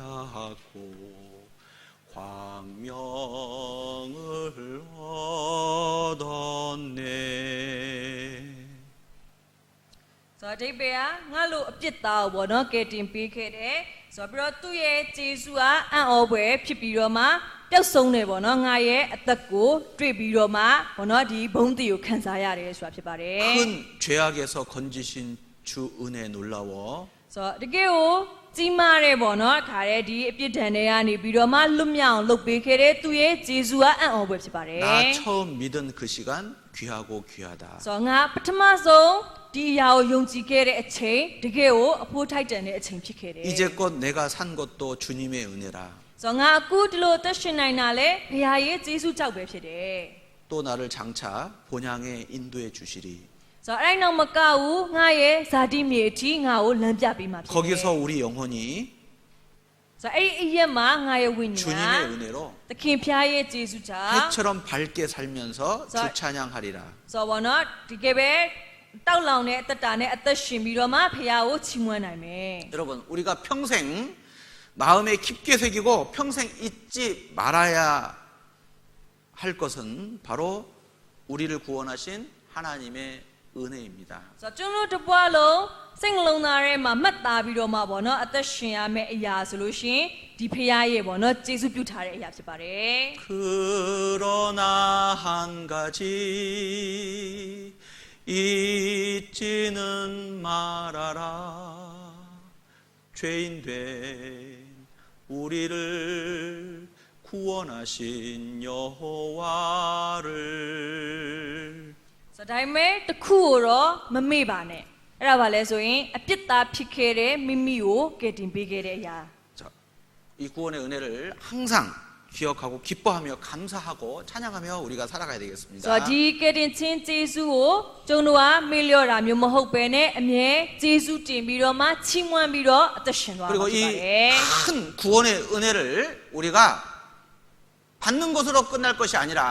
광명을 얻었네 ဆိုတော့ဒီပေကငါလိုအပြစ်သားကိုပေါ့နော်ကဲတင်ပေးခဲ့တယ်ဆိုတော့ပြီးတော့သူ့ရဲ့ဂျေစုကအံ့ဩဖွယ်ဖြစ်ပြီးတော့မှပျောက်ဆုံးတယ်ပေါ့နော်ငါရဲ့အသက်ကိုတွေ့ပြီးတော့မှပေါ့နော်ဒီဘုန်းတည်ကိုခံစားရတယ်ဆိုတာဖြစ်ပါတယ် 큰 죄악에서 건지신 주 은혜 놀라워 ဆိုတော့တကယ်ကိုကြီးမားတဲ့ပေါ့နော်ခါတဲ့ဒီအပြစ်ဒဏ်တွေကနေပြီးတော့မှလွတ်မြောက်အောင်လုပ်ပေးခဲ့တဲ့သူ့ရဲ့ဂျေစုကအံ့ဩဖွယ်ဖြစ်ပါတယ် 나 처음 믿은 그 시간 귀하고 귀하다 ဆိုတော့ငါပထမဆုံးဒီအရာကိုယုံကြည်ခဲ့တဲ့အချိန်တကယ်ကိုအဖို့ထိုက်တန်တဲ့အချိန်ဖြစ်ခဲ့တယ် 이제껏 내가 산 것도 주님의 은혜라 ဆိုတော့ငါအခုဒီလိုသက်ရှင်နိုင်တာလေဘုရားရဲ့ဂျေစုကြောင့်ပဲဖြစ်တယ် 또 나를 장차 본향에 인도해 주시리 ဆိုတော့အဲ့နောက်မကဘူးငါရဲ့ဇာတိမြေအထိငါကိုလမ်းပြပေးမှာဖြစ်တယ် 거기서 우리 영혼이 ဆိုတော့အဲ့ဒီအရက်မှာငါရဲ့ဝိညာဉ် 주님의 은혜로 သခင်ဖျားရဲ့ဂျေစုကြောင့် 해처럼 밝게 살면서 주 찬양하리라 ဆိုတော့ဘောနော်ဒီကဲပဲတောက်လောင်တဲ့အသက်တာနဲ့အသက်ရှင်ပြီးတော့မှဖျားကိုချီးမွမ်းနိုင်မယ် 여러분 우리가 평생 마음에 깊게 새기고 평생 잊지 말아야 할 것은 바로 우리를 구원하신 하나님의 은혜입니다. ဆိုတော့ကျွန်တော်တို့တစ်ပွားလုံးစိတ်နှလုံးသားထဲမှာမှတ်သားပြီးတော့မှဘောနော်အသက်ရှင်ရမယ့်အရာဆိုလို့ရှိရင်ဒီဖျားရဲ့ဘောနော်ဂျေစုပြုထားတဲ့အရာဖြစ်ပါတယ် 그러나 한 가지 잊지는 말아라 죄인 된 우리를 구원하신 여호와를 ဆိုတော့ဒါပေမဲ့တစ်ခုကိုတော့မမေ့ပါနဲ့အဲ့ဒါဘာလဲဆိုရင်အပြစ်သားဖြစ်ခဲ့တဲ့မိမိကိုကယ်တင်ပေးခဲ့တဲ့အရာ 자, 이 구원의 은혜를 항상 기억하고 기뻐하며 감사하고 찬양하며 우리가 살아가야 ဆို 되겠습니다. တော့ဒီကယ်တင်ခြင်းဂျေစုကိုကျွန်တော်ကမေ့လျော့တာမျိုးမဟုတ်ပဲနဲ့အမြဲဂျေစုတင်ပြီးတော့မှချီးမွမ်းပြီးတော့အသက်ရှင်သွားမှာ 그리고 ဖြစ်ပါတယ် 이 큰 구원의 은혜를 우리가 받는 것으로 끝날 것이 아니라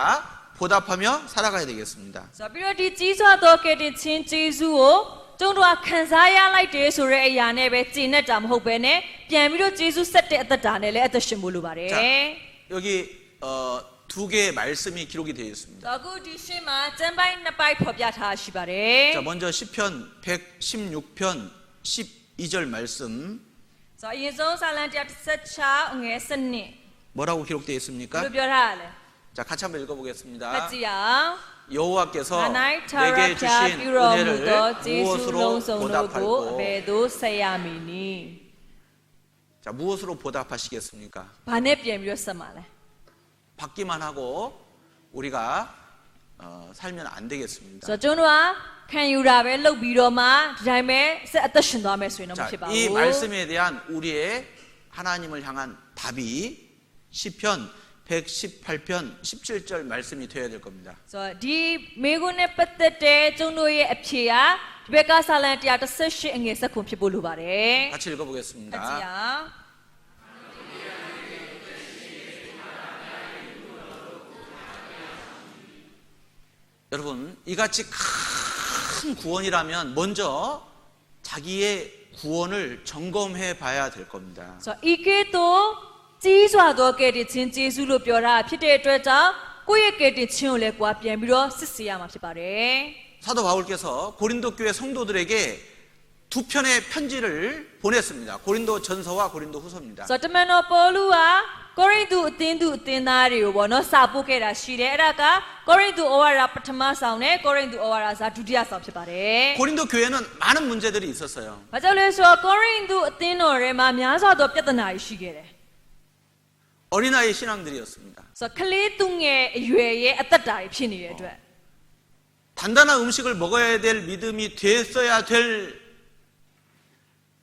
보답하며 살아가야 되겠습니다. ဆိုတော့ပြီးတော့ဒီကြီးစွာသောကယ်တင်ခြင်းဂျေစုကိုကျွန်တော်ကခံစားရလိုက်တယ်ဆိုတဲ့အရာနဲ့ပဲကျင့်တတ်တာမဟုတ်ပဲနဲ့ပြန်ပြီးတော့ဂျေစုဆက်တဲ့အသက်တာနဲ့လည်းအသက်ရှင်ဖို့လိုပါတယ် 자, 여기 두 개의 말씀이 기록이 되어 있습니다. အခုဒီရှင်းမှာကျမ်းပိုင်းနှစ်ပိုင်းဖော်ပြထားရှိပါတယ် 자, 먼저 시편 116편 12절 말씀 ဆိုတော့အရင်ဆုံးစာလံ116ငွေစနစ် 뭐라고 기록되어 ဘယ် 있습니까? လိုပြောထားလဲ 자, 같이 한번 읽어보겠습니다. ဖတ်ကြည့်အောင် 여호와께서 하나의 내게 주신 은혜를 타락자비로부터 무엇으로 제수롱성로고 보답할고 매도 세야미니 자, 무엇으로 보답하시겠습니까? 반에 비밀로 써말래 받기만 하고 우리가 살면 안 되겠습니다. 저 저노아 칸유라베 럭비로마 다음에 세아따신도하메 수이노 자, 무시바고 이 말씀에 대한 우리의 하나님을 향한 답이 시편 118편 17절 말씀이 되어야 될 겁니다. 디 메고네 빠뜨때 정도의 앞치야 베가 살란 띠아따스시 응에서 곰피볼루 바래 같이 읽어보겠습니다. 같이야 여러분 이같이 큰 구원이라면 먼저 자기의 구원을 점검해 봐야 될 겁니다. 이게 또 지수와도 깨리 진 지수로 뼈라 피대에서 꼬예 깨리 치올래 과 비밀로 쓰시야 마시바래. 사도 바울께서 고린도 교회 성도들에게 두 편의 편지를 보냈습니다. 고린도 전서와 고린도 후서입니다. 서트메노 볼루와 고린도 띵나리오 보노 사부케라 시레라가 고린도 오와라 파트마 사운에 고린도 오와라사 두디아 사업시바래. 고린도 교회는 많은 문제들이 있었어요. 맞아요. 고린도 띵노레마 냐사도 뼈다나이 시게래. 어린아이 신앙들이었습니다. 클리뚱의 유해의 아따다이 피니에 돼. 단단한 음식을 먹어야 될 믿음이 됐어야 될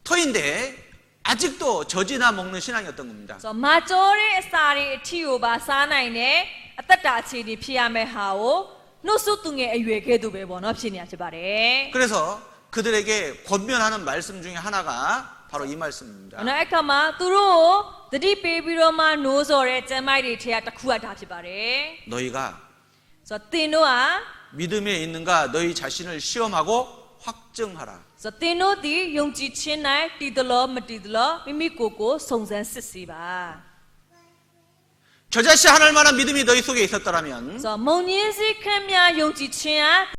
터인데 아직도 젖이나 먹는 신앙이었던 겁니다. 마조리 사리 티오바 사나이네 아따다치니 피아메 하오 노수뚱의 유해게도 배번 없이냐 지바래. 그래서 그들에게 권면하는 말씀 중에 하나가 바로 이 말씀입니다. 나에카마 뚜루 드디 베비로마 노소레 제마이리 제아타 쿠아다 지바래. 너희가 띠노아 믿음에 있는가 너희 자신을 시험하고 확증하라. 띠노디 용지 친날 띠들러 마띠들러 미미코코 송산 쓰시바. 겨자씨 하나만한 믿음이 너희 속에 있었더라면 몽니시 칸미야 용지 친아